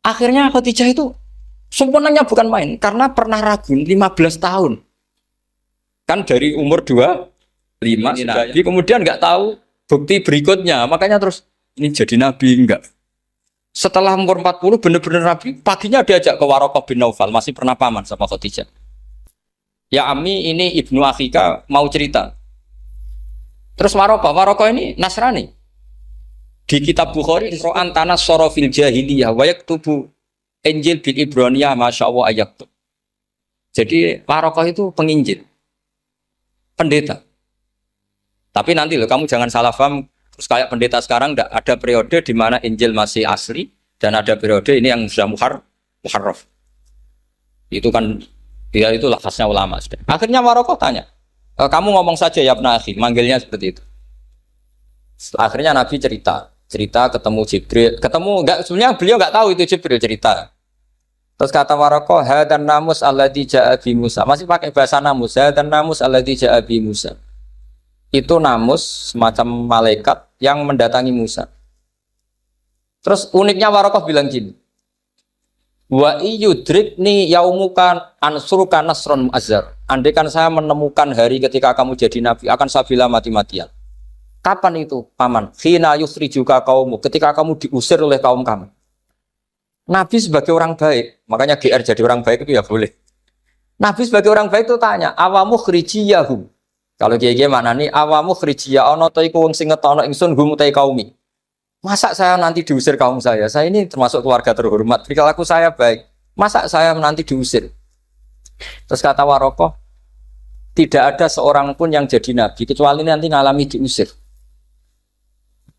Akhirnya Khadijah itu sempurnanya bukan main karena pernah ragu 15 tahun. Kan dari umur 25 Nabi, kemudian nggak tahu bukti berikutnya, makanya terus ini jadi Nabi enggak. Setelah umur 40 benar-benar Nabi, paginya diajak ke Waraqah bin Naufal, masih pernah paman sama Khadijah. Ya Ami, ini Ibnu Akhika mau cerita. Terus Waraqah ini Nasrani. Di kitab Bukhari Ro'an tanah sorofil jahiliyah wa yaktubu Injil bil Ibraniyah masya Allah ayaktub. Jadi Waraqah itu penginjil, pendeta. Tapi nanti loh kamu jangan salah paham. Terus kayak pendeta sekarang ada periode di mana Injil masih asli dan ada periode ini yang sudah muharraf. Itu kan dia itulah khasnya ulama. Akhirnya Waraqah tanya, kamu ngomong saja ya Ibnu Akhi, manggilnya seperti itu. Akhirnya Nabi cerita ketemu Jibril, sebenarnya beliau nggak tahu itu Jibril cerita. Terus kata Waraqah, hadan namus alladzi ja'a bi Musa. Masih pakai bahasa namus, hadan namus alladzi ja'a bi Musa. Itu namus semacam malaikat yang mendatangi Musa. Terus uniknya Waraqah bilang gini, wa iyudrikni yaumukan ansuruka nasron mu'azzar. Andaikan saya menemukan hari ketika kamu jadi nabi, akan saya bila mati-matian. Kapan itu, paman? Khina yusrijuka kaumu, ketika kamu diusir oleh kaum kamu. Nabi sebagai orang baik, makanya GR jadi orang baik itu ya boleh. Nabi sebagai orang baik itu tanya, awamu khrijiyahum. Kalau kiai-kiai maknani awamu khrijiyah ana ta iku wong sing ngetono ingsun hum utai kaumi. Masa saya nanti diusir kaum saya? Saya ini termasuk keluarga terhormat. Perilaku saya baik. Masa saya nanti diusir? Terus kata Waraqah, tidak ada seorang pun yang jadi nabi kecuali nanti ngalami diusir.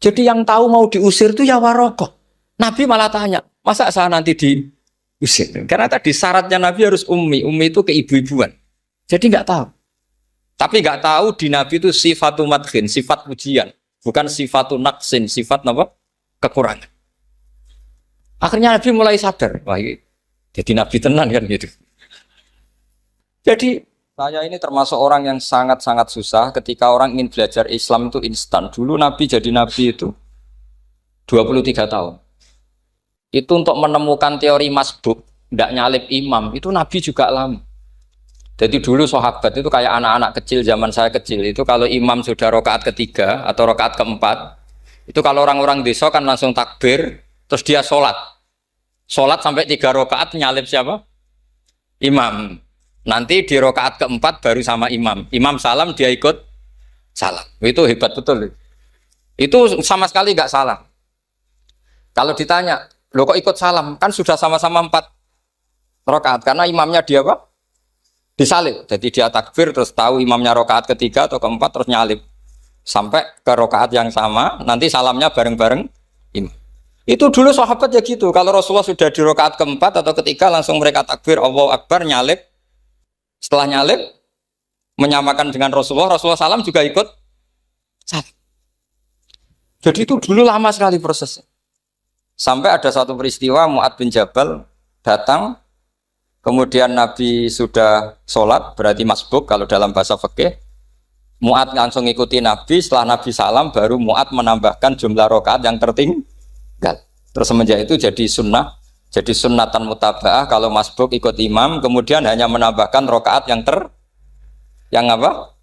Jadi yang tahu mau diusir itu ya Waraqah. Nabi malah tanya, masa saya nanti diusir? Karena tadi syaratnya Nabi harus ummi. Ummi itu keibu-ibuan. Jadi nggak tahu. Tapi nggak tahu di Nabi itu sifatu madkhin, sifat pujian, bukan sifatu naqsin, sifat apa? Kekurangan. Akhirnya Nabi mulai sadar, wah jadi Nabi tenan kan gitu. Jadi saya ini termasuk orang yang sangat-sangat susah ketika orang ingin belajar Islam itu instan. Dulu Nabi jadi Nabi itu 23 tahun. Itu untuk menemukan teori masbuk, tidak nyalip imam, itu Nabi juga lama. Jadi dulu sahabat itu kayak anak-anak kecil zaman saya kecil itu kalau imam sudah rakaat ketiga atau rakaat keempat itu kalau orang-orang desa kan langsung takbir terus dia sholat sampai 3 rakaat nyalip siapa? Imam. Nanti di rakaat keempat baru sama imam salam dia ikut salam. Itu hebat betul. Itu sama sekali nggak salah. Kalau ditanya, lo kok ikut salam? Kan sudah sama-sama 4 rakaat karena imamnya dia apa? Disalib, jadi dia takbir terus tahu imamnya rakaat ketiga atau keempat terus nyalip sampai ke rakaat yang sama, nanti salamnya bareng-bareng imam. Itu dulu sahabat ya gitu. Kalau Rasulullah sudah di rakaat keempat atau ketiga langsung mereka takbir Allahu Akbar nyalip. Setelah nyalip menyamakan dengan Rasulullah salam juga ikut salam. Jadi itu dulu lama sekali prosesnya. Sampai ada satu peristiwa Mu'ad bin Jabal datang. Kemudian Nabi sudah sholat, berarti masbuk kalau dalam bahasa fikih. Mu'ad langsung ikuti Nabi, setelah Nabi salam baru Mu'ad menambahkan jumlah rakaat yang tertinggal. Terus semenjak itu jadi sunnah Jadi sunnatan mutabaah kalau masbuk ikut imam, kemudian hanya menambahkan rokaat yang apa?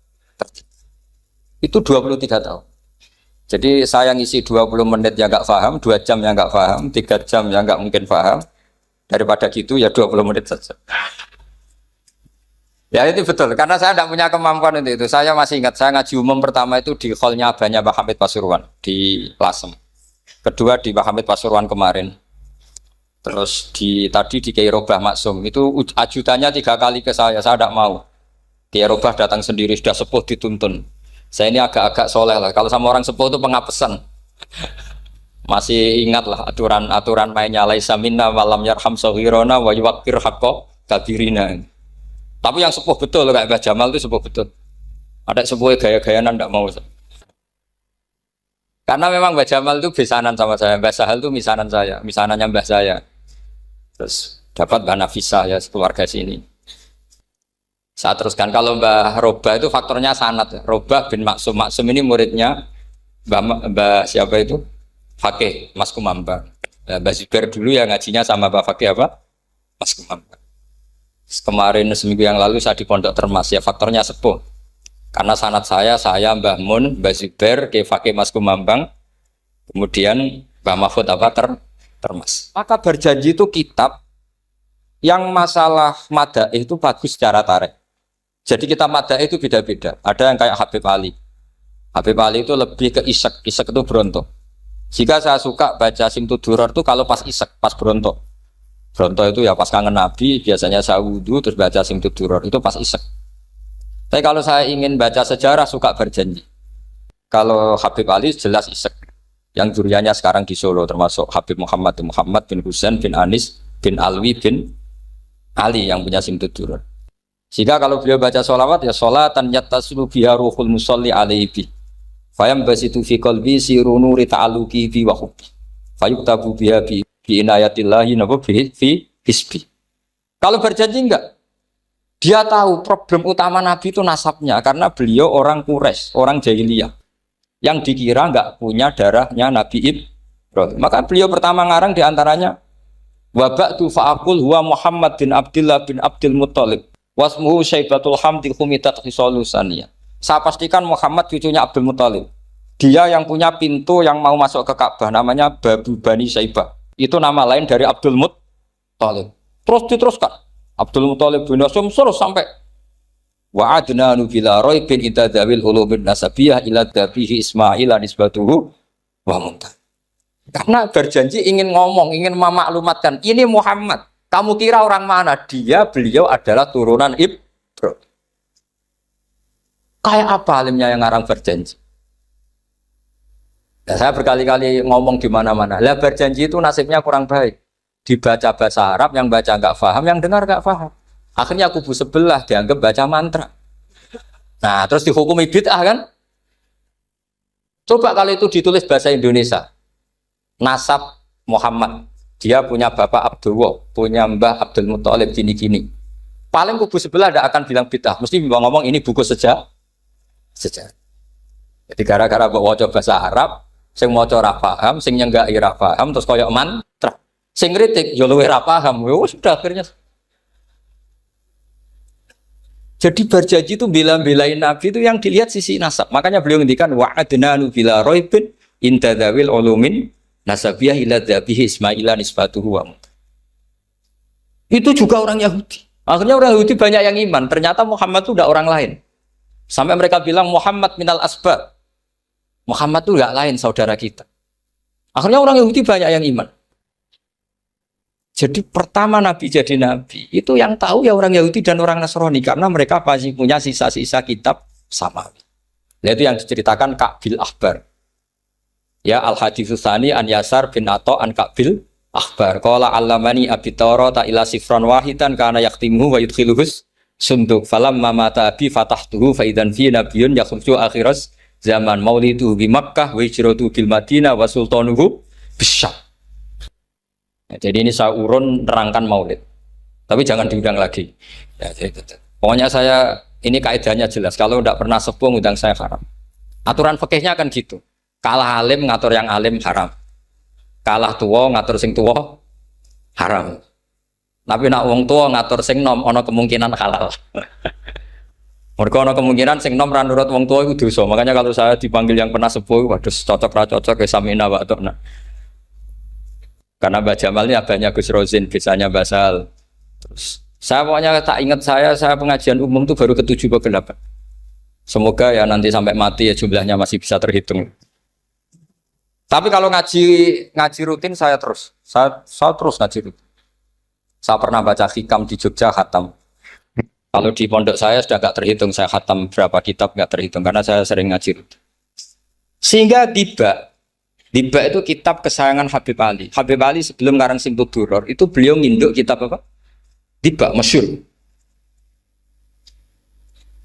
Itu 23 tahun. Jadi saya ngisi 20 menit yang nggak paham, 2 jam yang nggak paham, 3 jam yang nggak mungkin paham. Daripada gitu ya 20 menit saja. Ya itu betul, karena saya tidak punya kemampuan untuk itu. Saya masih ingat, saya ngaji umum pertama itu di hallnya abahnya Pak Hamid Pasuruan di Lasem. Kedua di Pak Hamid Pasuruan kemarin. Terus tadi di Kiai Robah Maksum, itu ajudannya 3 kali ke saya tidak mau. Kiai Robah datang sendiri, sudah sepuh dituntun. Saya ini agak-agak soleh lah, kalau sama orang sepuh itu pengapesan. Masih ingat lah aturan mainnya laisa minna walam yarham saghirana wa yuwaqqir haqqa kabirina. Tapi yang sepuh betul kayak Mbah Jamal itu sepuh betul. Ada sepuh gaya-gayaan tidak mau. Karena memang Mbah Jamal itu besanan sama saya, Mbah Sahal itu misanan saya, misanannya Mbah saya. Terus dapat Mbah Nafisah ya keluarga sini. Saya teruskan kalau Mbah Robah itu faktornya sanad. Robah bin Maksum, Maksum ini muridnya Mbah siapa itu? Fakih Mas Kumambang. Mbah Zubair dulu ya ngajinya sama Mbah Fakih apa? Mas Kumambang. Kemarin seminggu yang lalu saya di Pondok Termas ya faktornya sepuh. Karena sanad saya Mbah Mun, Mbah Zubair, Kiai Fakih Mas Kumambang, kemudian Mbah Mahfud apa Termas. Maka berjanji itu kitab yang masalah madaih itu bagus secara tarikh. Jadi kita madaih itu beda-beda. Ada yang kayak Habib Ali. Habib Ali itu lebih ke isek itu berontok. Jika saya suka baca Simtud Duror itu kalau pas isek, pas berontok. Bronto itu ya pas kangen Nabi, biasanya saya wudhu terus baca Simtud Duror, itu pas isek. Tapi kalau saya ingin baca sejarah suka berjanji. Kalau Habib Ali jelas isek. Yang duriannya sekarang di Solo termasuk Habib Muhammad bin Husain bin Anis bin Alwi bin Ali yang punya Simtud Duror. Jika kalau beliau baca sholawat ya sholatan yattasilu biha ruhul musolli alaihi fayam basitu fi qalbi sirunuri ta'aluki bi wa hubbi fayuktabu biha bi inayatillahi fi hisbi. Kalau berjanji enggak, dia tahu problem utama Nabi itu nasabnya karena beliau orang Quraisy, orang jahiliyah yang dikira enggak punya darahnya Nabi Ibrahim. Maka beliau pertama ngarang diantaranya wabatu fa'akul huwa Muhammad bin Abdullah bin Abdul Muttalib wasmuhu Syaibatul Hamdi Humidat Khisalusaniyah. Saya pastikan Muhammad cucunya Abdul Muttalib. Dia yang punya pintu yang mau masuk ke Ka'bah namanya Babu Bani Syaibah. Itu nama lain dari Abdul Muttalib. Terus diteruskan. Abdul Muttalib bin Hasyim terus sampai wa adnanu bila raibin idadzawil ulubin nasabiyah ila dabihi Ismail nisbatuhu wa muntah. Karena berjanji ingin ngomong, ingin memaklumatkan ini Muhammad. Kamu kira orang mana? Beliau adalah turunan Ibrahim. Kayak apa alimnya yang ngarang berjanji? Ya, saya berkali-kali ngomong di mana-mana. Lah berjanji itu nasibnya kurang baik. Dibaca bahasa Arab, yang baca nggak paham, yang dengar nggak paham. Akhirnya kubu sebelah dianggap baca mantra. Nah, terus dihukumi bid'ah kan? Coba kalau itu ditulis bahasa Indonesia. Nasab Muhammad. Dia punya bapak Abdullah, punya mbah Abdul Muttalib gini-gini. Paling kubu sebelah tidak akan bilang bid'ah. Mesti ngomong ini buku sejarah. Jadi gara-gara bawa bahasa Arab, sing maca ora paham, sing nyenggaki ora paham, terus koyo mantra. Sing kritik yo luwih ora paham. Sudah akhirnya. Jadi berjanji itu bela-belain Nabi itu yang dilihat sisi nasab. Makanya beliau ngendikan wa adnanu bila raibin intadawil ulumin nasabiyah ila dzabihi Ismaila nisbatuhu wa muntah. Itu juga orang Yahudi. Akhirnya orang Yahudi banyak yang iman. Ternyata Muhammad itu udah orang lain. Sampai mereka bilang Muhammad minal asbab. Muhammad itu enggak lain saudara kita. Akhirnya orang Yahudi banyak yang iman. Jadi pertama Nabi jadi Nabi itu yang tahu ya orang Yahudi dan orang Nasrani karena mereka pasti punya sisa-sisa kitab samawi. Nah, itu yang diceritakan Ka'bil Ahbar. Ya Al-Haditsus Tsani an Yasar bin Atha an Ka'bil Ahbar. Qala 'allamani Abi Tawrata ila sifran wahidan kana yaktimuhu wa yudkhiluhus sunduk falamma mata abi fatahtuhu fa idzan fi nabiyyun yakhruju akhiras zaman maulidu bi Makkah wa hijratu bil Madinah wa sultanuhu bisyam. Ya, jadi ini saya urun nerangkan maulid. Tapi jangan diundang lagi. Ya, jadi, pokoknya saya ini kaidahnya jelas. Kalau tidak pernah sepuh undang saya haram. Aturan fikihnya kan gitu. Kalah alim ngatur yang alim haram. Kalah tua ngatur sing tua haram. Tapi nak wong tua ngatur sing nom ana kemungkinan halal. Mereka ana kemungkinan sing nom ra nurut wong tua itu dosa. Makanya kalau saya dipanggil yang pernah sepuh, waduh cocok ra cocok ya samina wa atona. Karena Mbak Jamal ini abahnya Gus Rozin, biasanya Basal. Terus saya pokoknya tak ingat saya pengajian umum itu baru ke-7 ke 8. Semoga ya nanti sampai mati ya jumlahnya masih bisa terhitung. Tapi kalau ngaji rutin saya terus ngaji rutin. Saya pernah baca hikam di Jogja khatam. Kalau di pondok saya sudah nggak terhitung saya khatam berapa kitab nggak terhitung karena saya sering ngaji rutin. Sehingga tiba itu kitab kesayangan Habib Ali. Habib Ali sebelum ngarang Simtud Duror itu beliau nginduk kitab apa? Tiba masyhur.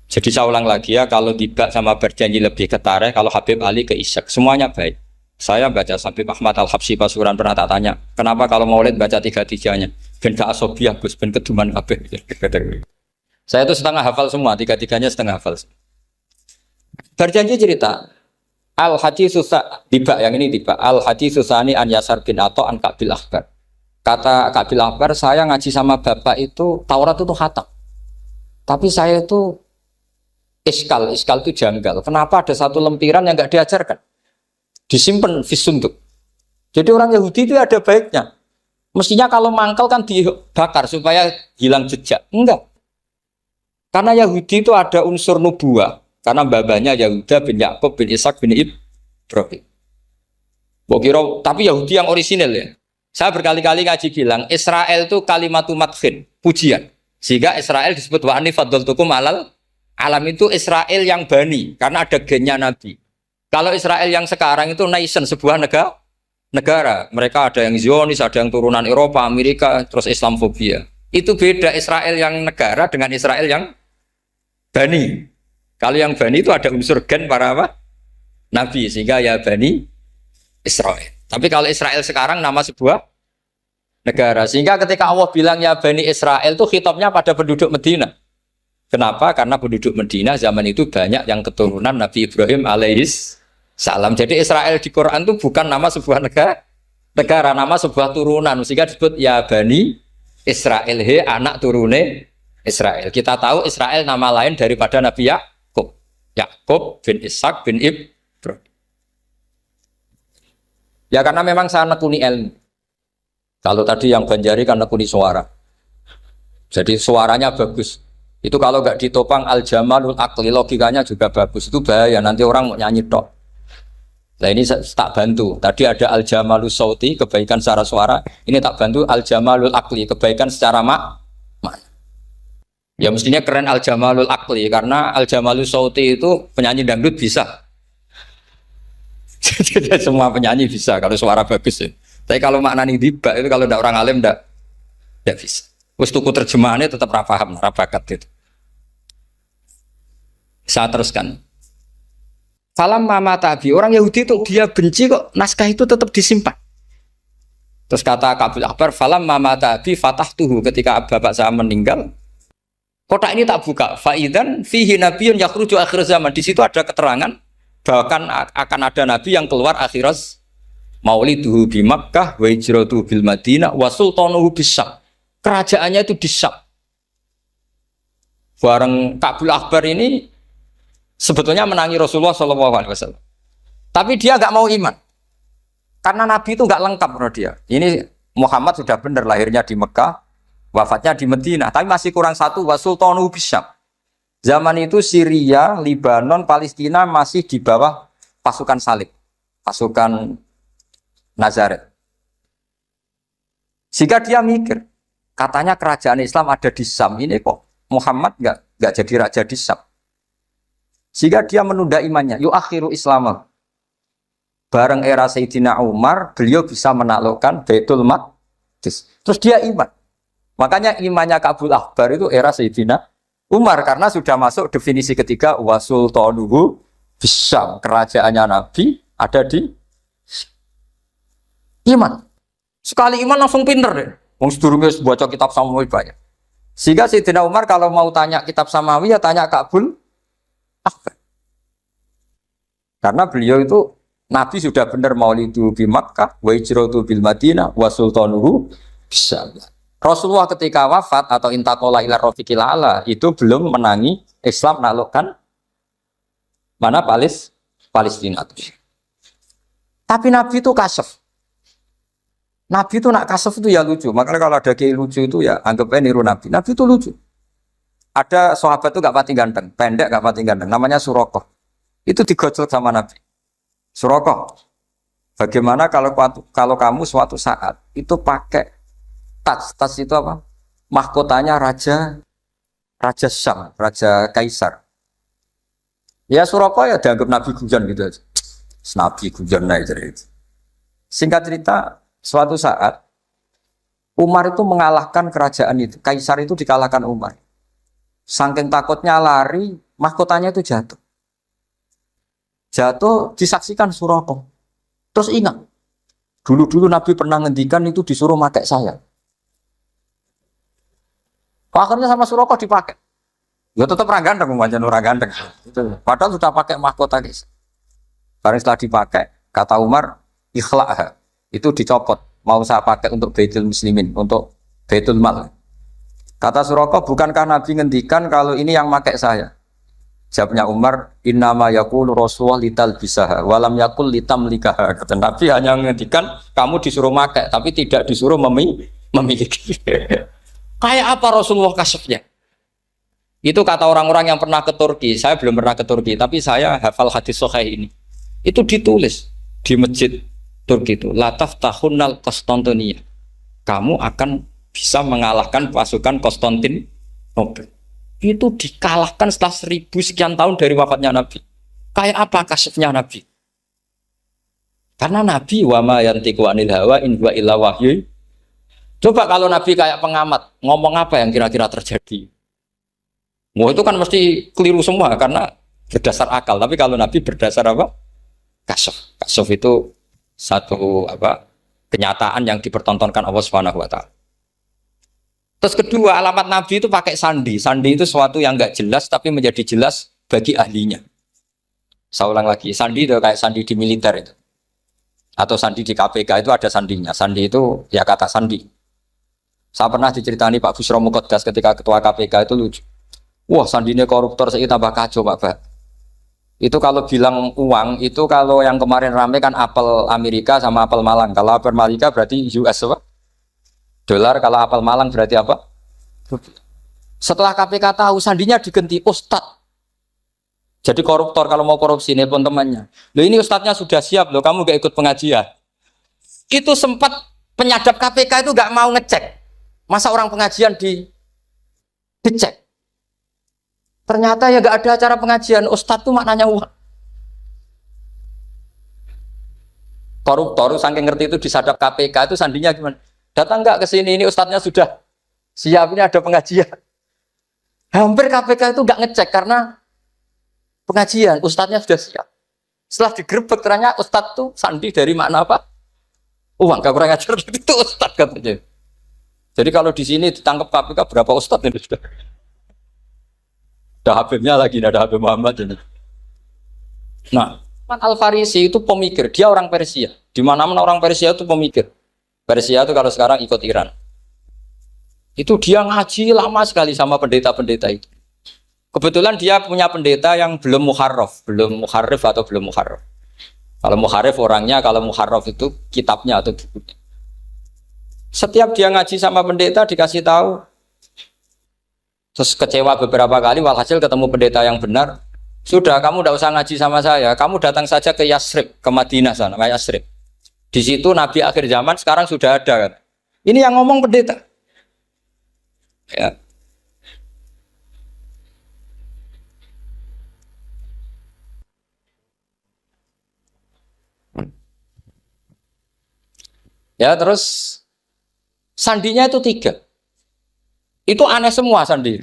Jadi saya ulang lagi ya, kalau Tiba sama Berjanji lebih ke tarikh, kalau Habib Ali ke Isyak, semuanya baik. Saya baca Habib Ahmad Al-Habsyi Pasuruan pernah tak tanya, kenapa kalau Maulid baca 3-3-nya? Ben gak asobiah Gus, ben keduman kabeh. Saya itu setengah hafal semua, 3-3-nya setengah hafal. Berjanji cerita, Al-Haditsu Tiba yang ini Tiba, Al-Haditsu Tsani an Yasar bin Atha an Kabil Akhbar. Kata Kabil Akhbar, saya ngaji sama bapak itu Taurat itu khatam. Tapi saya itu iskal itu janggal. Kenapa ada satu lempiran yang nggak diajarkan? Disimpan fisunduk. Jadi orang Yahudi itu ada baiknya. Mestinya kalau mangkal kan dibakar supaya hilang jejak. Enggak. Karena Yahudi itu ada unsur nubuah. Karena babanya Yahuda bin Yakub bin Ishak bin Ibrahim. Tapi Yahudi yang orisinal ya. Saya berkali-kali ngaji bilang Israel itu kalimatu madhin, pujian. Sehingga Israel disebut wa anni faddaltukum alal alam itu Israel yang bani karena ada gennya Nabi. Kalau Israel yang sekarang itu nation, sebuah negara. Mereka ada yang Zionis, ada yang turunan Eropa, Amerika, terus Islamfobia. Itu beda Israel yang negara dengan Israel yang bani. Kalau yang bani itu ada unsur gen para apa? Nabi, sehingga ya bani Israel. Tapi kalau Israel sekarang nama sebuah negara. Sehingga ketika Allah bilang ya bani Israel itu khitabnya pada penduduk Medina. Kenapa? Karena penduduk Medina zaman itu banyak yang keturunan Nabi Ibrahim alaihis salam. Jadi Israel di Quran itu bukan nama sebuah negara, nama sebuah turunan. Sehingga disebut ya Bani Israel, anak turune Israel. Kita tahu Israel nama lain daripada Nabi Yakub. Yakub bin Ishak bin Ibrahim. Ya karena memang saya nekuni ilmu. Kalau tadi yang Banjari kan nekuni suara. Jadi suaranya bagus. Itu kalau nggak ditopang al-jamalul akli, logikanya juga bagus. Itu bahaya, nanti orang mau nyanyi tok. Nah ini tak bantu. Tadi ada al-jamalul sauti, kebaikan secara suara. Ini tak bantu al-jamalul akli, kebaikan secara makna. Ya mestinya keren al-jamalul akli, karena al-jamalul sauti itu penyanyi dangdut bisa. Jadi semua penyanyi bisa, kalau suara bagus ya. Tapi kalau maknanya Tiba itu kalau tidak orang alim tidak bisa. Terus tuku terjemahannya tetap paham, bakat gitu. Saya teruskan. Falam mama tabi, orang Yahudi itu dia benci kok naskah itu tetap disimpan. Terus kata Kabil Akhbar, falam mama tabi fatah tuhu, ketika bapak saya meninggal, kotak ini tak buka. Faidan fihi nabiyun yakhruju akhir zaman. Di situ ada keterangan bahkan akan ada nabi yang keluar akhirat, mauliduhu bi Makkah wa hijratuhu bil Madinah wa sultanuhu bis-Syam. Kerajaannya itu di Syam. Bareng Kabil Akhbar ini sebetulnya menangi Rasulullah SAW. Tapi dia nggak mau iman. Karena Nabi itu nggak lengkap menurut dia. Ini Muhammad sudah benar lahirnya di Mekah, wafatnya di Madinah. Tapi masih kurang satu, wa sultanuhu bis-Syam. Zaman itu Syria, Lebanon, Palestina masih di bawah pasukan salib. Pasukan Nazaret. Sehingga dia mikir, katanya kerajaan Islam ada di Syam, ini kok Muhammad nggak jadi raja di Syam. Sehingga dia menunda imannya. Yu'akhiru Islamah. Bareng era Sayyidina Umar, beliau bisa menaklukkan Baitul Maqdis. Terus dia iman. Makanya imannya Kabil Akhbar itu era Sayyidina Umar, karena sudah masuk definisi ketiga wa sultanuhu bis-Syam. Kerajaannya Nabi ada di iman. Sekali iman langsung pinter deh. Wong sedurunge baca kitab Samawi banyak. Sehingga Sayyidina Umar kalau mau tanya kitab Samawi ya tanya Kabil Akhbar. Karena beliau itu Nabi sudah benar maulidu bi Makkah wa hijratu bil Madinah wa sultanuhu Bisa. Rasulullah ketika wafat atau intaqala ila rafiqil a'la itu belum menangi Islam menaklukkan mana Palestina. Tapi Nabi itu kasef. Nabi itu nak kasef itu ya lucu. Makanya kalau ada kiai lucu itu ya anggapnya niru Nabi. Nabi itu lucu. Ada sahabat itu gak pati ganteng, pendek gak pati ganteng. Namanya Surakoh. Itu digojol sama Nabi. Surakoh, bagaimana kalau kamu suatu saat itu pakai tas itu apa? Mahkotanya Raja Syam, Raja Kaisar. Ya Surakoh ya dianggap Nabi Gujan gitu aja. Nabi Gujan aja itu. Singkat cerita, suatu saat Umar itu mengalahkan kerajaan itu. Kaisar itu dikalahkan Umar. Saking takutnya lari, mahkotanya itu jatuh. Jatuh disaksikan Surakoh. Terus ingat, dulu Nabi pernah ngendikan itu disuruh pakai saya. Akhirnya sama Surakoh dipakai. Ya tetap orang ganteng, orang ganteng. Padahal sudah pakai mahkota guys. Barang setelah dipakai, kata Umar, ikhla'ha. Itu dicopot. Mau saya pakai untuk Baitul Muslimin, untuk Baitul Mal. Kata Surakoh, bukankah Nabi ngendikan kalau ini yang pakai saya? Jawabnya Umar, innama yaqulu Rasulullah lital bisaha, walam yaqul litamlikaha. Kata Nabi hanya ngendikan kamu disuruh pakai, tapi tidak disuruh memiliki. Kayak apa Rasulullah kasefnya? Itu kata orang-orang yang pernah ke Turki. Saya belum pernah ke Turki, tapi saya hafal hadis sahih ini. Itu ditulis di masjid Turki itu, lataf tahunnal Konstantinia. Kamu akan bisa mengalahkan pasukan Konstantinopel. Itu dikalahkan setelah 1000 sekian tahun dari wafatnya Nabi. Kayak apa kasifnya Nabi? Karena Nabi wa ma yantiqu anil hawa in huwa illa wahyu. Coba kalau Nabi kayak pengamat, ngomong apa yang kira-kira terjadi? Wah itu kan mesti keliru semua karena berdasar akal. Tapi kalau Nabi berdasar apa? Kasuf. Kasuf itu satu apa? Kenyataan yang dipertontonkan Allah Subhanahu wa taala. Terus kedua, alamat Nabi itu pakai sandi. Sandi itu sesuatu yang enggak jelas tapi menjadi jelas bagi ahlinya. Saya ulang lagi, sandi itu kayak sandi di militer itu. Atau sandi di KPK itu ada sandinya. Sandi itu ya kata sandi. Saya pernah diceritani Pak Busro Muqaddas ketika ketua KPK itu lucu. Wah, sandinya koruptor saya tambah kacau Pak. Itu kalau bilang uang, itu kalau yang kemarin rame kan apel Amerika sama apel Malang. Kalau apel Amerika berarti US apa? Dolar, kalau apel Malang berarti apa? Setelah KPK tahu, sandinya diganti Ustadz. Jadi koruptor kalau mau korupsi, nelpon temannya. Loh ini Ustadznya sudah siap loh, kamu gak ikut pengajian. Itu sempat penyadap KPK itu gak mau ngecek. Masa orang pengajian dicek? Ternyata ya gak ada acara pengajian, Ustadz tuh maknanya uang. Koruptor saking ngerti itu disadap KPK itu sandinya gimana? Datang nggak ke sini, ini Ustadznya sudah siap, ini ada pengajian. Hampir KPK itu nggak ngecek karena pengajian, Ustadznya sudah siap. Setelah digerebek ternyata Ustadz tuh sandi dari makna apa? Uang, gak kurang ajar itu Ustadz katanya. Jadi kalau di sini ditangkap KPK berapa Ustadz ini sudah? Ada Habibnya lagi, ada Habib Muhammad ini. Nah, Al-Farisi itu pemikir, dia orang Persia. Di mana-mana orang Persia itu pemikir. Persia itu kalau sekarang ikut Iran. Itu dia ngaji lama sekali sama pendeta-pendeta itu. Kebetulan dia punya pendeta yang belum muharraf, belum muharrif atau belum muharraf. Kalau muharrif orangnya, kalau muharraf itu kitabnya atau bukunya. Setiap dia ngaji sama pendeta dikasih tahu. Terus kecewa beberapa kali, walhasil ketemu pendeta yang benar. Sudah, kamu tidak usah ngaji sama saya. Kamu datang saja ke Yasrib, ke Madinah sana, ke Yasrib. Di situ Nabi akhir zaman sekarang sudah ada kan. Ini yang ngomong pendeta. Ya. Ya terus sandinya itu 3. Itu aneh semua sandi.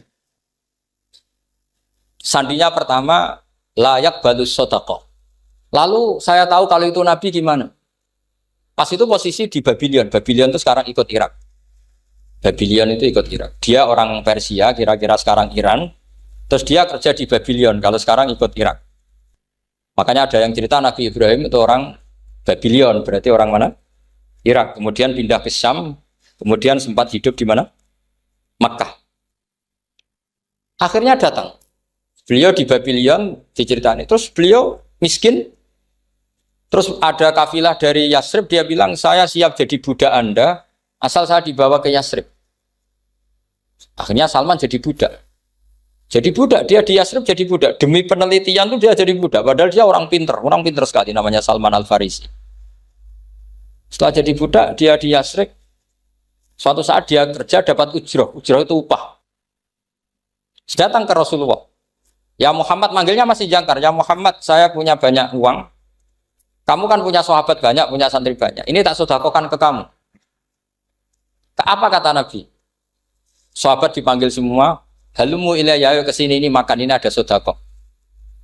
Sandinya pertama layak balus sodaqah. Lalu saya tahu kalau itu Nabi gimana. Pas itu posisi di Babylon. Babylon itu sekarang ikut Irak. Babylon itu ikut Irak. Dia orang Persia, kira-kira sekarang Iran. Terus dia kerja di Babylon, kalau sekarang ikut Irak. Makanya ada yang cerita Nabi Ibrahim itu orang Babylon, berarti orang mana? Irak. Kemudian pindah ke Syam, Kemudian sempat hidup di mana? Makkah. Akhirnya datang. Beliau di Babylon diceritain. Terus beliau miskin. Terus ada kafilah dari Yasrib, dia bilang, saya siap jadi budak Anda, asal saya dibawa ke Yasrib. Akhirnya Salman jadi budak. Jadi budak, dia di Yasrib jadi budak. Demi penelitian tuh dia jadi budak. Padahal dia orang pinter sekali, namanya Salman Al-Farisi. Setelah jadi budak, dia di Yasrib. Suatu saat dia kerja dapat ujroh itu upah. Datang ke Rasulullah. Ya Muhammad, manggilnya masih jangkar. Ya Muhammad, saya punya banyak uang. Kamu kan punya sahabat banyak, punya santri banyak. Ini tak sedekahkan ke kamu. Apa kata Nabi? Sahabat dipanggil semua. Halumu ilayya, ke sini ini makan, ini ada sedekah.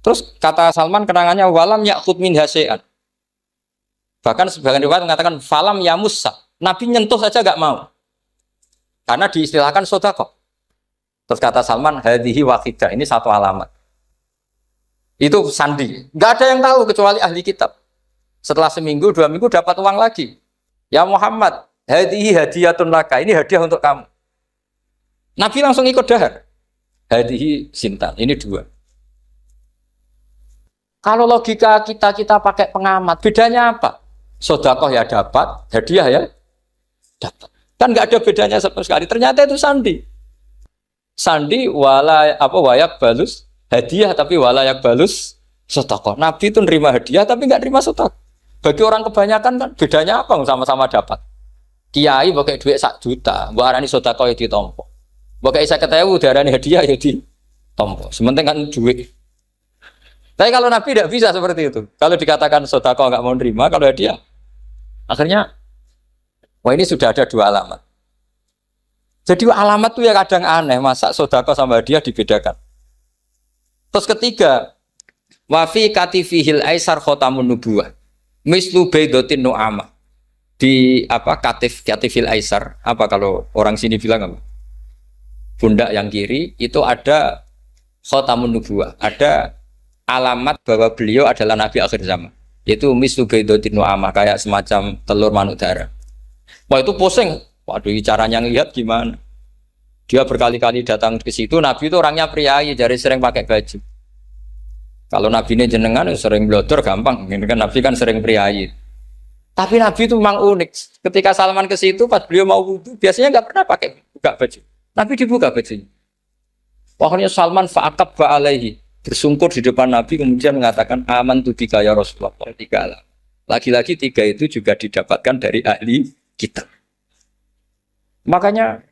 Terus kata Salman kenangannya walam ya'khud min hasya'an. Bahkan sebagian riwayat mengatakan falam yamussa. Nabi nyentuh saja gak mau. Karena diistilahkan sedekah. Terus kata Salman, hadhihi waqidah, ini satu alamat. Itu sandi. Gak ada yang tahu kecuali ahli kitab. Setelah seminggu, 2 minggu dapat uang lagi. Ya Muhammad, hadhihi hadiyatun laka, ini hadiah untuk kamu. Nabi langsung ikut dahar. Hadhihi sintan, ini 2. Kalau logika kita pakai pengamat, bedanya apa? Sedekah ya dapat, hadiah ya dapat. Kan nggak ada bedanya sama sekali. Ternyata itu sandi. Sandi wayak balus hadiah tapi walayak balus sedekah. Nabi itu nerima hadiah tapi nggak nerima sedekah. Bagi orang kebanyakan kan bedanya apa? Sama-sama dapat. Kiai pakai duit 1 juta, mbok arani sedekah ya ditompo. Mbok kayak 50.000 diarani hadiah ya ditompo. Sementing kan duit. Tapi kalau Nabi tidak bisa seperti itu. Kalau dikatakan sedekah nggak mau nerima, kalau hadiah akhirnya wah ini sudah ada 2 alamat. Jadi alamat tuh ya kadang aneh, masa sedekah sama hadiah dibedakan. Terus ketiga, wa fi katifihil aisar khatamun nubuwah. Mislu baidatin nu'amah. Di katifil aisar, apa kalau orang sini bilang apa? Pundak yang kiri itu ada khatamun nubuwah, ada alamat bahwa beliau adalah nabi akhir zaman. Itu mislu baidatin nu'amah, kayak semacam telur manuk darah. Wah itu pusing. Waduh, caranya ngelihat gimana? Dia berkali-kali datang ke situ. Nabi itu orangnya priayi, jadi sering pakai baju. Kalau Nabi ini jenengan sering blodor gampang. Ini kan Nabi kan sering priayi. Tapi Nabi itu memang unik. Ketika Salman ke situ, pas beliau mau wudu, biasanya nggak pernah pakai buka baju. Nabi dibuka bajunya. Pokoknya Salman fa'aqab ba'alaihi, bersungkur di depan Nabi, kemudian mengatakan aman tu bika ya Rasulullah. Lagi-lagi 3 itu juga didapatkan dari ahli kitab. Makanya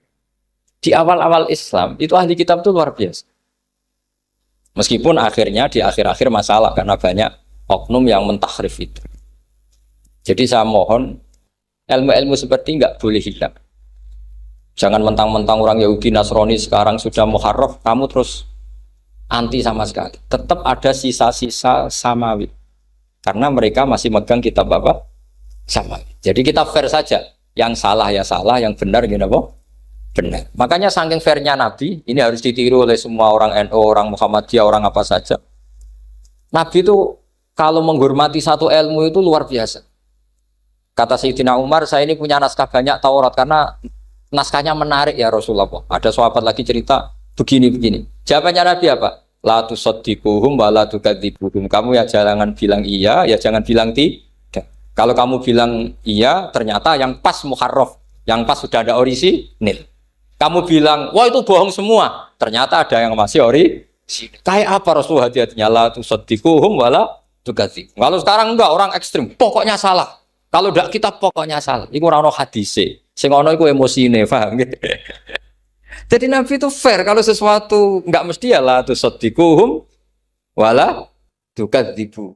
di awal-awal Islam itu ahli kitab itu luar biasa. Meskipun akhirnya di akhir-akhir masalah karena banyak oknum yang mentahrif itu. Jadi saya mohon ilmu-ilmu seperti nggak boleh hilang. Jangan mentang-mentang orang Yahudi Nasrani sekarang sudah muharraf, kamu terus anti sama sekali. Tetap ada sisa-sisa samawi. Karena mereka masih megang kitab apa? Samawi. Jadi kita fair saja. Yang salah ya salah, yang benar gini apa? Benar. Makanya saking fairnya Nabi, ini harus ditiru oleh semua orang NU, orang Muhammadiyah, orang apa saja. Nabi itu kalau menghormati satu ilmu itu luar biasa. Kata Sayyidina Umar, saya ini punya naskah banyak Taurat karena naskahnya menarik ya Rasulullah. Ada sahabat lagi cerita begini-begini. Jawabannya Nabi apa? La tusaddiquhum wa la tukadzibuhum. Kamu ya jangan bilang iya, ya jangan bilang tidak. Kalau kamu bilang iya, ternyata yang pas muharraf, yang pas sudah ada orisinil. Kamu bilang, wah itu bohong semua. Ternyata ada yang masih orisinil. Kayak apa Rasulullah hati-hatinya? La tusaddiquhum wa la tukadzibuhum. Kalau sekarang enggak, orang ekstrim. Pokoknya salah. Kalau enggak kita pokoknya salah. Iku ora ono hadise. Sing ono iku emosine, paham gitu. Jadi Nabi itu fair. Kalau sesuatu enggak mesti ya la tusaddiquhum wa la tukadzibuhum.